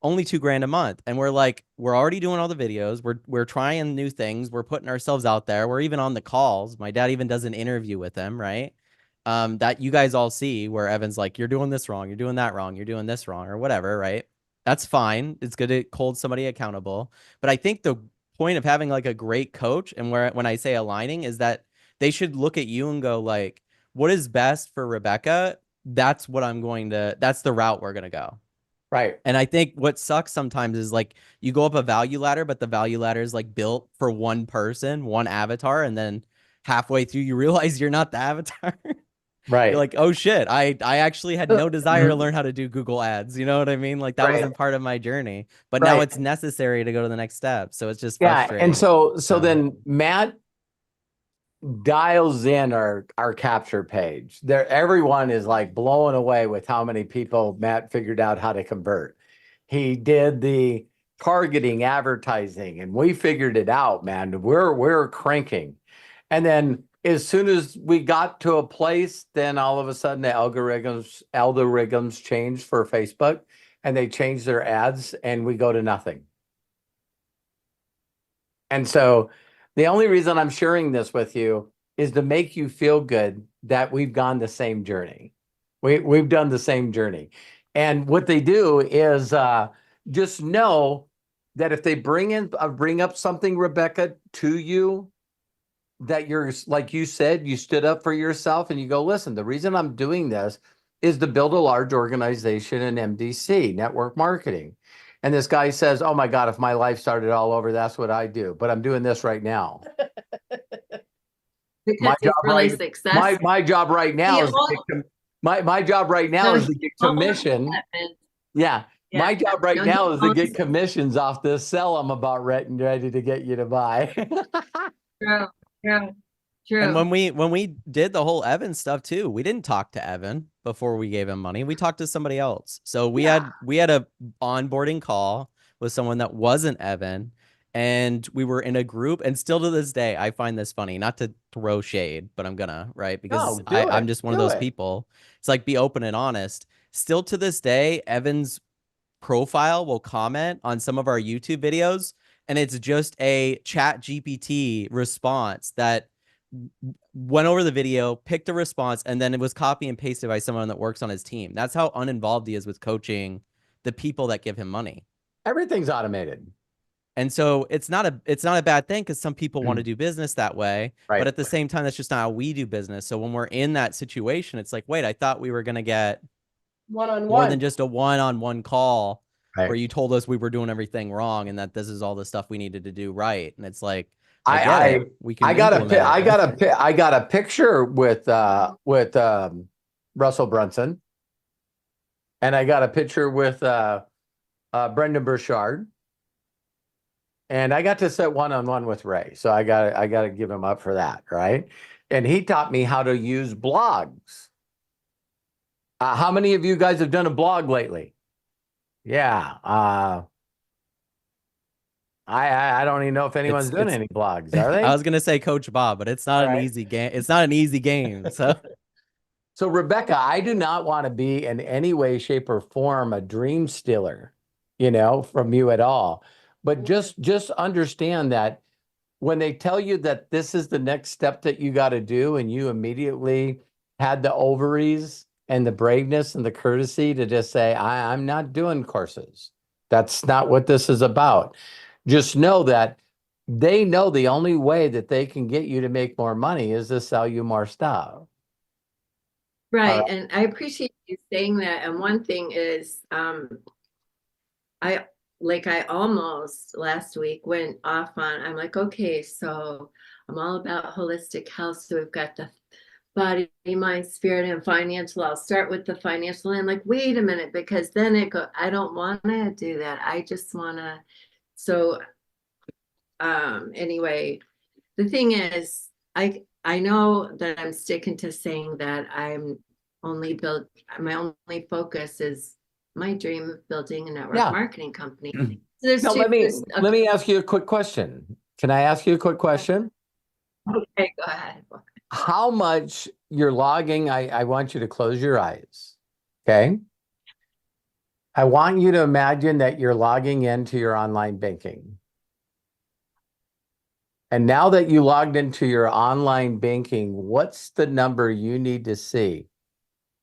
Only $2 grand a month. And we're like, we're already doing all the videos. We're trying new things. We're putting ourselves out there. We're even on the calls. My dad even does an interview with them, right? That you guys all see, where Evan's like, you're doing this wrong, you're doing that wrong, you're doing this wrong, or whatever, right? That's fine. It's good to hold somebody accountable. But I think the point of having like a great coach, and when I say aligning, is that they should look at you and go like, what is best for Rebecca? That's the route we're gonna go. Right. And I think what sucks sometimes is like you go up a value ladder, but the value ladder is like built for one person, one avatar, and then halfway through you realize you're not the avatar. Right. You're like, oh shit, I actually had no desire to learn how to do Google ads. You know what I mean? Like that Right. wasn't part of my journey, but now Right. it's necessary to go to the next step. So it's just Yeah. frustrating. And so then Matt dials in our capture page. There, everyone is like blown away with how many people Matt figured out how to convert. He did the targeting advertising, and we figured it out, man. We're cranking. And then as soon as we got to a place, then all of a sudden the algorithms changed for Facebook, and they changed their ads, and we go to nothing. And so the only reason I'm sharing this with you is to make you feel good that we've gone the same journey. We've done the same journey. And what they do is just know that if they bring up something, Rebecca, to you, that you're, like you said, you stood up for yourself and you go, listen, the reason I'm doing this is to build a large organization in MDC, network marketing. And this guy says, oh my God, if my life started all over, that's what I do. But I'm doing this right now. Because he's really successful. My job right now is my job right now is to get commission. Yeah. My job right now is to get commissions off this sell I'm about ready to get you to buy. True. True. And when we did the whole Evan stuff too, we didn't talk to Evan before we gave him money. We talked to somebody else. So we had a onboarding call with someone that wasn't Evan, and we were in a group. And still to this day, I find this funny. Not to throw shade, but I'm gonna, right? Because I'm just one of those people. It's like, be open and honest. Still to this day, Evan's profile will comment on some of our YouTube videos, and it's just a chat GPT response that went over the video, picked a response, and then it was copy and pasted by someone that works on his team. That's how uninvolved he is with coaching the people that give him money. Everything's automated. And so it's not a bad thing, because some people want to do business that way. Right. But at the same time, that's just not how we do business. So when we're in that situation, it's like, wait, I thought we were going to get one-on-one more than just a one-on-one call, right, where you told us we were doing everything wrong and that this is all the stuff we needed to do right. And it's like, I got a picture with Russell Brunson, and I got a picture with Brendan Burchard, and I got to sit one-on-one with Ray. So I got to give him up for that, right? And he taught me how to use blogs. How many of you guys have done a blog lately? Yeah. I don't even know if anyone's doing any blogs, are they? I was gonna say Coach Bob, but it's not an easy game. It's not an easy game. So So Rebecca, I do not want to be in any way, shape, or form a dream stealer, from you at all. But just understand that when they tell you that this is the next step that you got to do, and you immediately had the ovaries and the braveness and the courtesy to just say, I'm not doing courses. That's not what this is about. Just know that they know the only way that they can get you to make more money is to sell you more stuff. Right. And I appreciate you saying that. And one thing is, I almost last week went off on, I'm like, okay, so I'm all about holistic health. So we've got the body, mind, spirit, and financial. I'll start with the financial. And I'm like, wait a minute, because then I don't want to do that. I just want to. So anyway, the thing is, I know that I'm sticking to saying that my only focus is my dream of building a network marketing company. So there's let me ask you a quick question. Can I ask you a quick question? Okay, go ahead. How much you're logging, I want you to close your eyes. Okay. I want you to imagine that you're logging into your online banking. And now that you logged into your online banking, what's the number you need to see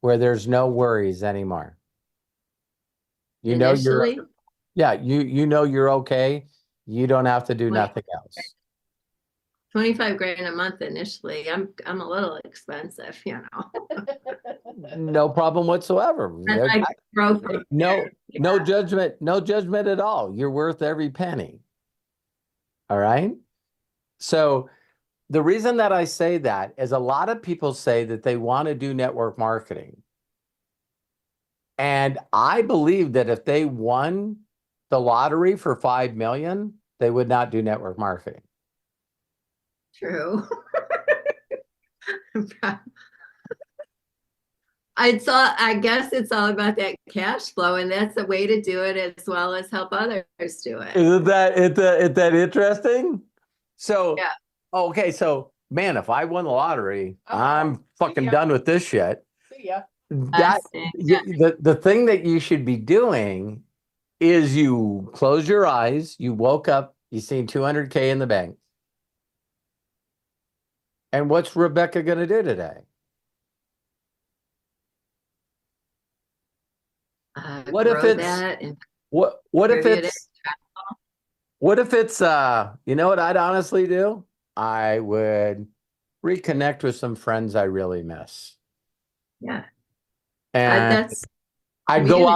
where there's no worries anymore? You know you're okay. You don't have to do Wait. nothing else. 25 grand a month initially. I'm a little expensive, you know. No problem whatsoever. That's like growth. No judgment at all. You're worth every penny. All right. So the reason that I say that is a lot of people say that they want to do network marketing. And I believe that if they won the lottery for 5 million, they would not do network marketing. True. I guess it's all about that cash flow, and that's the way to do it as well as help others do it. Isn't that interesting? So, Yeah. Okay, so man, if I won the lottery, Oh, I'm fucking yeah. done with this shit. See ya. The thing that you should be doing is you close your eyes, you woke up, you seen 200K in the bank. And what's Rebecca going to do today? What if grow it's that and what if distribute it's what if it's you know what I'd honestly do? I would reconnect with some friends I really miss. yeah. And That's I'd go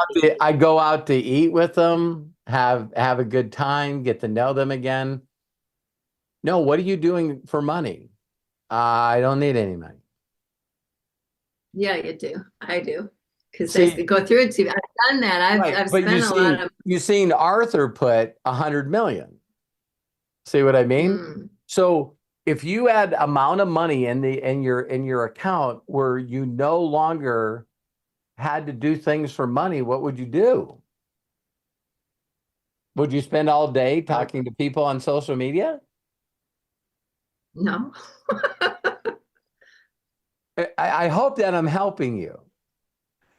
out to eat with them, have a good time, get to know them again. No, what are you doing for money? I don't need any money. yeah, you do. I do. Because See- I go through it too. I've done that. I've Right, but spent a lot of you seen Arthur put 100 million. See what I mean? Mm. So if you had amount of money in your account where you no longer had to do things for money, what would you do? Would you spend all day talking to people on social media? No. I hope that I'm helping you,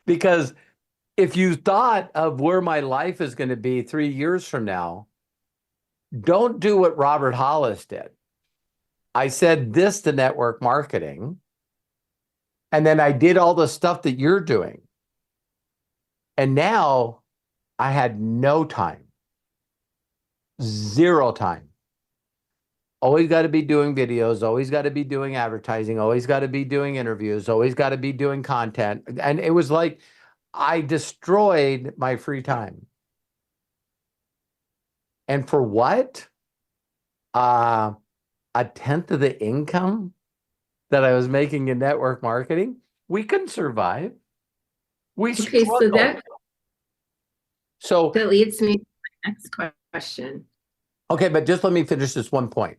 because if you thought of where my life is going to be 3 years from now, don't do what Robert Hollis did. I said this to network marketing, and then I did all the stuff that you're doing. And now I had no time, 0 time. Always got to be doing videos, always got to be doing advertising, always got to be doing interviews, always got to be doing content. And it was like I destroyed my free time. And for what? A tenth of the income that I was making in network marketing, we couldn't survive. We Okay, so struggled. that leads me to my next question. Okay, but just let me finish this one point.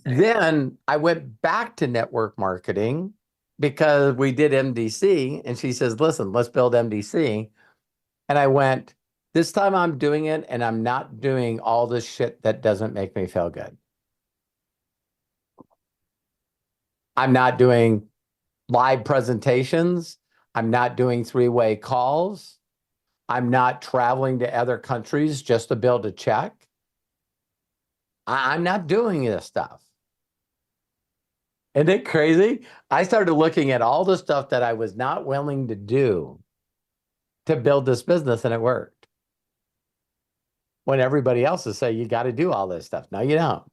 Then I went back to network marketing because we did MDC, and she says, listen, let's build MDC. And I went, this time I'm doing it, and I'm not doing all this shit that doesn't make me feel good. I'm not doing live presentations. I'm not doing 3-way calls. I'm not traveling to other countries just to build a check. I'm not doing this stuff. Isn't it crazy? I started looking at all the stuff that I was not willing to do to build this business, and it worked. When everybody else is saying, you got to do all this stuff. No, you don't.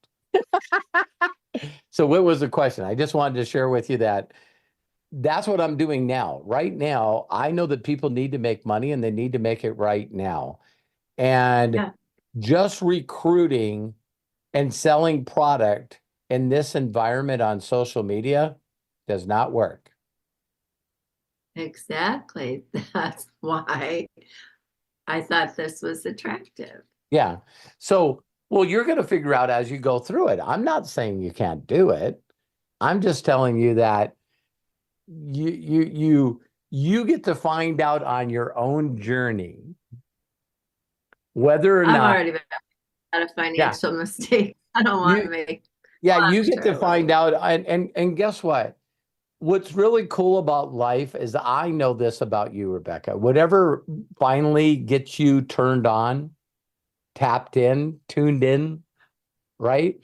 So what was the question? I just wanted to share with you that that's what I'm doing now. Right now, I know that people need to make money, and they need to make it right now. And just recruiting and selling product in this environment on social media does not work. Exactly. That's why I thought this was attractive. Yeah. So, well, you're going to figure out as you go through it. I'm not saying you can't do it. I'm just telling you that you get to find out on your own journey whether or I've not already been at a financial mistake. I don't want to make. Yeah, you get to find out. And guess what? What's really cool about life is I know this about you, Rebecca. Whatever finally gets you turned on, tapped in, tuned in, right?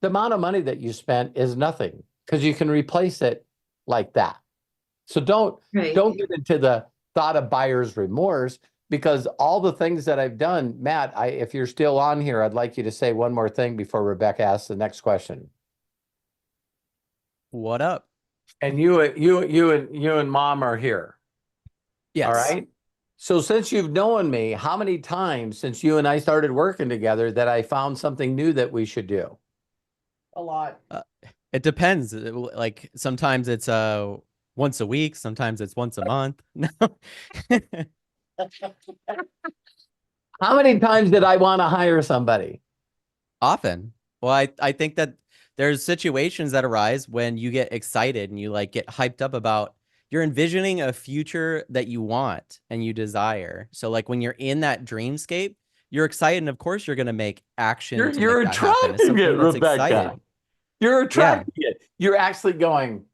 The amount of money that you spent is nothing because you can replace it like that. So don't get into the thought of buyer's remorse. because all the things that I've done, Matt, if you're still on here, I'd like you to say one more thing before Rebecca asks the next question. What up? And you and Mom are here. Yes. All right. So since you've known me, how many times since you and I started working together that I found something new that we should do? A lot. It depends. Like sometimes it's once a week, sometimes it's once a month. No. How many times did I want to hire somebody? Often. Well, I think that there's situations that arise when you get excited and you like get hyped up about you're envisioning a future that you want and you desire. So like when you're in that dreamscape, you're excited, and of course you're going to make action to You're make that happen. It's attracting it, something that's Rebecca. exciting. You're attracting it. You're actually going,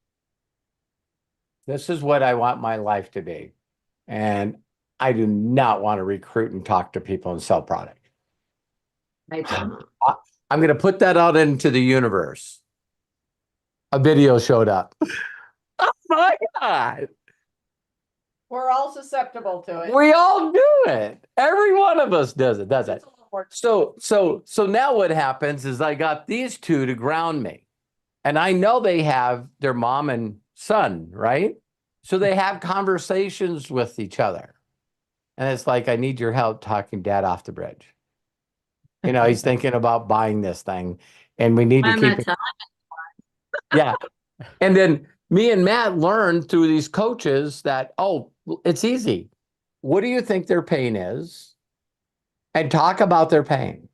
this is what I want my life to be. And I do not want to recruit and talk to people and sell product. I don't. I'm going to put that out into the universe. A video showed up. Oh my God. We're all susceptible to it. We all do it. Every one of us does it, does it? It's a little more- So now what happens is I got these two to ground me. And I know they have their mom and son, right? So they have conversations with each other. And it's like, I need your help talking Dad off the bridge. You know, he's thinking about buying this thing, and we need to I'm keep not it. telling. Yeah. And then me and Matt learned through these coaches that, oh, it's easy. What do you think their pain is? And talk about their pain,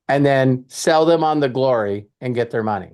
and then sell them on the glory and get their money.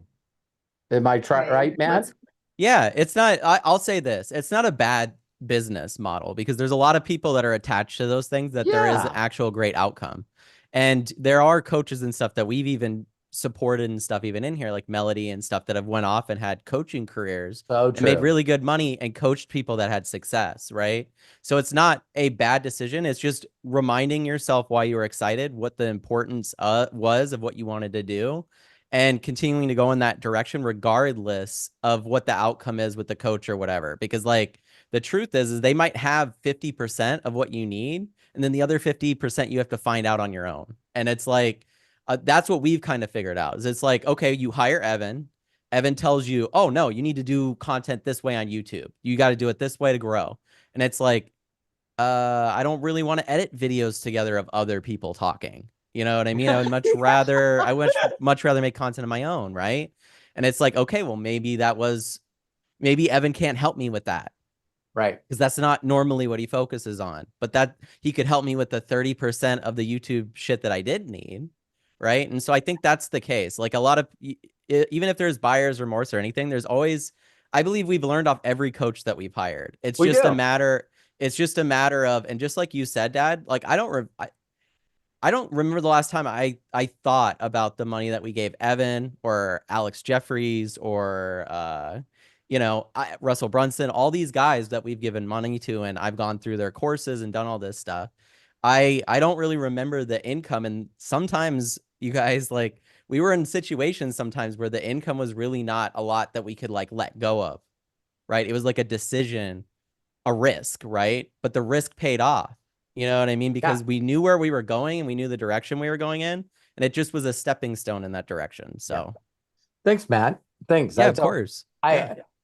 Am I right, Matt? Yeah, it's not, I'll say this, it's not a bad business model because there's a lot of people that are attached to those things that there is an Yeah. actual great outcome. And there are coaches and stuff that we've even supported and stuff even in here, like Melody and stuff that have went off and had coaching careers and made really good money and coached people that had success, right? So it's not a bad decision. It's just reminding yourself why you were excited, what the importance was of what you wanted to do, and continuing to go in that direction regardless of what the outcome is with the coach or whatever. Because like the truth is they might have 50% of what you need, and then the other 50% you have to find out on your own. And it's like, that's what we've kind of figured out is it's like, okay, you hire Evan. Evan tells you, oh no, you need to do content this way on YouTube. You got to do it this way to grow. And it's like, I don't really want to edit videos together of other people talking. You know what I mean? I would much rather make content of my own, right? And it's like, okay, well, maybe Evan can't help me with that. Right. Because that's not normally what he focuses on. But that he could help me with the 30% of the YouTube shit that I did need. Right. And so I think that's the case. Like a lot of, even if there's buyer's remorse or anything, there's always, I believe we've learned off every coach that we've hired. It's just a matter of, and just like you said, Dad, like I don't remember the last time I thought about the money that we gave Evan or Alex Jeffries or, Russell Brunson, all these guys that we've given money to, and I've gone through their courses and done all this stuff. I don't really remember the income. And sometimes you guys, like, we were in situations sometimes where the income was really not a lot that we could like let go of, right? It was like a decision, a risk, right? But the risk paid off. You know what I mean? Because we knew where we were going and we knew the direction we were going in, and it just was a stepping stone in that direction. So thanks, Matt. Thanks. Yeah, of course.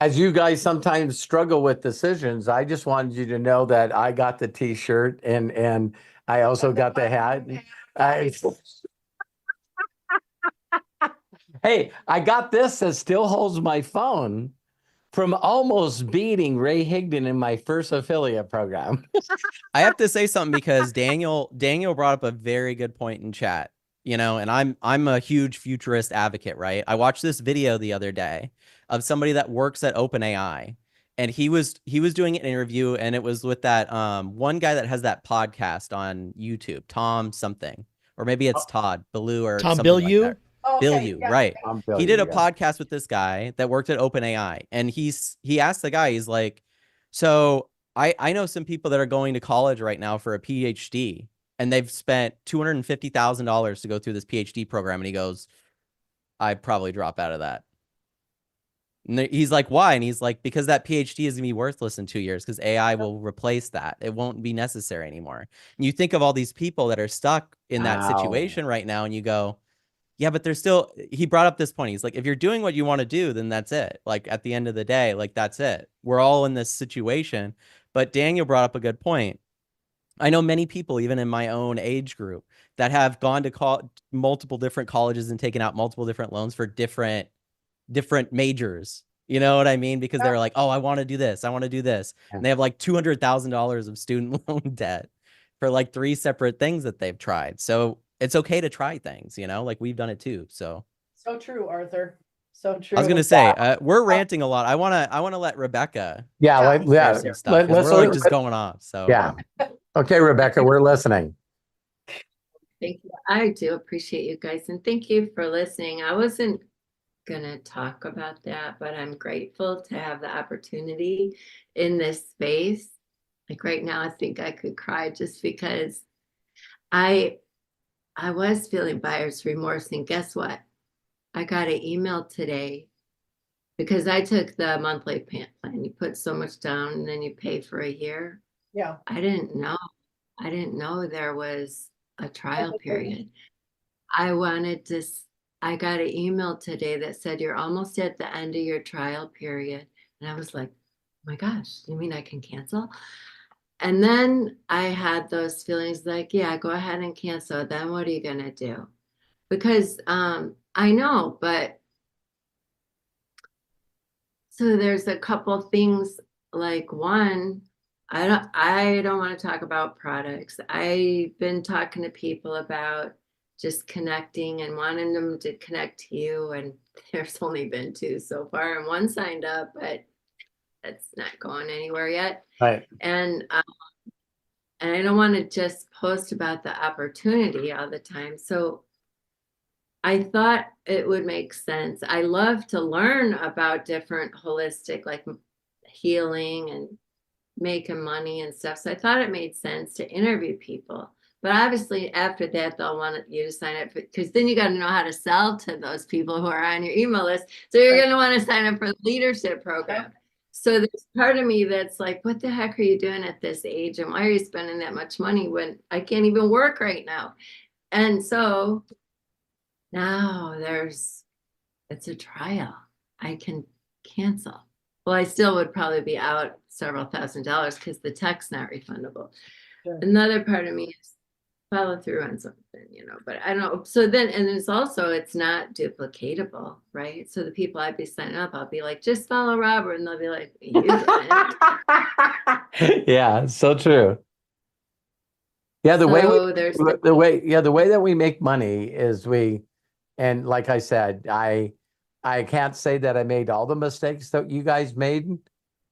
As you guys sometimes struggle with decisions, I just wanted you to know that I got the t-shirt and I also got the hat. Hey, I got this that still holds my phone from almost beating Ray Higdon in my first affiliate program. I have to say something because Daniel brought up a very good point in chat, and I'm a huge futurist advocate, right? I watched this video the other day of somebody that works at OpenAI, and he was doing an interview, and it was with that one guy that has that podcast on YouTube, Tom something, or maybe it's Todd Bellew or Tom something Bilyeu? like that. Bilyeu, right? He did a podcast with this guy that worked at OpenAI, and he asked the guy, he's like, so I know some people that are going to college right now for a PhD, and they've spent $250,000 to go through this PhD program, and he goes, I'd probably drop out of that. And he's like, why? And he's like, because that PhD is gonna be worthless in 2 years because AI will replace that. It won't be necessary anymore. And you think of all these people that are stuck in that Wow. situation right now, and you go, yeah, but there's still, he brought up this point. He's like, if you're doing what you want to do, then that's it. Like at the end of the day, like that's it. We're all in this situation. But Daniel brought up a good point. I know many people, even in my own age group, that have gone to multiple different colleges and taken out multiple different loans for different majors. You know what I mean? Because they're like, oh, I want to do this. I want to do this. Yeah. And they have like $200,000 of student loan debt for like 3 separate things that they've tried. So it's okay to try things, you know, like we've done it too. So true, Arthur. So true. I was going to say, we're ranting a lot. I want to let Rebecca Yeah. share some stuff because we're like just going off. So yeah. Okay, Rebecca, we're listening. Thank you. I do appreciate you guys, and thank you for listening. I wasn't gonna talk about that, but I'm grateful to have the opportunity in this space. Like right now, I think I could cry just because I was feeling buyer's remorse, and guess what? I got an email today because I took the monthly plan. You put so much down and then you pay for a year. Yeah. I didn't know there was a trial period. I got an email today that said you're almost at the end of your trial period. And I was like, oh my gosh, you mean I can cancel? And then I had those feelings like, yeah, go ahead and cancel. Then what are you going to do? Because I know, but so there's a couple things. Like one, I don't want to talk about products. I've been talking to people about just connecting and wanting them to connect to you. And there's only been 2 so far, and 1 signed up, but that's not going anywhere yet. Right. And I don't want to just post about the opportunity all the time. So I thought it would make sense. I love to learn about different holistic, like healing and making money and stuff. So I thought it made sense to interview people. But obviously after that, they'll want you to sign up because then you got to know how to sell to those people who are on your email list. So you're going to want to sign up for the leadership program. So there's part of me that's like, what the heck are you doing at this age? And why are you spending that much money when I can't even work right now? And so now it's a trial. I can cancel. Well, I still would probably be out several $1,000s because the tech's not refundable. Sure. Another part of me is follow through on something, but I don't know. So then, and it's not duplicatable, right? So the people I'd be signing up, I'll be like, just follow Robert. And they'll be like, you didn't. Yeah, so true. Yeah, the way that we make money is and like I said, I can't say that I made all the mistakes that you guys made,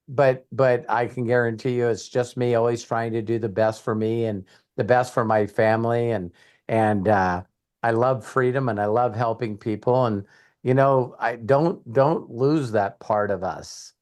but I can guarantee you it's just me always trying to do the best for me and the best for my family. And I love freedom and I love helping people. And, I don't lose that part of us.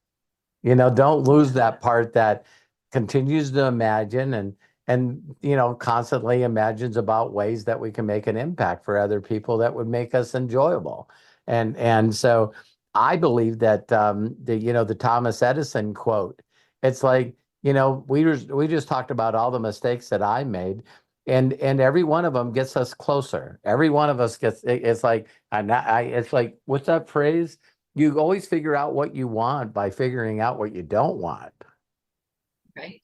Don't lose that part that continues to imagine and constantly imagines about ways that we can make an impact for other people that would make us enjoyable. And so I believe that the Thomas Edison quote, it's like, we just talked about all the mistakes that I made, and every one of them gets us closer. Every one of us it's like, it's like, what's that phrase? You always figure out what you want by figuring out what you don't want. Right.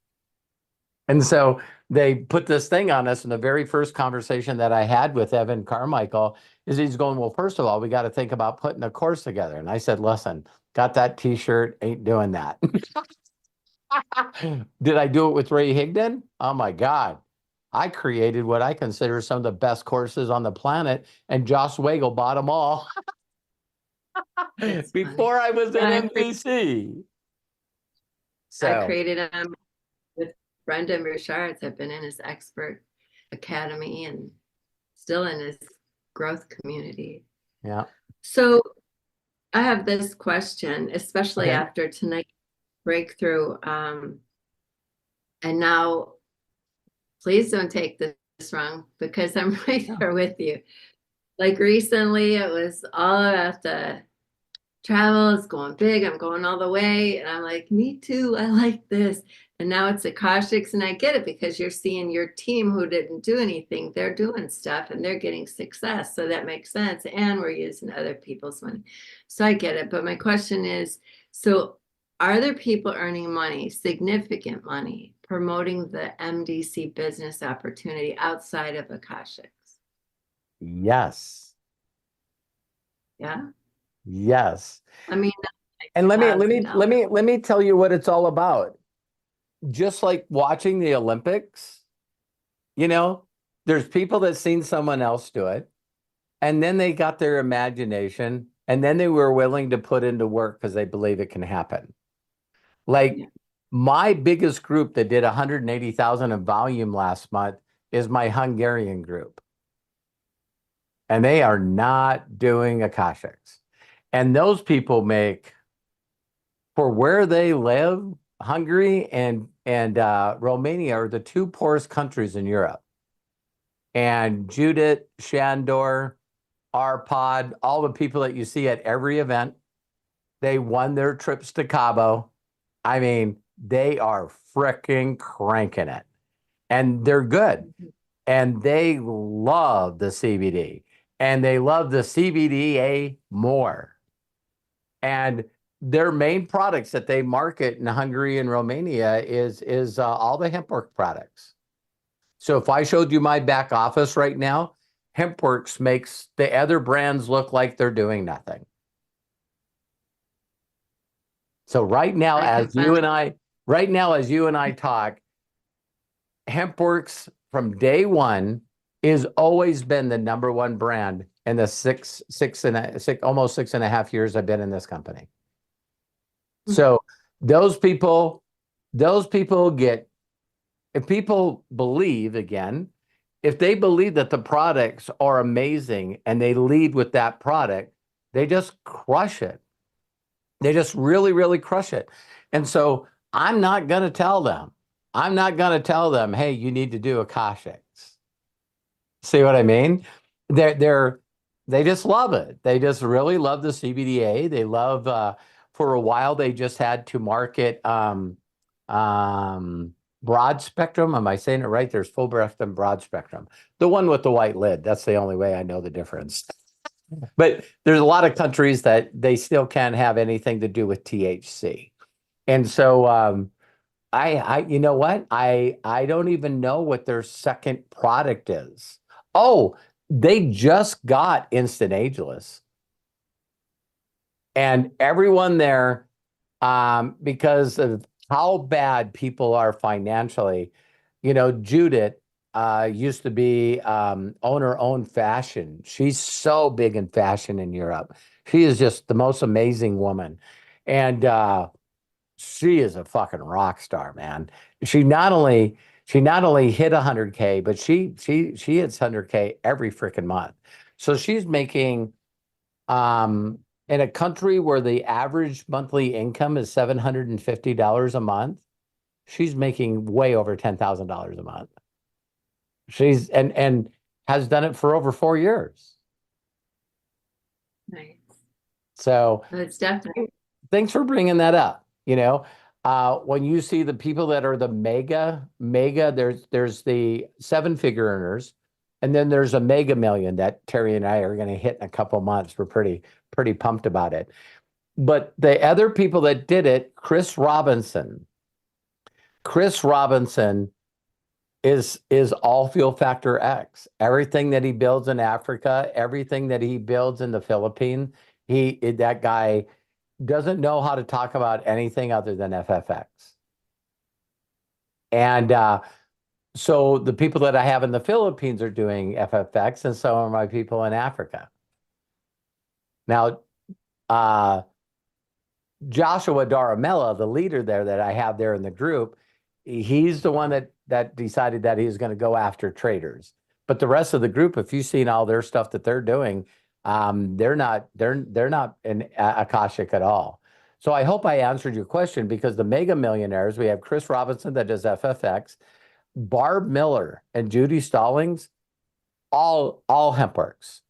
And so they put this thing on us in the very first conversation that I had with Evan Carmichael is he's going, well, first of all, we got to think about putting a course together. And I said, listen, got that t-shirt, ain't doing that. Did I do it with Ray Higdon? Oh my God. I created what I consider some of the best courses on the planet, and Josh Wagle bought them all before I was at NBC. I created them with Brendan Richards. I've been in his expert academy and still in his growth community. Yeah. So I have this question, especially after tonight's breakthrough. And now, please don't take this wrong because I'm right there with you. Like recently, it was all about the travel, it's going big. I'm going all the way. And I'm like, me too. I like this. And now it's Akashics, and I get it because you're seeing your team who didn't do anything. They're doing stuff and they're getting success. So that makes sense. And we're using other people's money. So I get it. But my question is, so are there people earning money, significant money, promoting the MDC business opportunity outside of Akashics? Yes. Yeah. Yes. I mean, And let $2,000. me tell you what it's all about. Just like watching the Olympics, you know, there's people that seen someone else do it, and then they got their imagination, and then they were willing to put into work because they believe it can happen. Like Yeah. my biggest group that did 180,000 in volume last month is my Hungarian group. And they are not doing Akashics. And those people make, for where they live, Hungary and Romania are the two poorest countries in Europe. And Judith, Shandor, Arpad, all the people that you see at every event, they won their trips to Cabo. I mean, they are freaking cranking it. And they're good. And they love the CBD. And they love the CBDA more. And their main products that they market in Hungary and Romania is all the HempWorks products. So if I showed you my back office right now, HempWorks makes the other brands look like they're doing nothing. So right now, as you and I talk, HempWorks from day one is always been the number one brand in the almost 6.5 years I've been in this company. So those people get, if people believe, again, if they believe that the products are amazing and they lead with that product, they just crush it. They just really, really crush it. And so I'm not going to tell them, hey, you need to do Akashics. See what I mean? They just love it. They just really love the CBDA. They love, for a while, they just had to market broad spectrum. Am I saying it right? There's full breadth and broad spectrum. The one with the white lid. That's the only way I know the difference. But there's a lot of countries that they still can't have anything to do with THC. And so you know what? I don't even know what their second product is. Oh, they just got Instant Ageless. And everyone there, because of how bad people are financially, you know, Judith used to be own her own fashion. She's so big in fashion in Europe. She is just the most amazing woman. And she is a fucking rock star, man. She not only hit 100K, but she hits 100K every freaking month. So she's making in a country where the average monthly income is $750 a month, she's making way over $10,000 a month. She's and has done it for over 4 years. Nice. So It's definitely. thanks for bringing that up. You know, when you see the people that are the mega, there's the 7-figure earners, and then there's a mega million that Terry and I are going to hit in a couple months. We're pretty pumped about it. But the other people that did it, Chris Robinson is all Fuel Factor X. Everything that he builds in Africa, everything that he builds in the Philippines, that guy doesn't know how to talk about anything other than FFX. And so the people that I have in the Philippines are doing FFX, and so are my people in Africa. Now, Joshua Daramella, the leader there that I have there in the group, he's the one that decided that he's going to go after traders. But the rest of the group, if you've seen all their stuff that they're doing, they're not in Akashic at all. So I hope I answered your question, because the mega millionaires, we have Chris Robinson that does FFX, Barb Miller and Judy Stallings, all HempWorks.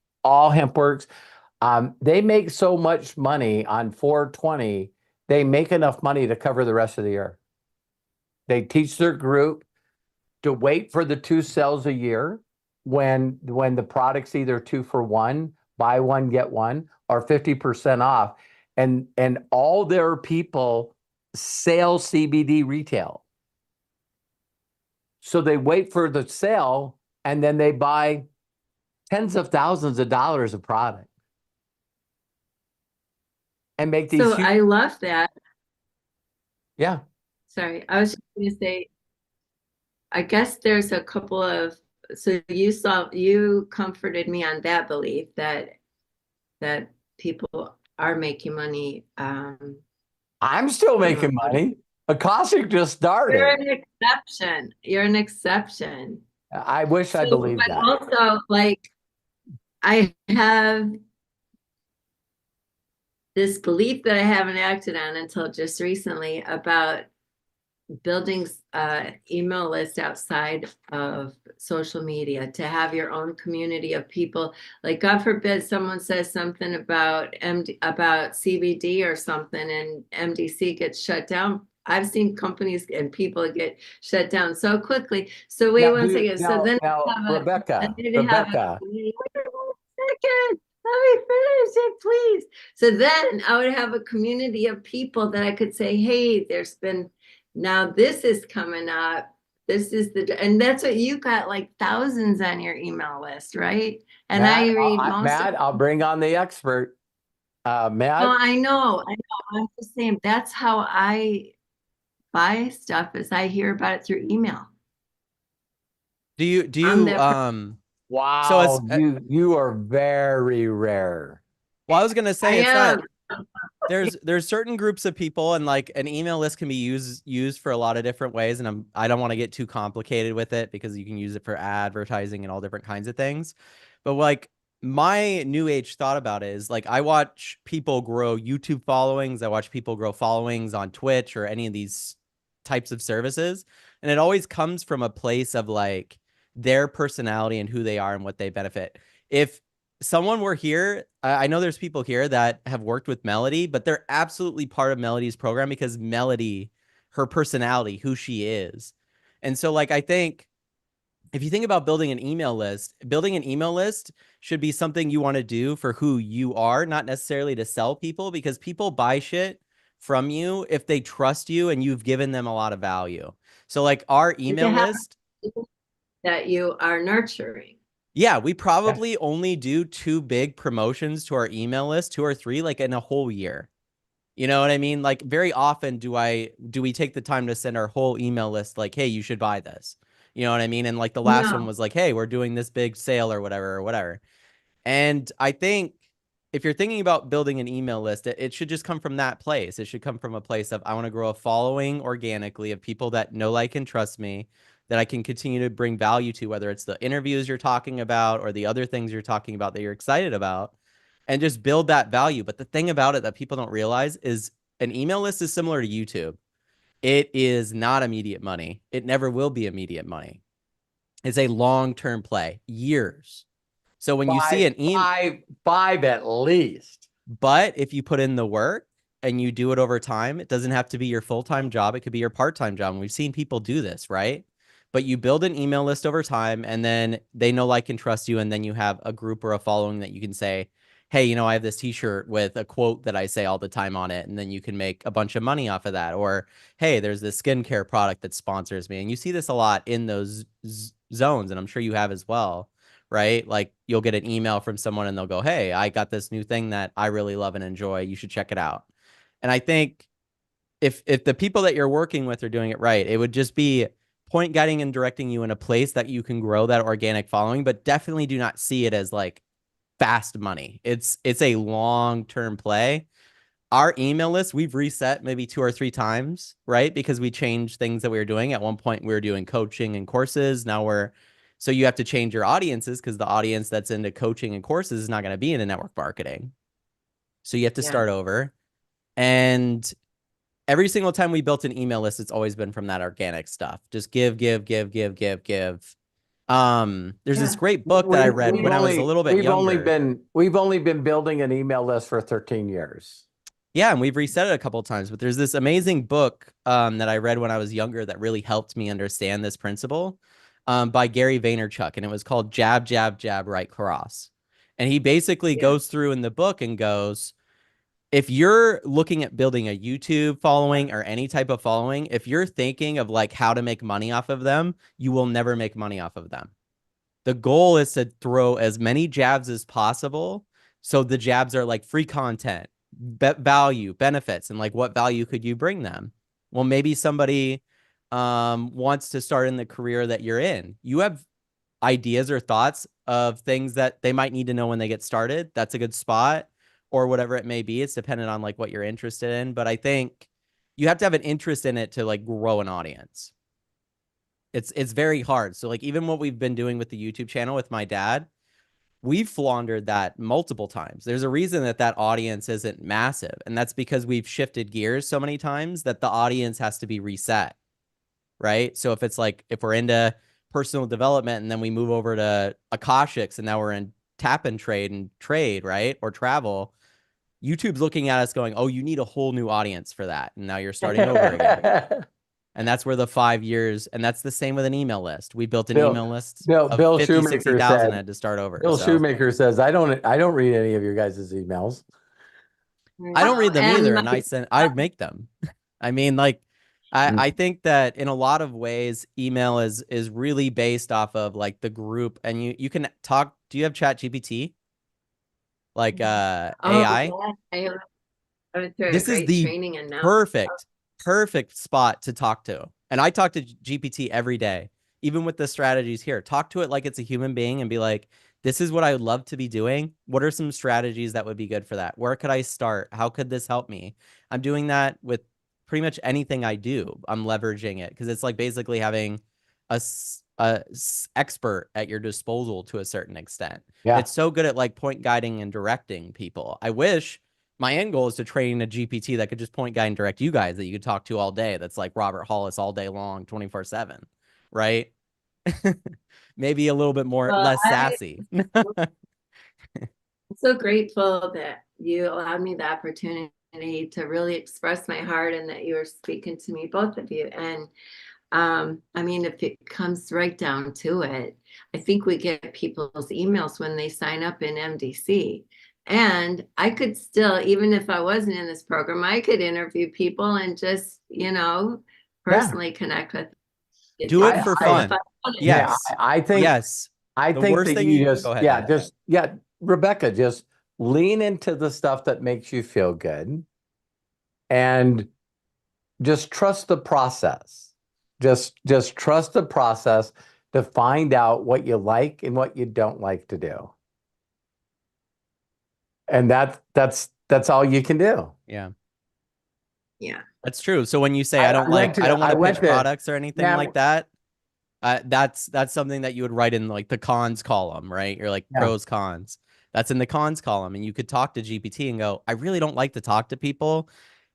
They make so much money on 420, they make enough money to cover the rest of the year. They teach their group to wait for the 2 sales a year when the product's either 2 for 1, buy one, get one, or 50% off. And all their people sell CBD retail. So they wait for the sale and then they buy tens of thousands of dollars of product. And make these So huge, I love that. yeah. Sorry, I was just going to say, I guess there's a couple of, so you comforted me on that belief that people are making money. I'm still making money. Akashic just started. You're an exception. You're an exception. I wish I So, believed but that. also, like, I have this belief that I haven't acted on until just recently about building email list outside of social media, to have your own community of people. Like, God forbid someone says something about CBD or something and MDC gets shut down. I've seen companies and people get shut down so quickly. So wait one second. So then Rebecca, wait one second. Let me finish it, please. So then I would have a community of people that I could say, hey, there's been, now this is coming up. This is and that's what you got, like thousands on your email list, right? And I read most of them. I'll bring on the expert. Matt. No, I know. I'm just saying that's how I buy stuff, is I hear about it through email. Do you Wow, so you are very rare. well, I was gonna say it's am. not. There's certain groups of people, and like an email list can be used for a lot of different ways, and I don't want to get too complicated with it because you can use it for advertising and all different kinds of things. But like my new age thought about it is, like, I watch people grow YouTube followings, I watch people grow followings on Twitch or any of these types of services, and it always comes from a place of like their personality and who they are and what they benefit. If someone were here, I know there's people here that have worked with Melody, but they're absolutely part of Melody's program because Melody, her personality, who she is. And so, like, I think if you think about building an email list should be something you want to do for who you are, not necessarily to sell people, because people buy shit from you if they trust you and you've given them a lot of value. So like our email list that you are nurturing. Yeah, we probably only do 2 big promotions to our email list, 2 or 3, like in a whole year. You know what I mean? Like very often do we take the time to send our whole email list like, hey, you should buy this. You know what I mean? And like the last one was like, hey, we're doing this big sale or whatever. And I think if you're thinking about building an email list, it should just come from that place. It should come from a place of, I want to grow a following organically of people that know, like, and trust me, that I can continue to bring value to, whether it's the interviews you're talking about or the other things you're talking about that you're excited about, and just build that value. But the thing about it that people don't realize is an email list is similar to YouTube. It is not immediate money. It never will be immediate money. It's a long-term play, years. So when you see an email, 5 at least. But if you put in the work and you do it over time, it doesn't have to be your full-time job. It could be your part-time job. And we've seen people do this, right? But you build an email list over time, and then they know, like, and trust you. And then you have a group or a following that you can say, hey, you know, I have this t-shirt with a quote that I say all the time on it. And then you can make a bunch of money off of that. Or, hey, there's this skincare product that sponsors me. And you see this a lot in those zones. And I'm sure you have as well, right? Like you'll get an email from someone and they'll go, hey, I got this new thing that I really love and enjoy. You should check it out. And I think if the people that you're working with are doing it right, it would just be point guiding and directing you in a place that you can grow that organic following, but definitely do not see it as like fast money. It's a long-term play. Our email list, we've reset maybe 2 or 3 times, right? Because we changed things that we were doing. At one point we were doing coaching and courses. Now so you have to change your audiences because the audience that's into coaching and courses is not going to be into network marketing. So you have to start over. And every single time we built an email list, it's always been from that organic stuff. Just give. There's this Yeah. great book that I read when I was a little bit younger. We've only been building an email list for 13 years. Yeah, and we've reset it a couple of times, but there's this amazing book that I read when I was younger that really helped me understand this principle by Gary Vaynerchuk, and it was called Jab, Jab, Jab, Right Cross. And he basically goes through in the book and goes, if you're looking at building a YouTube following or any type of following, if you're thinking of like how to make money off of them, you will never make money off of them. The goal is to throw as many jabs as possible. So the jabs are like free content, value, benefits, and like what value could you bring them? Well, maybe somebody wants to start in the career that you're in. You have ideas or thoughts of things that they might need to know when they get started. That's a good spot, or whatever it may be. It's dependent on like what you're interested in. But I think you have to have an interest in it to like grow an audience. It's very hard. So like even what we've been doing with the YouTube channel with my dad, we've floundered that multiple times. There's a reason that that audience isn't massive. And that's because we've shifted gears so many times that the audience has to be reset. Right. So if it's like, if we're into personal development and then we move over to Akashics and now we're in tap and trade, right? Or travel, YouTube's looking at us going, oh, you need a whole new audience for that. And now you're starting over again. And that's where the 5 years, and that's the same with an email list. We built an email list of Bill 50, Shoemaker 60,000 said, had to start over. Bill So Shoemaker says, I don't read any of your guys' emails. I don't read them And either. my- And I make them. I mean, like, I think that in a lot of ways, email is really based off of like the group, and you can talk. Do you have Chat GPT? Like AI? yeah, I went through a This is great the training and now perfect spot to talk to. And I talk to GPT every day, even with the strategies here. Talk to it like it's a human being and be like, this is what I would love to be doing. What are some strategies that would be good for that? Where could I start? How could this help me? I'm doing that with pretty much anything I do. I'm leveraging it because it's like basically having a expert at your disposal to a certain extent. Yeah. It's so good at like point guiding and directing people. I wish my end goal is to train a GPT that could just point guide and direct you guys that you could talk to all day. That's like Robert Hollis all day long, 24/7, right? Maybe a little bit more Well, less sassy. I'm so grateful that you allowed me the opportunity to really express my heart and that you were speaking to me, both of you. And I mean, if it comes right down to it, I think we get people's emails when they sign up in MDC. And I could still, even if I wasn't in this program, I could interview people and just, personally connect with. Do it for fun. Yes. I think, yes. I The think worst that thing you you- just, go ahead. Rebecca, just lean into the stuff that makes you feel good and just trust the process. Just trust the process to find out what you like and what you don't like to do. And that's all you can do. Yeah. Yeah. That's true. So when you say I I don't went want to to- pitch products or anything Now- like that, that's something that you would write in like the cons column, right? You're like Yeah. pros, cons. That's in the cons column. And you could talk to GPT and go, I really don't like to talk to people.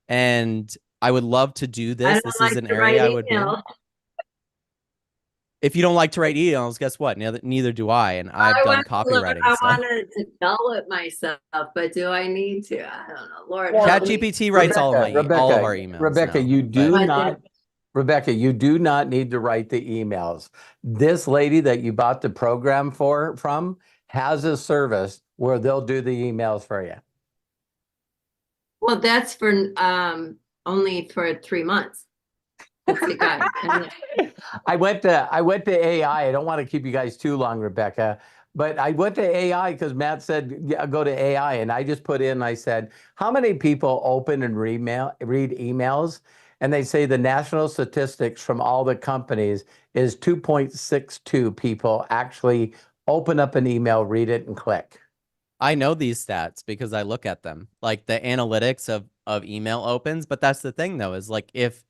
And I would love to do I this. don't This like is an to write area I would be in. email. If you don't like to write emails, guess what? Neither do I. And I've done copywriting I stuff. want to develop myself, but do I need to? I don't know. Lord, help Chat me. GPT writes all of our emails. Rebecca, now, you do but- not. Rebecca, you do not need to write the emails. This lady that you bought the program from has a service where they'll do the emails for you. Well, that's for only for 3 months. That's the guy. And I went to AI. I don't want to keep you guys too long, Rebecca, but I went to AI because Matt said, yeah, go to AI. And I just put in, I said, how many people open and read emails? And they say the national statistics from all the companies is 2.62 people actually open up an email, read it, and click. I know these stats because I look at them, like the analytics of email opens. But that's the thing, though, is like if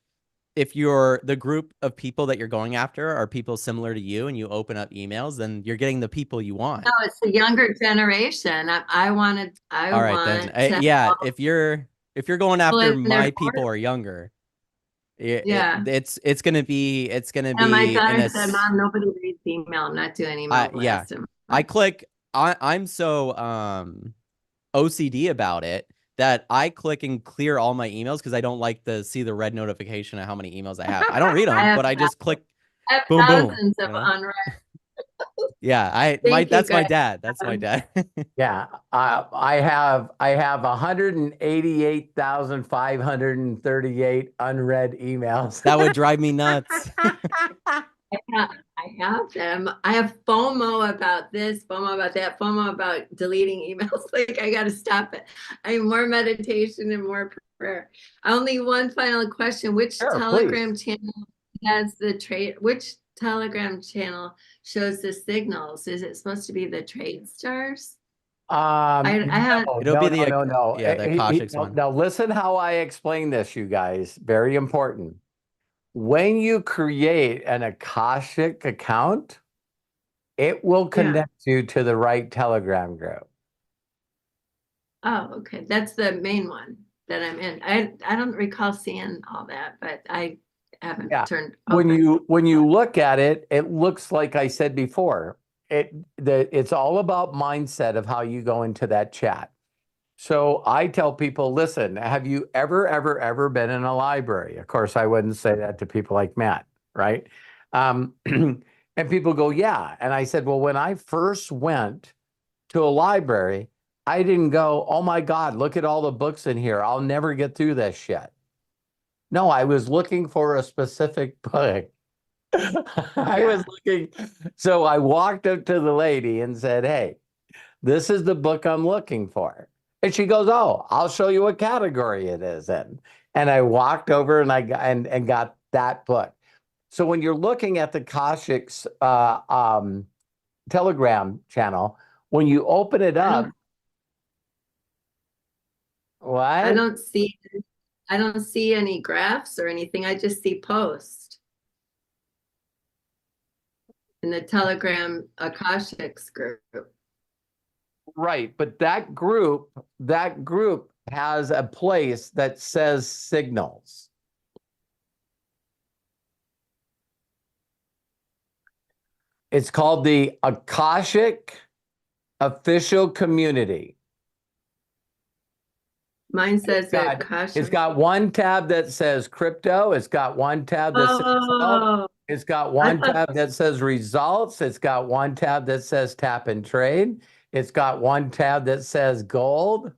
you're the group of people that you're going after are people similar to you and you open up emails, then you're getting the people you want. no, it's the younger generation. I wanted. All right, then. Yeah, if you're going after in their my people or younger, Yeah. It's gonna be And my in daughter a said, Mom, nobody reads email. I'm not doing email yeah. blast. I'm so OCD about it that I click and clear all my emails because I don't like to see the red notification of how many emails I have. I don't read them, but I just click I have boom boom. thousands of You know? unread. Yeah, Thank you, that's my guys. dad. That's my dad. Yeah, I have 188,538 unread emails. That would drive me nuts. I have them. I have FOMO about this, FOMO about that, FOMO about deleting emails. Like, I got to stop it. I need more meditation and more prayer. Only one final question. Which Sure, Telegram please. channel has the trade? Which Telegram channel shows the signals? Is it supposed to be the trade stars? I haven't. It'll be the no. yeah, the Akashics one. Now listen how I explain this, you guys. Very important. When you create an Akashic account, it will connect you to the right Telegram group. Oh, okay. That's the main one that I'm in. I don't recall seeing all that, but I haven't turned When open. you look at it, it looks like I said before. It's all about mindset of how you go into that chat. So I tell people, listen, have you ever been in a library? Of course, I wouldn't say that to people like Matt, right? And people go, yeah. And I said, well, when I first went to a library, I didn't go, oh my God, look at all the books in here. I'll never get through this shit. No, I was looking for a specific book. I was looking. So I walked up to the lady and said, hey, this is the book I'm looking for. And she goes, oh, I'll show you what category it is in. And I walked over and I got and got that book. So when you're looking at the Kashik's Telegram channel, when you open it up, what? I don't see any graphs or anything. I just see posts in the Telegram Akashics group. Right, but that group has a place that says signals. It's called the Akashic Official Community. Mine says that Akashic. It's got one tab that says crypto. It's got one tab that says it's got one tab that says results. It's got one tab that says tap and trade. It's got one tab that says gold.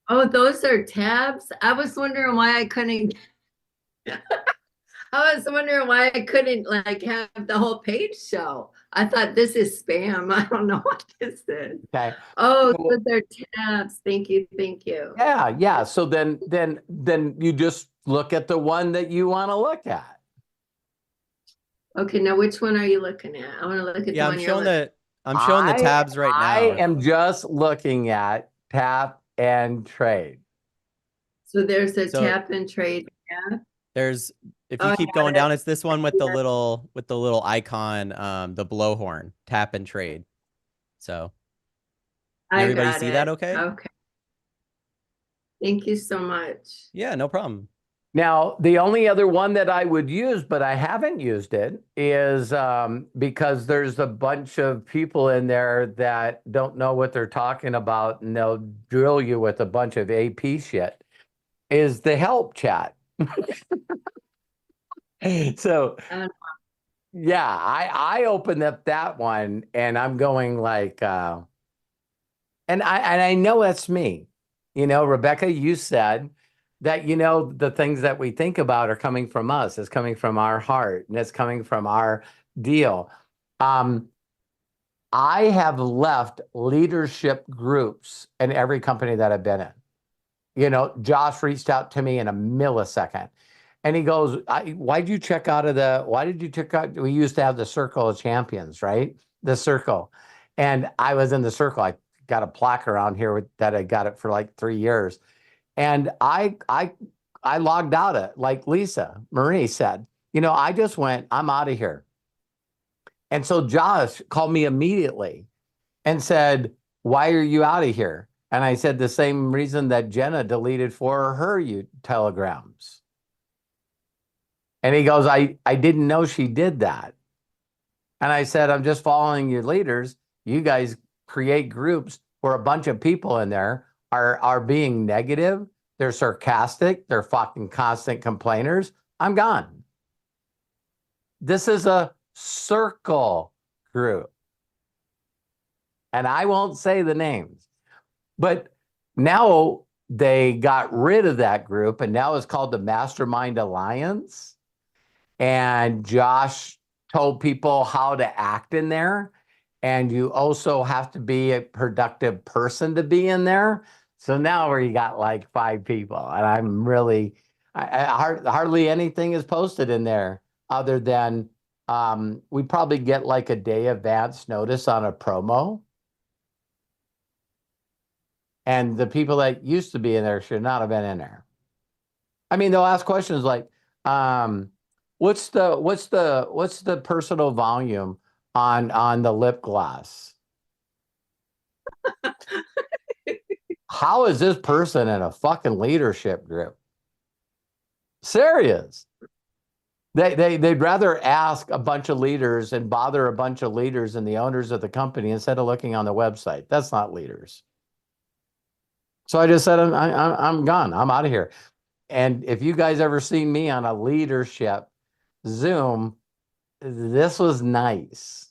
Oh, those are tabs. I was wondering why I couldn't. I was wondering why I couldn't like have the whole page show. I thought this is spam. I don't know what this is. Okay. Oh, those are tabs. Thank you. Thank you. Yeah. So then you just look at the one that you want to look at. Okay, now which one are you looking at? I want to look at the one you're looking. I'm showing the tabs right now. I am just looking at tap and trade. So there's a tap and trade tab. There's if you keep going down, it's this one with the little icon, the blowhorn, tap and trade. So can everybody see that okay? Okay. Thank you so much. Yeah, no problem. Now, the only other one that I would use, but I haven't used it, is because there's a bunch of people in there that don't know what they're talking about, and they'll drill you with a bunch of AP shit, is the help chat. So, yeah, I opened up that one, and I'm going like, and I know that's me. You know, Rebecca, you said that, you know, the things that we think about are coming from us. It's coming from our heart, and it's coming from our deal. I have left leadership groups in every company that I've been in. You know, Josh reached out to me in a millisecond. And he goes, why did you check out? We used to have the Circle of Champions, right? The Circle. And I was in the Circle. I got a plaque around here that I got it for like 3 years. And I logged out of it, like Lisa Marie said. You know, I just went, I'm out of here. And so Josh called me immediately and said, why are you out of here? And I said the same reason that Jenna deleted 4 of her telegrams. And he goes, I didn't know she did that. And I said, I'm just following your leaders. You guys create groups where a bunch of people in there are being negative. They're sarcastic. They're fucking constant complainers. I'm gone. This is a circle group. And I won't say the names, but now they got rid of that group, and now it's called the Mastermind Alliance. And Josh told people how to act in there. And you also have to be a productive person to be in there. So now we got like 5 people, and I'm really, hardly anything is posted in there other than we probably get like a day advance notice on a promo. And the people that used to be in there should not have been in there. I mean, they'll ask questions like, what's the personal volume on the lip gloss? How is this person in a fucking leadership group? Serious. They'd rather ask a bunch of leaders and bother a bunch of leaders and the owners of the company instead of looking on the website. That's not leaders. So I just said, I'm gone. I'm out of here. And if you guys ever seen me on a leadership Zoom, this was nice.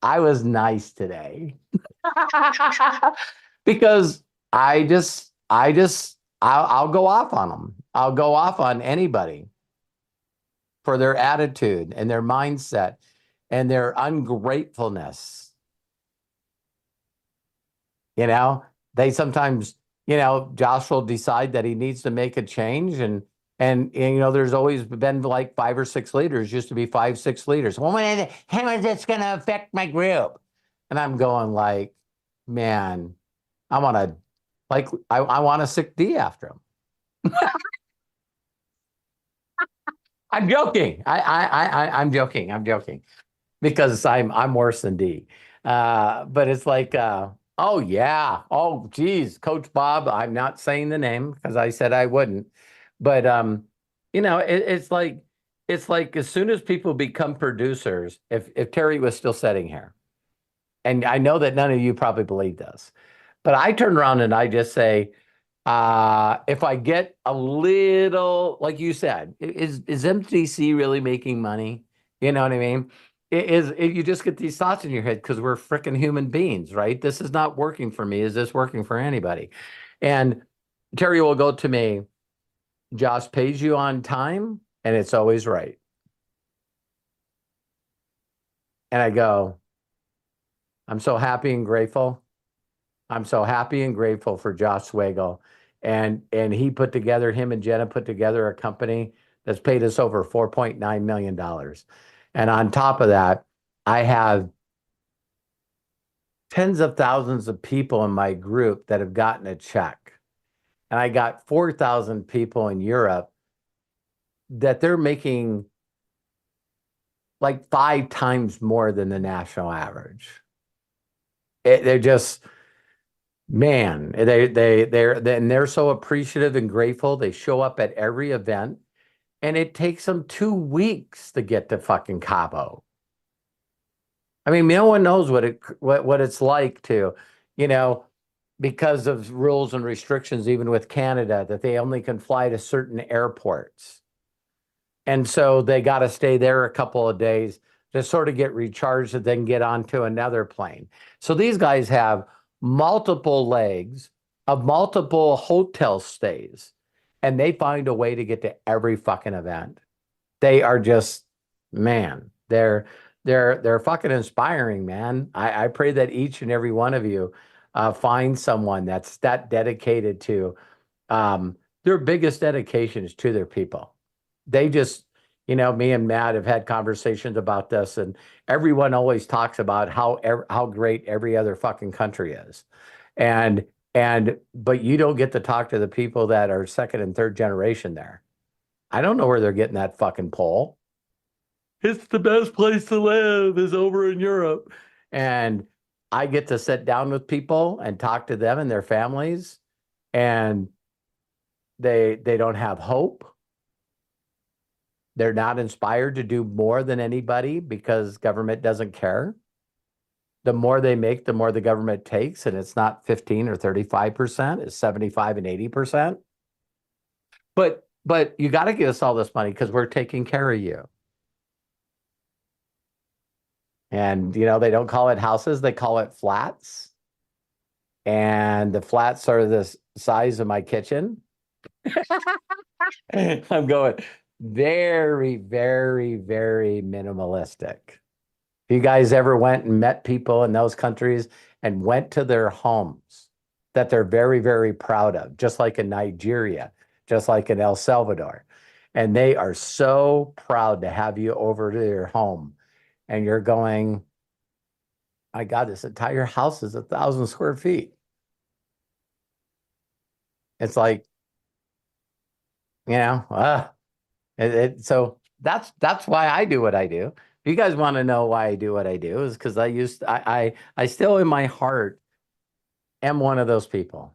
I was nice today. Because I'll go off on them. I'll go off on anybody for their attitude and their mindset and their ungratefulness. You know, they sometimes, you know, Josh will decide that he needs to make a change, and you know, there's always been like 5 or 6 leaders, used to be 5, 6 leaders. Well, how is this going to affect my group? And I'm going like, man, I want a sick D after him. I'm joking. I'm joking. I'm joking because I'm worse than D. But it's like, oh yeah, oh geez, Coach Bob. I'm not saying the name because I said I wouldn't. But you know, it's like as soon as people become producers, if Terry was still sitting here, and I know that none of you probably believe this, but I turn around and I just say, if I get a little, like you said, is MTC really making money? You know what I mean? You just get these thoughts in your head because we're freaking human beings, right? This is not working for me. Is this working for anybody? And Terry will go to me, Josh pays you on time, and it's always right. And I go, I'm so happy and grateful. I'm so happy and grateful for Josh Swagel. And him and Jenna put together a company that's paid us over $4.9 million. And on top of that, I have tens of thousands of people in my group that have gotten a check. And I got 4,000 people in Europe that they're making like 5 times more than the national average. They're just, man, they're so appreciative and grateful. They show up at every event, and it takes them 2 weeks to get to fucking Cabo. I mean, no one knows what it's like to, you know, because of rules and restrictions, even with Canada, that they only can fly to certain airports. And so they got to stay there a couple of days to sort of get recharged and then get onto another plane. So these guys have multiple legs of multiple hotel stays, and they find a way to get to every fucking event. They are just, man, they're fucking inspiring, man. I pray that each and every one of you find someone that's that dedicated to their biggest dedication is to their people. They just, you know, me and Matt have had conversations about this, and everyone always talks about how great every other fucking country is. But you don't get to talk to the people that are 2nd and 3rd generation there. I don't know where they're getting that fucking poll. It's the best place to live is over in Europe. And I get to sit down with people and talk to them and their families, and they don't have hope. they're not inspired to do more than anybody because government doesn't care. The more they make, the more the government takes, and it's not 15 or 35%, it's 75 and 80%. But you got to give us all this money because we're taking care of you. And, you know, they don't call it houses, they call it flats. And the flats are the size of my kitchen. I'm going very, very, very minimalistic. If you guys ever went and met people in those countries and went to their homes that they're very, very proud of, just like in Nigeria, just like in El Salvador, and they are so proud to have you over to their home, and you're going, my God, this entire house is 1,000 square feet. It's like, you know, so that's why I do what I do. If you guys want to know why I do what I do, is because I still in my heart am one of those people.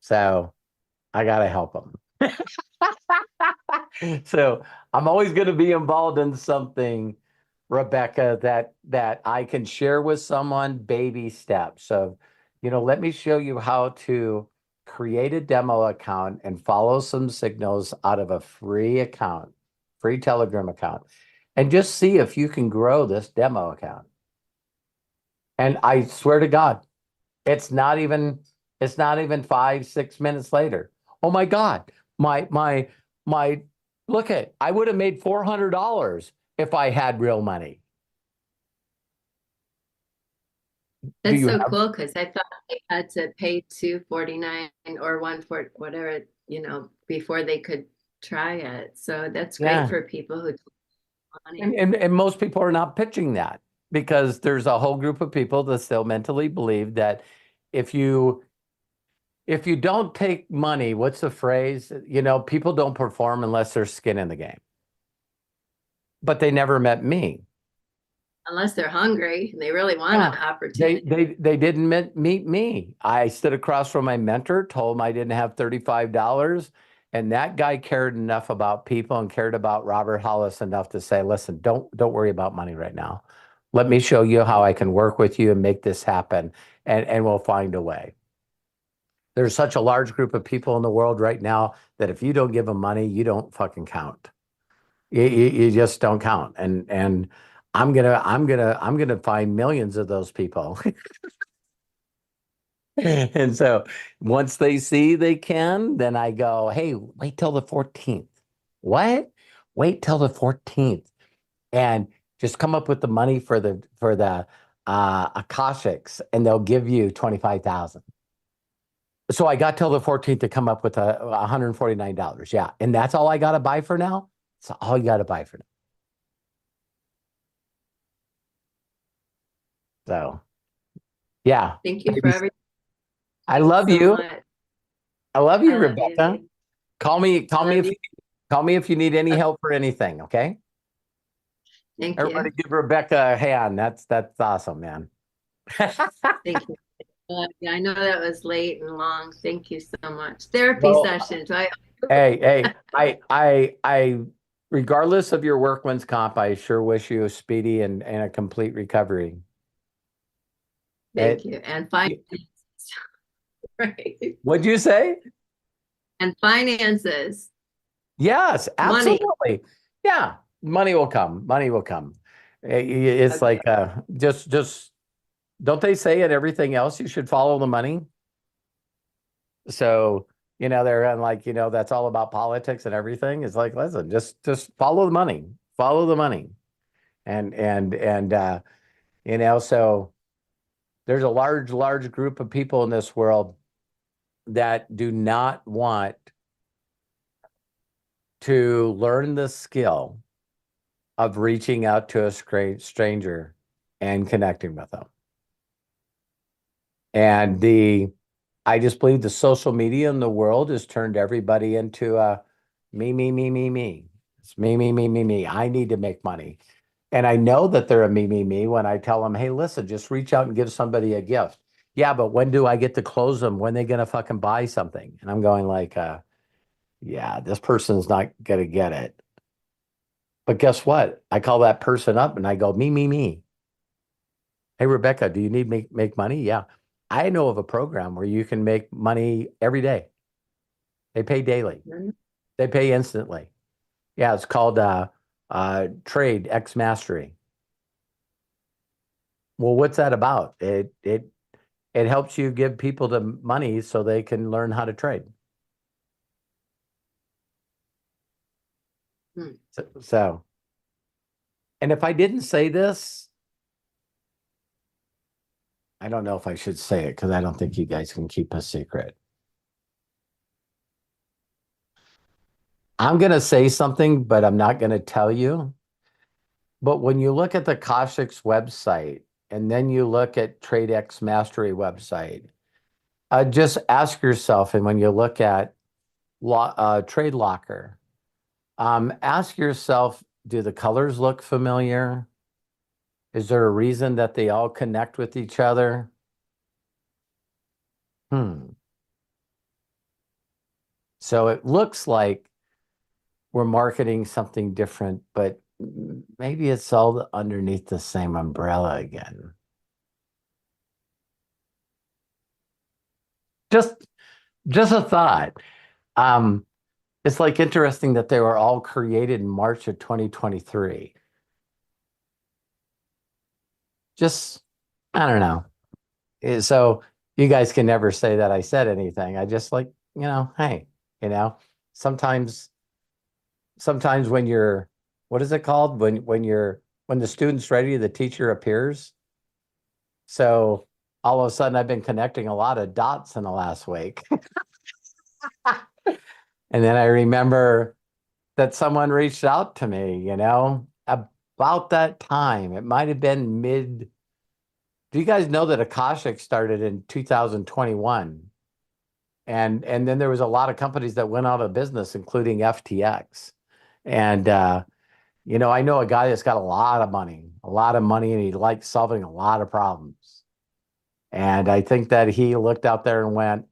So I gotta help them. So I'm always going to be involved in something, Rebecca, that I can share with someone, baby steps. So, you know, let me show you how to create a demo account and follow some signals out of a free account, free Telegram account, and just see if you can grow this demo account. And I swear to God, it's not even 5-6 minutes later. Oh my God, my look I would have made $400 if I had real money. That's so cool, because I thought they had to pay $249 or $140, whatever, you know, before they could try it. So that's great for people who don't have money. And most people are not pitching that, because there's a whole group of people that still mentally believe that if you don't take money, what's the phrase? You know, people don't perform unless there's skin in the game. But they never met me. Unless they're hungry and they really want an opportunity. They didn't meet me. I stood across from my mentor, told him I didn't have $35. And that guy cared enough about people and cared about Robert Hollis enough to say, listen, don't worry about money right now. Let me show you how I can work with you and make this happen. And we'll find a way. There's such a large group of people in the world right now that if you don't give them money, you don't fucking count. You just don't count. And I'm gonna find millions of those people. And so once they see they can, then I go, hey, wait till the 14th. What? Wait till the 14th. And just come up with the money for the Akashics, and they'll give you 25,000. So I got till the 14th to come up with $149. Yeah. And that's all I got to buy for now. That's all you got to buy for now. So, yeah. Thank you for everything. I love you. I love you, Rebecca. You. Call me if you need any help or anything. Okay. Thank Everybody you. give Rebecca a hand. That's awesome, man. Thank you. Yeah, I know that was late and long. Thank you so much. Therapy sessions, right? Hey, I regardless of your workman's comp, I sure wish you a speedy and a complete recovery. Thank you. And finances. Right. What'd you say? And finances. Yes, absolutely. Money. Yeah, money will come. Money will come. It's okay. Like just don't they say in everything else you should follow the money? So, you know, they're like, you know, that's all about politics and everything. It's like, listen, just follow the money. Follow the money. And you know, so there's a large group of people in this world that do not want to learn the skill of reaching out to a stranger and connecting with them. And I just believe the social media in the world has turned everybody into a me. It's me. I need to make money. And I know that they're a me when I tell them, hey, listen, just reach out and give somebody a gift. Yeah, but when do I get to close them? When they going to fucking buy something? And I'm going like, yeah, this person's not going to get it. But guess what? I call that person up and I go, me. Hey, Rebecca, do you need to make money? Yeah. I know of a program where you can make money every day. They pay daily. They pay instantly. Yeah, it's called TradeX Mastery. Well, what's that about? It helps you give people the money so they can learn how to trade. So, and if I didn't say this, I don't know if I should say it because I don't think you guys can keep a secret. I'm going to say something, but I'm not going to tell you. But when you look at the Kaushik's website, and then you look at TradeX Mastery website, just ask yourself, and when you look at Trade Locker, ask yourself, do the colors look familiar? Is there a reason that they all connect with each other? So it looks like we're marketing something different, but maybe it's all underneath the same umbrella again. Just a thought. It's like interesting that they were all created in March of 2023. Just, I don't know. So you guys can never say that I said anything. I just like, hey, sometimes when you're, what is it called? When the student's ready, the teacher appears. So all of a sudden I've been connecting a lot of dots in the last week. And then I remember that someone reached out to me, about that time. It might have been do you guys know that Akashic started in 2021? And then there was a lot of companies that went out of business, including FTX. And, I know a guy that's got a lot of money, and he likes solving a lot of problems. And I think that he looked out there and went,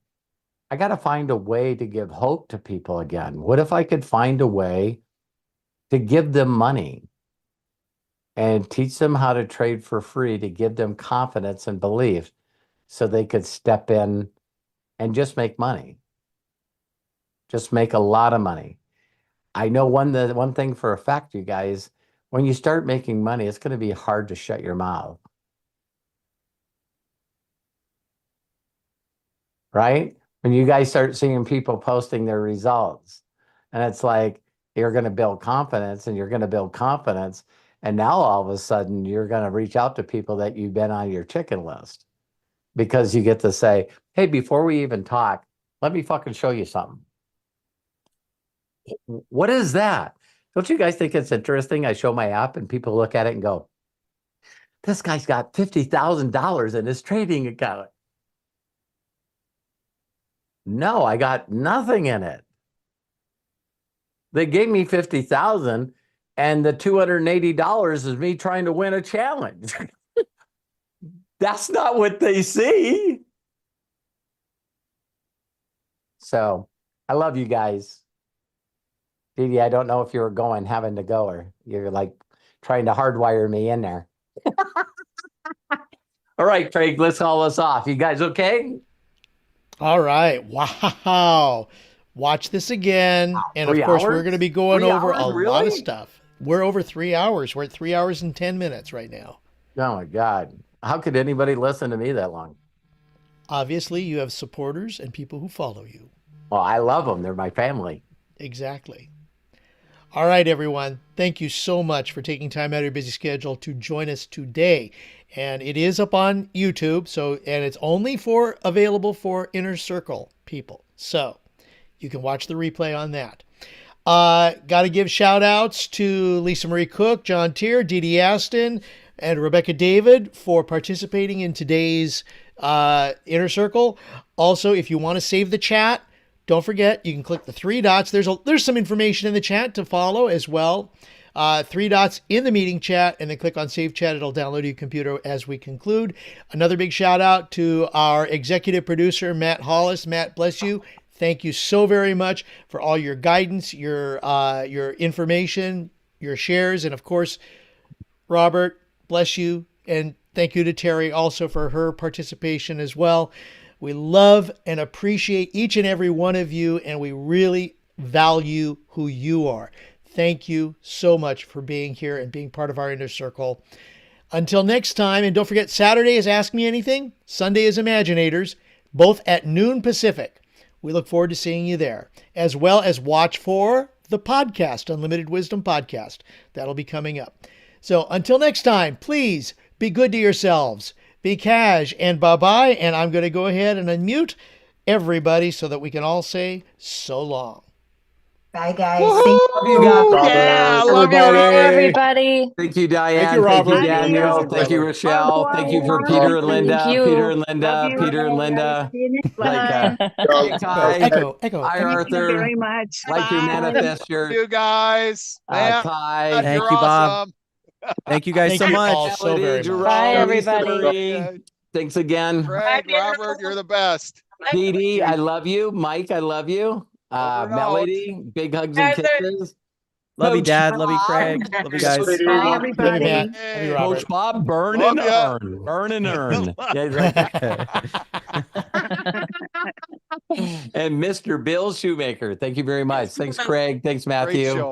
I got to find a way to give hope to people again. What if I could find a way to give them money and teach them how to trade for free, to give them confidence and belief so they could step in and just make money, just make a lot of money. I know one thing for a fact, you guys, when you start making money, it's going to be hard to shut your mouth. Right? When you guys start seeing people posting their results, and it's like, you're going to build confidence and you're going to build confidence. And now all of a sudden you're going to reach out to people that you've been on your chicken list because you get to say, hey, before we even talk, let me fucking show you something. What is that? Don't you guys think it's interesting? I show my app and people look at it and go, this guy's got $50,000 in his trading account. No, I got nothing in it. They gave me $50,000 and the $280 is me trying to win a challenge. That's not what they see. So I love you guys. Dee Dee, I don't know if you were having to go, or you're like trying to hardwire me in there. All right, Craig, let's call us off. You guys okay? All right. Wow. Watch this again. And of course, we're going to be going over a lot of stuff. We're over 3 hours. We're at 3 hours and 10 minutes right now. Oh, my God. How could anybody listen to me that long? Obviously, you have supporters and people who follow you. Well, I love them. They're my family. Exactly. All right, everyone. Thank you so much for taking time out of your busy schedule to join us today. And it is up on YouTube. And it's only available for Inner Circle people. So you can watch the replay on that. Got to give shout outs to Lisa Marie Cook, John Tier, Dee Dee Aston, and Rebecca David for participating in today's Inner Circle. Also, if you want to save the chat, don't forget, you can click the 3 dots. There's some information in the chat to follow as well. 3 dots in the meeting chat, and then click on Save Chat. It'll download to your computer as we conclude. Another big shout out to our executive producer, Matt Hollis. Matt, bless you. Thank you so very much for all your guidance, your information, your shares, and of course, Robert, bless you, and thank you to Terry also for her participation as well. We love and appreciate each and every one of you, and we really value who you are. Thank you so much for being here and being part of our inner circle. Until next time, and don't forget, Saturday is Ask Me Anything, Sunday is Imaginators, both at noon Pacific. We look forward to seeing you there, as well as watch for the podcast, Unlimited Wisdom Podcast. That'll be coming up. So until next time, please be good to yourselves, be cash, and bye-bye. And I'm going to go ahead and unmute everybody so that we can all say so long. Bye, guys. Love you guys. Yeah, I love you, Everybody. everybody. Thank you, Diane. Thank you, Robert. Daniel. Thank you. Thank you, Rochelle. Thank you for Bye. Peter and Linda. Thank you. Peter and Linda. Love you. Peter and Linda. See you next Like, time. hey, Kai. Echo. Hi, Thank you Arthur. very much. Like your Bye. manifest shirt. You guys. Man, Kai. Thank you're you, Bob. awesome. Thank you guys Thank so you much. all so Melody, very much. Jerome, Bye, Lisa everybody. Marie. Thanks again. Craig, Robert, you're the best. Dee Dee, I love you. Mike, I love you. Over and out. Melody, big hugs and kisses. Love you, Coach Dad. Love you, Bob. Craig. Love you guys. Bye, Love you, everybody. Matt. Love you, Robert. Coach Bob, burn Love and ya. earn. Burn and earn. Yeah, and Mr. Bill Shoemaker. Thank you very much. Thanks, Craig. Thanks, Great Matthew. show.